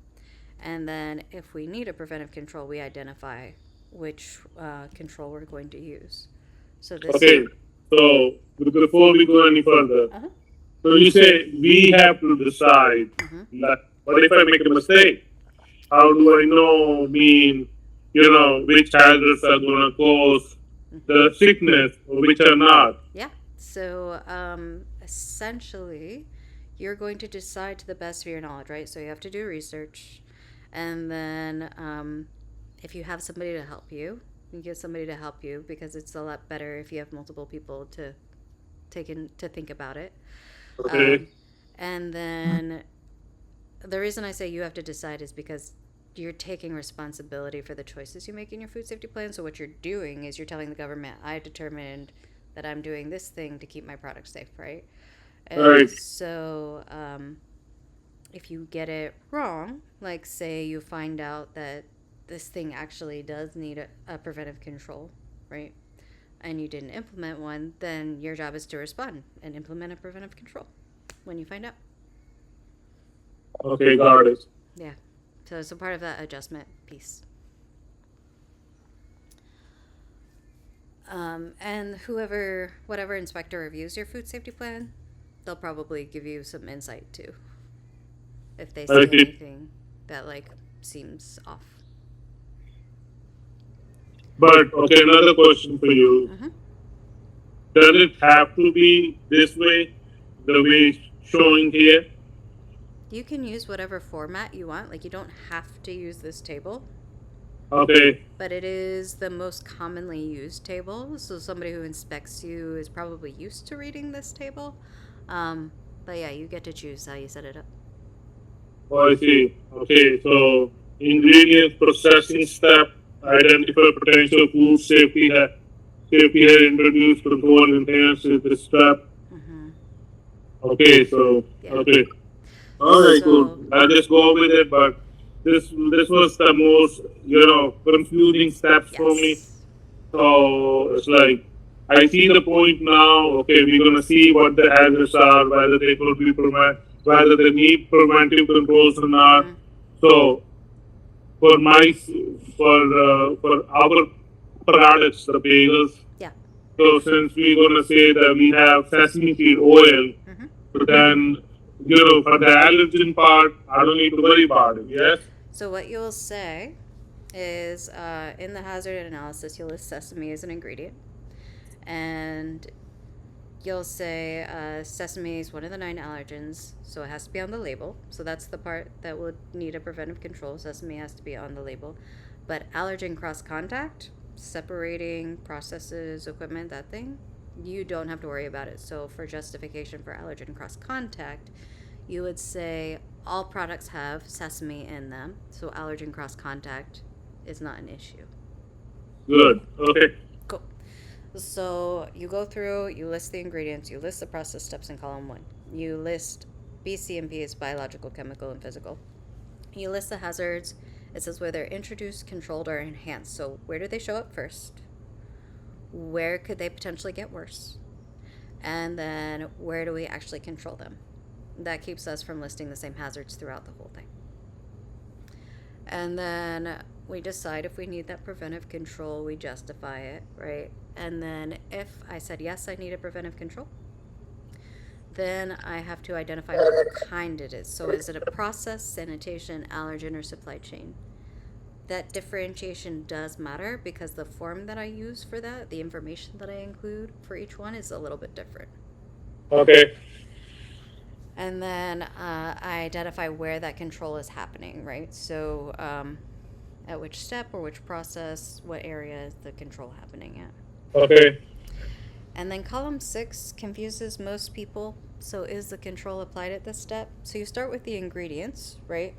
And then if we need a preventive control, we identify which control we're going to use. So this. Okay, so before we go any further, so you say we have to decide that, what if I make a mistake? How do I know, which hazards are going to cause the sickness or which are not? Yeah, so essentially, you're going to decide to the best of your knowledge, right? So you have to do research, and then if you have somebody to help you, you get somebody to help you, because it's a lot better if you have multiple people to think about it. Okay. And then the reason I say you have to decide is because you're taking responsibility for the choices you make in your food safety plan. So what you're doing is you're telling the government, I determined that I'm doing this thing to keep my product safe, right? And right. So if you get it wrong, like say you find out that this thing actually does need a preventive control, right? And you didn't implement one, then your job is to respond and implement a preventive control when you find out. Okay, got it. Yeah. So it's a part of that adjustment piece. And whatever inspector reviews your food safety plan, they'll probably give you some insight too, if they see anything that seems off. But okay, another question for you. Does it have to be this way, the way showing here? You can use whatever format you want. Like, you don't have to use this table. Okay. But it is the most commonly used table. So somebody who inspects you is probably used to reading this table. But yeah, you get to choose how you set it up. Oh, I see. Okay, so ingredients, processing step, identify potential food safety had introduced, control, enhance is this step. Okay, so Yeah. okay. All right, cool. I'll just go with it, but this was the most confusing steps for me. So it's like I see the point now. Okay, we're gonna see what the hazards are, whether they could be whether they need preventive controls or not. So for our products, the bagels. Yeah. So since we're gonna say that we have sesame seed oil, so then for the allergen part, I don't need to worry about it. Yes. So what you'll say is in the hazard analysis, you'll list sesame as an ingredient, and you'll say sesame is one of the 9 allergens, so it has to be on the label. So that's the part that would need a preventive control. Sesame has to be on the label. But allergen cross contact, separating processes, equipment, that thing, you don't have to worry about it. So for justification for allergen cross contact, you would say all products have sesame in them, so allergen cross contact is not an issue. Good. Okay. Cool. So you go through, you list the ingredients, you list the process steps in column 1. You list B, C, and P is biological, chemical, and physical. You list the hazards. It says where they're introduced, controlled, or enhanced. So where do they show up first? Where could they potentially get worse? And then where do we actually control them? That keeps us from listing the same hazards throughout the whole thing. And then we decide if we need that preventive control, we justify it, right? And then if I said, yes, I need a preventive control, then I have to identify what kind it is. So is it a process, sanitation, allergen, or supply chain? That differentiation does matter because the form that I use for that, the information that I include for each one is a little bit different. Okay. And then I identify where that control is happening, right? So at which step or which process, what area is the control happening at? Okay. And then column 6 confuses most people. So is the control applied at this step? So you start with the ingredients, right?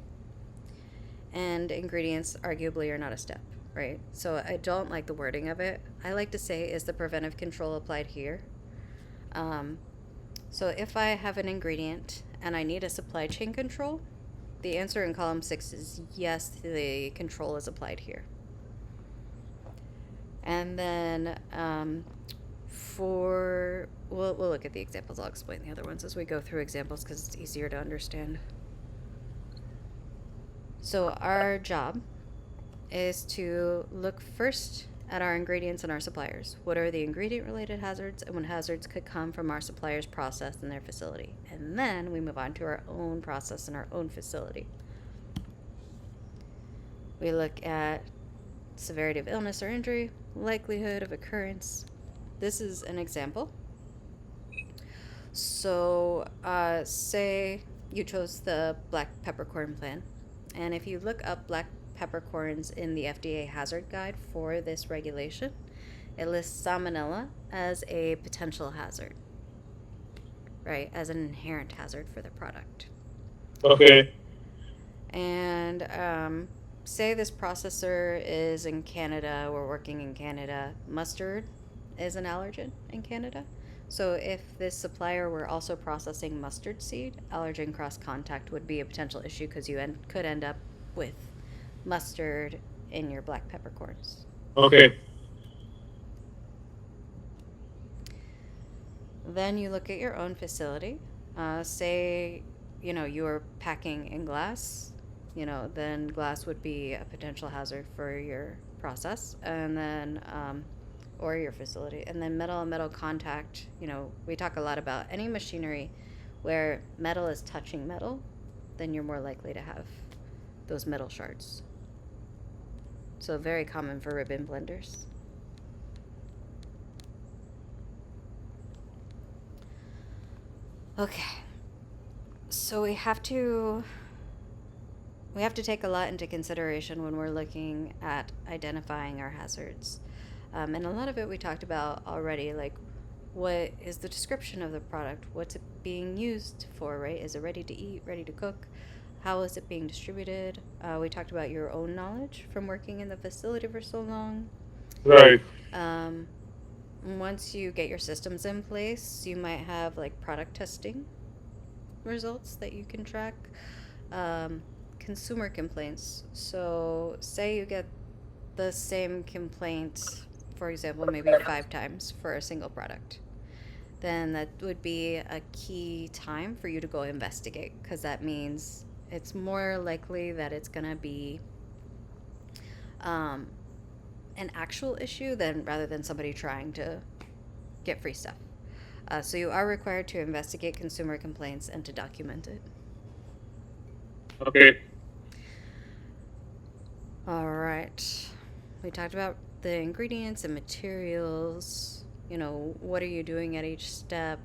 And ingredients arguably are not a step, right? So I don't like the wording of it. I like to say, is the preventive control applied here? So if I have an ingredient and I need a supply chain control, the answer in column 6 is yes, the control is applied here. And then we'll look at the examples. I'll explain the other ones as we go through examples because it's easier to understand. So our job is to look first at our ingredients and our suppliers. What are the ingredient-related hazards and what hazards could come from our supplier's process and their facility? And then we move on to our own process and our own facility. We look at severity of illness or injury, likelihood of occurrence. This is an example. So say you chose the black peppercorn plan. And if you look up black peppercorns in the FDA hazard guide for this regulation, it lists salmonella as a potential hazard, right? As an inherent hazard for the product. Okay. And say this processor is in Canada, we're working in Canada. Mustard is an allergen in Canada. So if this supplier were also processing mustard seed, allergen cross contact would be a potential issue because you could end up with mustard in your black peppercorns. Okay. Then you look at your own facility. Say, you're packing in glass, then glass would be a potential hazard for your process. And then or your facility. And then metal and metal contact, we talk a lot about any machinery where metal is touching metal, then you're more likely to have those metal shards. So very common for ribbon blenders. Okay. So we have to take a lot into consideration when we're looking at identifying our hazards. And a lot of it we talked about already, like what is the description of the product? What's it being used for, right? Is it ready to eat, ready to cook? How is it being distributed? We talked about your own knowledge from working in the facility for so long. Right. Once you get your systems in place, you might have like product testing results that you can track. Consumer complaints. So say you get the same complaint, for example, maybe 5 times for a single product. Then that would be a key time for you to go investigate, because that means it's more likely that it's going to be an actual issue rather than somebody trying to get free stuff. So you are required to investigate consumer complaints and to document it. Okay. All right. We talked about the ingredients and materials. What are you doing at each step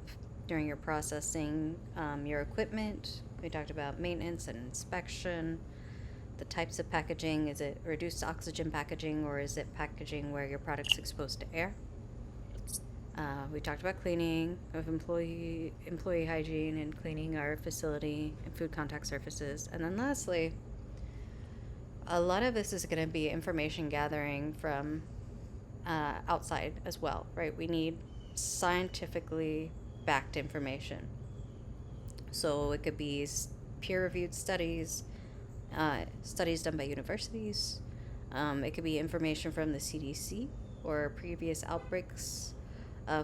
during your processing? Your equipment. We talked about maintenance and inspection. the types of packaging. Is it reduced oxygen packaging, or is it packaging where your product's exposed to air? We talked about cleaning of employee hygiene and cleaning our facility and food contact surfaces. And then lastly, a lot of this is going to be information gathering from outside as well, right? We need scientifically backed information. So it could be peer-reviewed studies, studies done by universities. It could be information from the CDC or previous outbreaks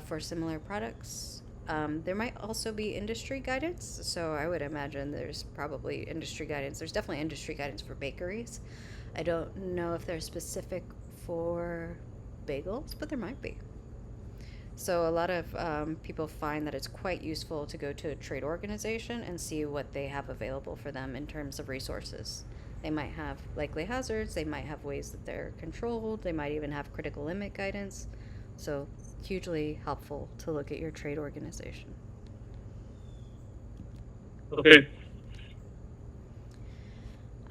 for similar products. There might also be industry guidance. So I would imagine there's probably industry guidance. There's definitely industry guidance for bakeries. I don't know if they're specific for bagels, but there might be. So a lot of people find that it's quite useful to go to a trade organization and see what they have available for them in terms of resources. They might have likely hazards, they might have ways that they're controlled, they might even have critical limit guidance. So hugely helpful to look at your trade organization. Okay.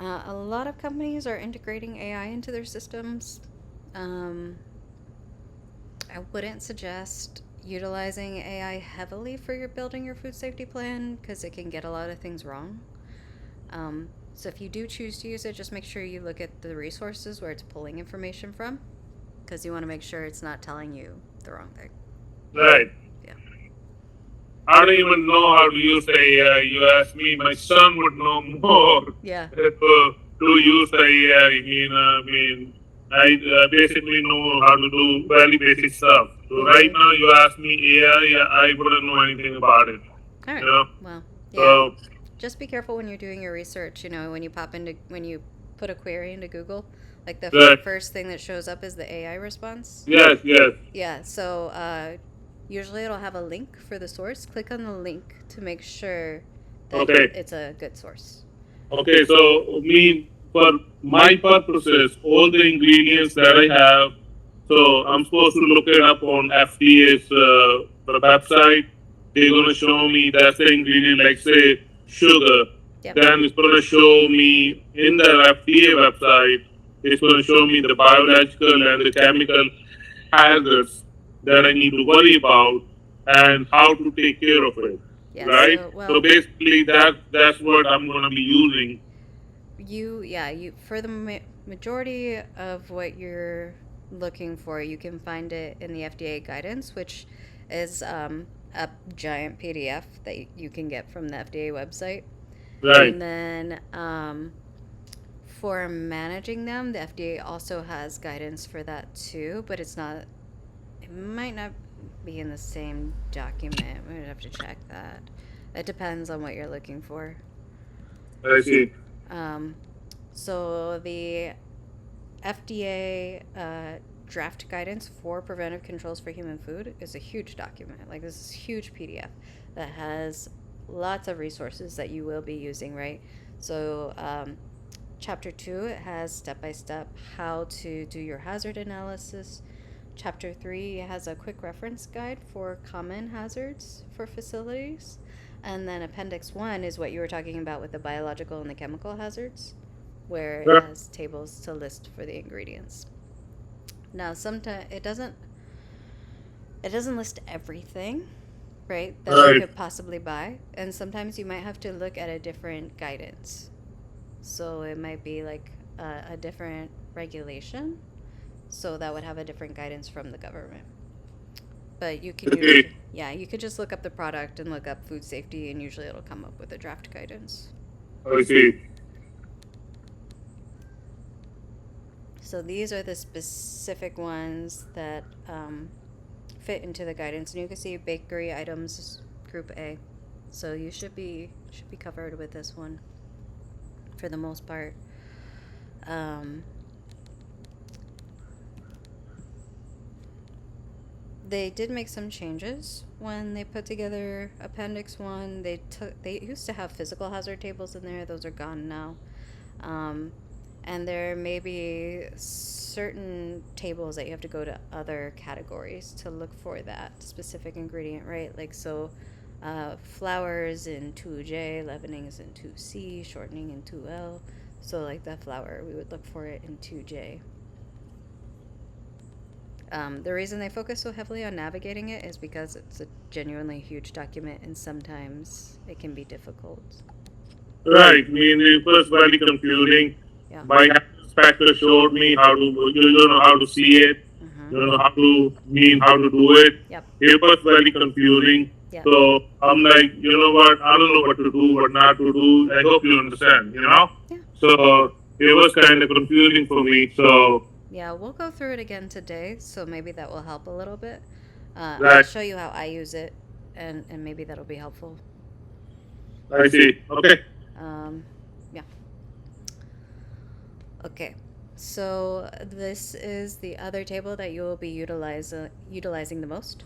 A lot of companies are integrating AI into their systems. I wouldn't suggest utilizing AI heavily for building your food safety plan because it can get a lot of things wrong. So if you do choose to use it, just make sure you look at the resources where it's pulling information from, because you want to make sure it's not telling you the wrong thing. Right. Yeah. I don't even know how to use AI. You ask me, my son would know more. Yeah. To use the AI. I basically know how to do very basic stuff. So right now, you ask me AI, I wouldn't know anything about it. All right. You know? Well, yeah. So, just be careful when you're doing your research. When you put a query into Google, like the Right. first thing that shows up is the AI response. yes. Yeah. So usually it'll have a link for the source. Click on the link to make sure that Okay. it's a good source. Okay, so for my purposes, all the ingredients that I have, so I'm supposed to look it up on FDA's website. They're going to show me that's the ingredient, like say sugar. Yep. Then it's going to show me in the FDA website, it's going to show me the biological and the chemical hazards that I need to worry about and how to take care of it. Yeah. Right? So, So basically, that's what I'm going to be using. you for the majority of what you're looking for, you can find it in the FDA guidance, which is a giant PDF that you can get from the FDA website. Right. And then for managing them, the FDA also has guidance for that too, but it might not be in the same document. We would have to check that. It depends on what you're looking for. I see. So the FDA draft guidance for preventive controls for human food is a huge document. Like, this is a huge PDF that has lots of resources that you will be using, right? So chapter 2, it has step-by-step how to do your hazard analysis. Chapter 3 has a quick reference guide for common hazards for facilities. And then Appendix 1 is what you were talking about with the biological and the chemical hazards, where it has tables to list for the ingredients. Now, sometimes it doesn't list everything, right, that you could possibly buy. And sometimes you might have to look at a different guidance. So it might be like a different regulation. So that would have a different guidance from the government. But you can you could just look up the product and look up food safety, and usually it'll come up with a draft guidance. I see. So these are the specific ones that fit into the guidance, and you can see bakery items group A. So you should be covered with this one for the most part. They did make some changes when they put together Appendix 1. They used to have physical hazard tables in there. Those are gone now. And there may be certain tables that you have to go to other categories to look for that specific ingredient, right? Like, so flours in 2J, leavening is in 2C, shortening in 2L. So like the flour, we would look for it in 2J. The reason they focus so heavily on navigating it is because it's a genuinely huge document and sometimes it can be difficult. Right. I mean, it was very confusing. Yeah. My inspector showed me how to, how to see it, how to how to do it. Yep. It was very confusing. Yep. So I'm like, you know what? I don't know what to do, what not to do. I hope you understand. Yeah. So it was kind of confusing for me. So Yeah, we'll go through it again today, so maybe that will help a little bit. I'll Right. show you how I use it, and maybe that'll be helpful. I see. Okay. Yeah. Okay, so this is the other table that you will be utilizing the most.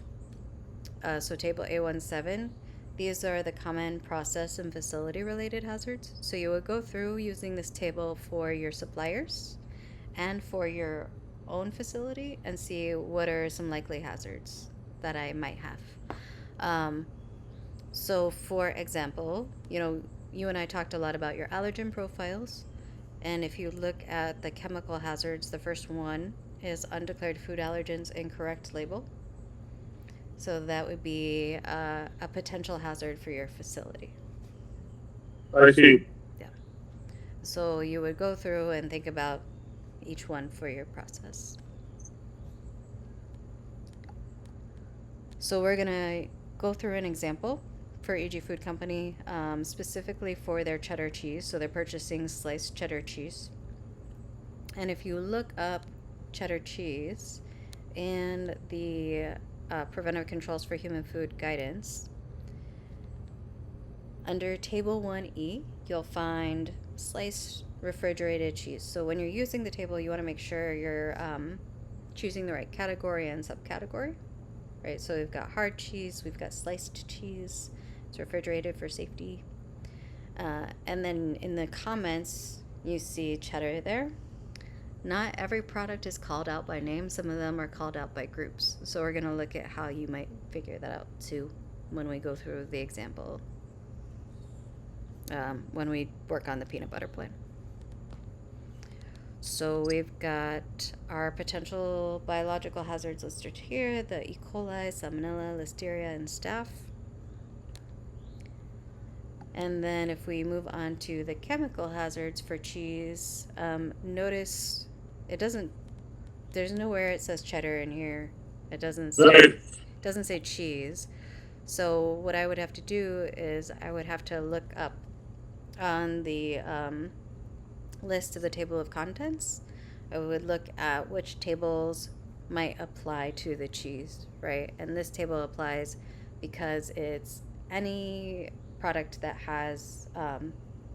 So table A17, these are the common process and facility related hazards. So you would go through using this table for your suppliers and for your own facility and see what are some likely hazards that I might have. So for example, you and I talked a lot about your allergen profiles. And if you look at the chemical hazards, the first one is undeclared food allergens incorrect label. So that would be a potential hazard for your facility. I see. Yeah. So you would go through and think about each one for your process. So we're going to go through an example for EG Food Company, specifically for their cheddar cheese. So they're purchasing sliced cheddar cheese. And if you look up cheddar cheese in the Preventive Controls for Human Food Guidance, under Table 1E, you'll find sliced refrigerated cheese. So when you're using the table, you want to make sure you're choosing the right category and subcategory. Right, so we've got hard cheese, we've got sliced cheese, it's refrigerated for safety. And then in the comments, you see cheddar there. Not every product is called out by name, some of them are called out by groups. So we're going to look at how you might figure that out too when we go through the example, when we work on the peanut butter plan. So we've got our potential biological hazards listed here, the E. coli, Salmonella, Listeria, and staph. And then if we move on to the chemical hazards for cheese, notice there's nowhere it says cheddar in here. It doesn't say cheese. So what I would have to do is I would have to look up on the list of the table of contents. I would look at which tables might apply to the cheese, right? And this table applies because it's any product that has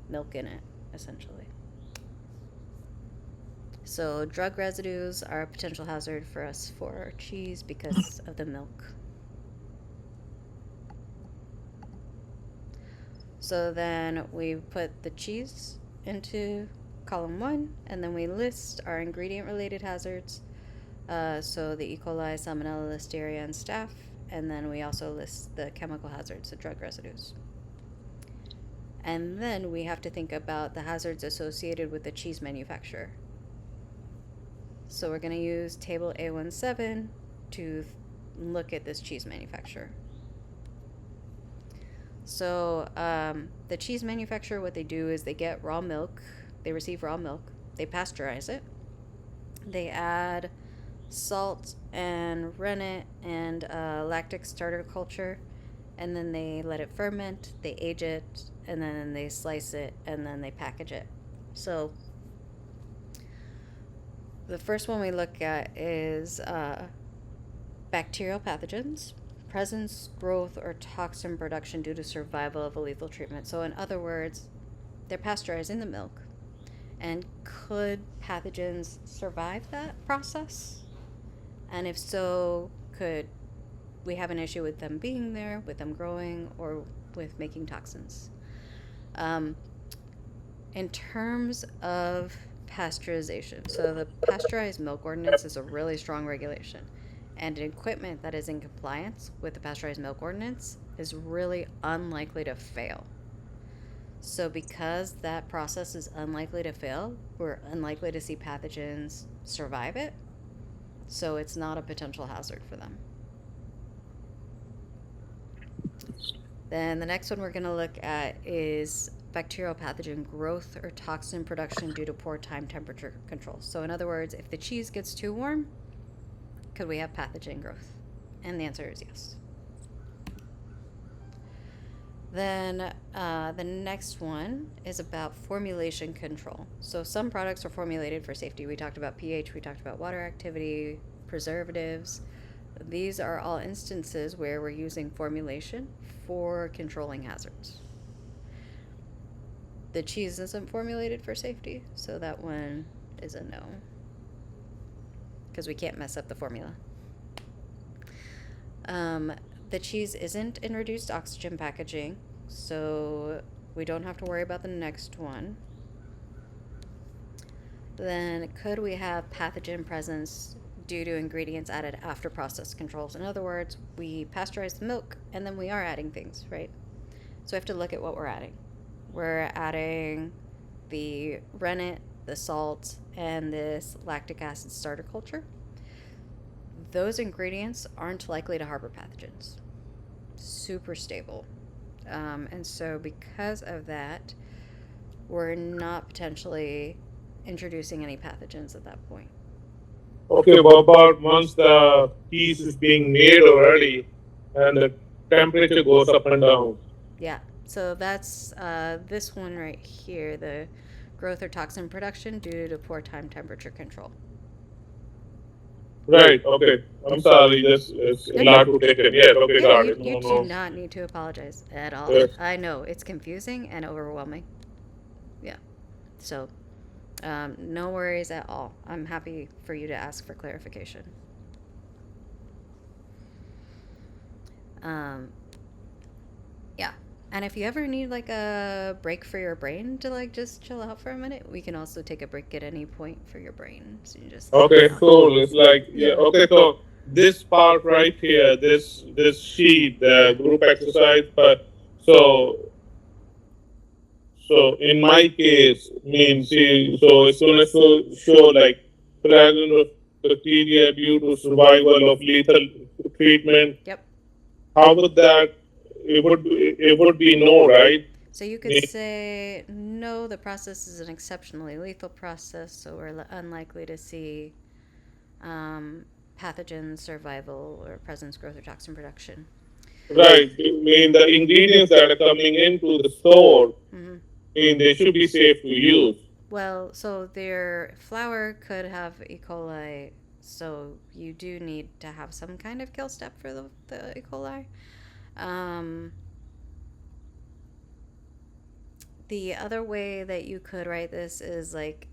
milk in it, essentially. So drug residues are a potential hazard for us for cheese because of the milk. So then we put the cheese into column 1, and then we list our ingredient related hazards. So the E. coli, Salmonella, Listeria, and staph. And then we also list the chemical hazards, the drug residues. And then we have to think about the hazards associated with the cheese manufacturer. So we're going to use table A17 to look at this cheese manufacturer. So the cheese manufacturer, what they do is they get raw milk, they receive raw milk, they pasteurize it, they add salt and rennet and lactic starter culture, and then they let it ferment, they age it, and then they slice it, and then they package it. So the first one we look at is bacterial pathogens, presence, growth, or toxin production due to survival of a lethal treatment. So in other words, they're pasteurizing the milk. And could pathogens survive that process? And if so, could we have an issue with them being there, with them growing, or with making toxins? In terms of pasteurization, so the pasteurized milk ordinance is a really strong regulation. And equipment that is in compliance with the pasteurized milk ordinance is really unlikely to fail. So because that process is unlikely to fail, we're unlikely to see pathogens survive it. So it's not a potential hazard for them. Then the next one we're going to look at is bacterial pathogen growth or toxin production due to poor time temperature control. So in other words, if the cheese gets too warm, could we have pathogen growth? And the answer is yes. Then the next one is about formulation control. So some products are formulated for safety. We talked about pH, we talked about water activity, preservatives. These are all instances where we're using formulation for controlling hazards. The cheese isn't formulated for safety, so that one is a no, because we can't mess up the formula. The cheese isn't in reduced oxygen packaging, so we don't have to worry about the next one. Then could we have pathogen presence due to ingredients added after process controls? In other words, we pasteurize the milk and then we are adding things, right? So we have to look at what we're adding. We're adding the rennet, the salt, and this lactic acid starter culture. Those ingredients aren't likely to harbor pathogens. Super stable. And so because of that, we're not potentially introducing any pathogens at that point. Okay, what about once the cheese is being made already and the temperature goes up and down? Yeah, so that's this one right here, the growth or toxin production due to poor time temperature control. Right, okay. I'm sorry, just it's a lot to take in. Yes, okay, Yeah, got you, it. you No, do no. not need to apologize at all. Yes. I know it's confusing and overwhelming. Yeah, so no worries at all. I'm happy for you to ask for clarification. Um, yeah. And if you ever need like a break for your brain to like just chill out for a minute, we can also take a break at any point for your brain. So you just Okay, cool. It's like yeah, yeah. okay, so this part right here, this sheet, the group exercise, but so so in my case, means so it's gonna show like presence of bacteria due to survival of lethal treatment. Yep. How would that? It would be no, right? So you could say no. The process is an exceptionally lethal process, so we're unlikely to see pathogen survival or presence, growth, or toxin production. Right. I mean the ingredients that are coming into the store, Mm-hmm. I mean they should be safe to use. Well, so their flour could have E. coli, so you do need to have some kind of kill step for the E. coli. Um, the other way that you could write this is like,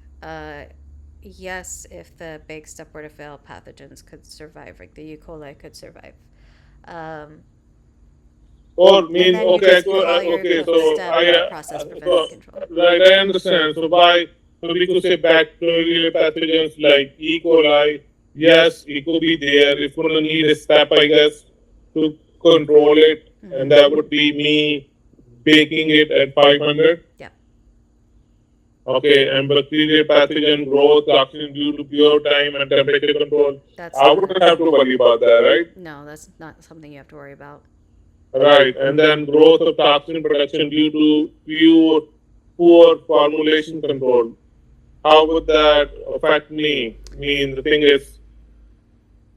yes, if the bake step were to fail, pathogens could survive, like the E. coli could survive. Um, Or and mean then you okay, just call your okay. So step I process preventive so, control. right, I understand. So we could say bacterial pathogens like E. coli. Yes, it could be there. It's going to need a step, I guess, to control it, and that would be me baking it at 500. Yep. Okay, and bacterial pathogen growth, oxygen due to pure time and temperature control. That's I wouldn't have to worry about that, right? no, that's not something you have to worry about. Right, and then growth of toxin production due to poor formulation control. How would that affect me? I mean, the thing is,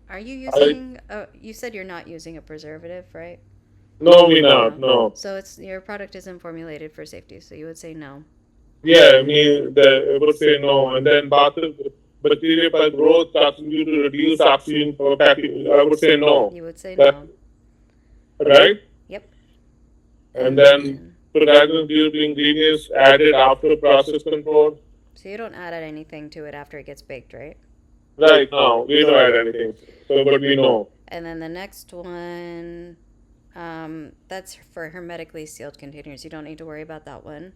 Are you I using? You said you're not using a preservative, right? no, me not, no. So it's your product isn't formulated for safety, so you would say no. Yeah, I mean, I would say no, and then bacteria by growth toxin due to reduce oxygen for packaging. I would say no. You would say That no. right? Yep. And then fragrance due to ingredients added after process control. So you don't add anything to it after it gets baked, right? Right, no, we don't add anything. So, but we know. And then the next one, that's for hermetically sealed containers. You don't need to worry about that one.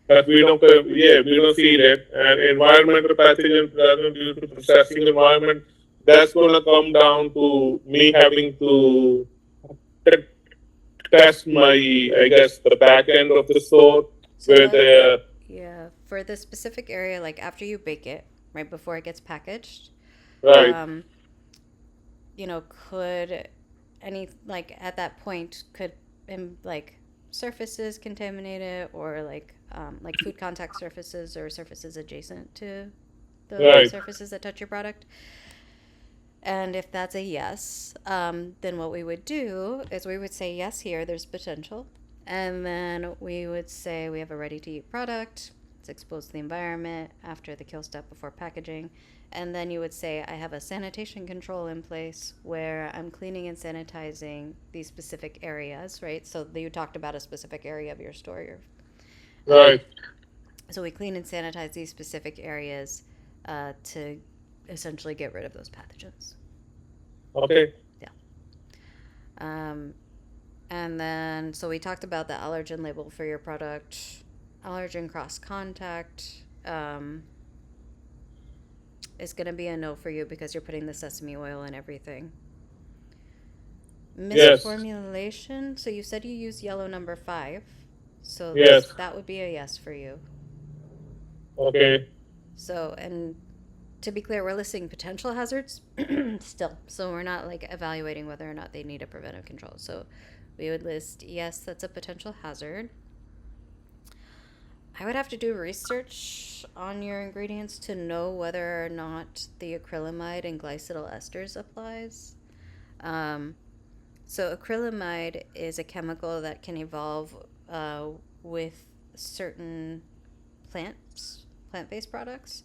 But we don't, we don't see it. And environmental pathogen present due to processing environment, that's going to come down to me having to test my, I guess, the back end of the store So with yeah, for the specific area, like after you bake it, right before it gets packaged, right, um, could any like at that point could like surfaces contaminate it or like food contact surfaces or surfaces adjacent to the right, surfaces that touch your product. And if that's a yes, then what we would do is we would say yes here, there's potential. And then we would say we have a ready to eat product. It's exposed to the environment after the kill step before packaging. And then you would say I have a sanitation control in place where I'm cleaning and sanitizing these specific areas, right? So you talked about a specific area of your store. right. So we clean and sanitize these specific areas to essentially get rid of those pathogens. Okay. Yeah. And then, so we talked about the allergen label for your product. Allergen cross contact is going to be a no for you because you're putting the sesame oil in everything. Yes. Misformulation. So you said you use yellow number 5. So Yes. that would be a yes for you. Okay. So, and to be clear, we're listing potential hazards still. So we're not like evaluating whether or not they need a preventive control. So we would list, yes, that's a potential hazard. I would have to do research on your ingredients to know whether or not the acrylamide and glycidyl esters applies. So acrylamide is a chemical that can evolve with certain plant-based products,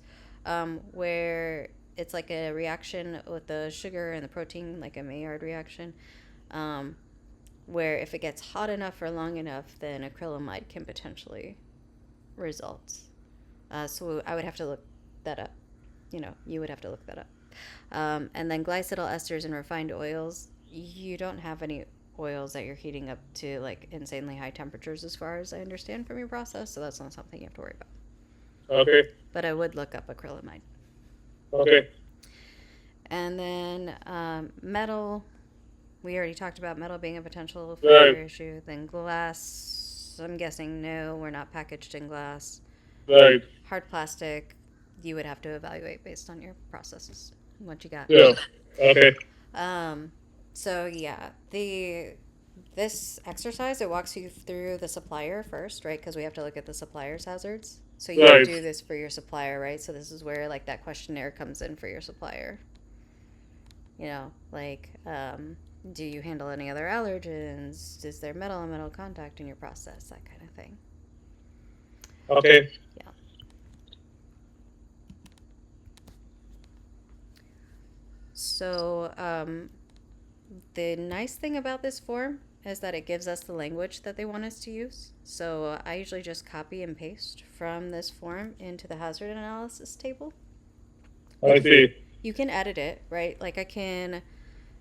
where it's like a reaction with the sugar and the protein, like a Maillard reaction, where if it gets hot enough for long enough, then acrylamide can potentially result. So I would have to look that up. You would have to look that up. And then glycidyl esters and refined oils, you don't have any oils that you're heating up to like insanely high temperatures as far as I understand from your process, so that's not something you have to worry about. Okay. But I would look up acrylamide. Okay. And then metal, we already talked about metal being a potential Right. failure issue. Then glass, I'm guessing no, we're not packaged in glass. Right. Hard plastic, you would have to evaluate based on your processes, what you got. Yeah. Okay. So yeah, this exercise, it walks you through the supplier first, right? Because we have to look at the supplier's hazards. So you Right. do this for your supplier, right? So this is where like that questionnaire comes in for your supplier. Do you handle any other allergens? Is there metal and metal contact in your process? That kind of thing. Okay. Yeah. So the nice thing about this form is that it gives us the language that they want us to use. So I usually just copy and paste from this form into the hazard analysis table. I see. You can edit it, right? Like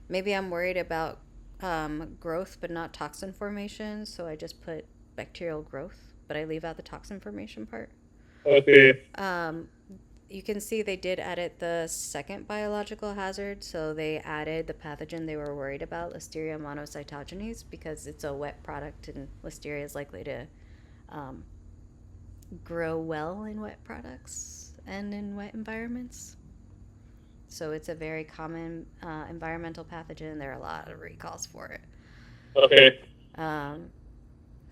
maybe I'm worried about growth but not toxin formation, so I just put bacterial growth, but I leave out the toxin formation part. Okay. You can see they did edit the second biological hazard, so they added the pathogen they were worried about, Listeria monocytogenes, because it's a wet product and Listeria is likely to grow well in wet products and in wet environments. So it's a very common environmental pathogen. There are a lot of recalls for it. Okay.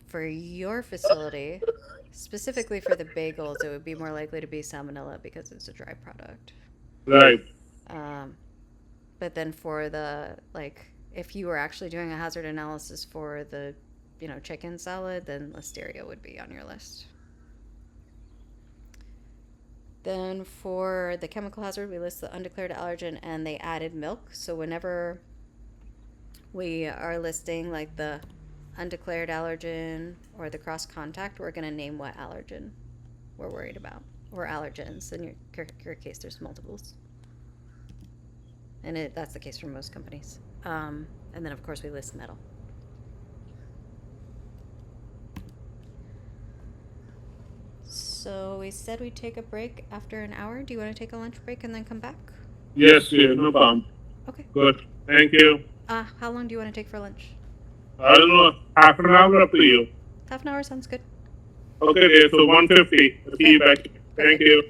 For your facility, specifically for the bagels, it would be more likely to be salmonella because it's a dry product. Right. But then for the, if you were actually doing a hazard analysis for the, chicken salad, then Listeria would be on your list. Then for the chemical hazard, we list the undeclared allergen and they added milk. So whenever we are listing like the undeclared allergen or the cross contact, we're going to name what allergen we're worried about, or allergens. In your case, there's multiples. And that's the case for most companies. And then, of course, we list metal. So we said we'd take a break after an hour. Do you want to take a lunch break and then come back? Yes, no problem. Okay. Good. Thank you. How long do you want to take for lunch? I don't know. Half an hour up to you. Half an hour sounds good. Okay, dear. So 150. See you back. Thank you.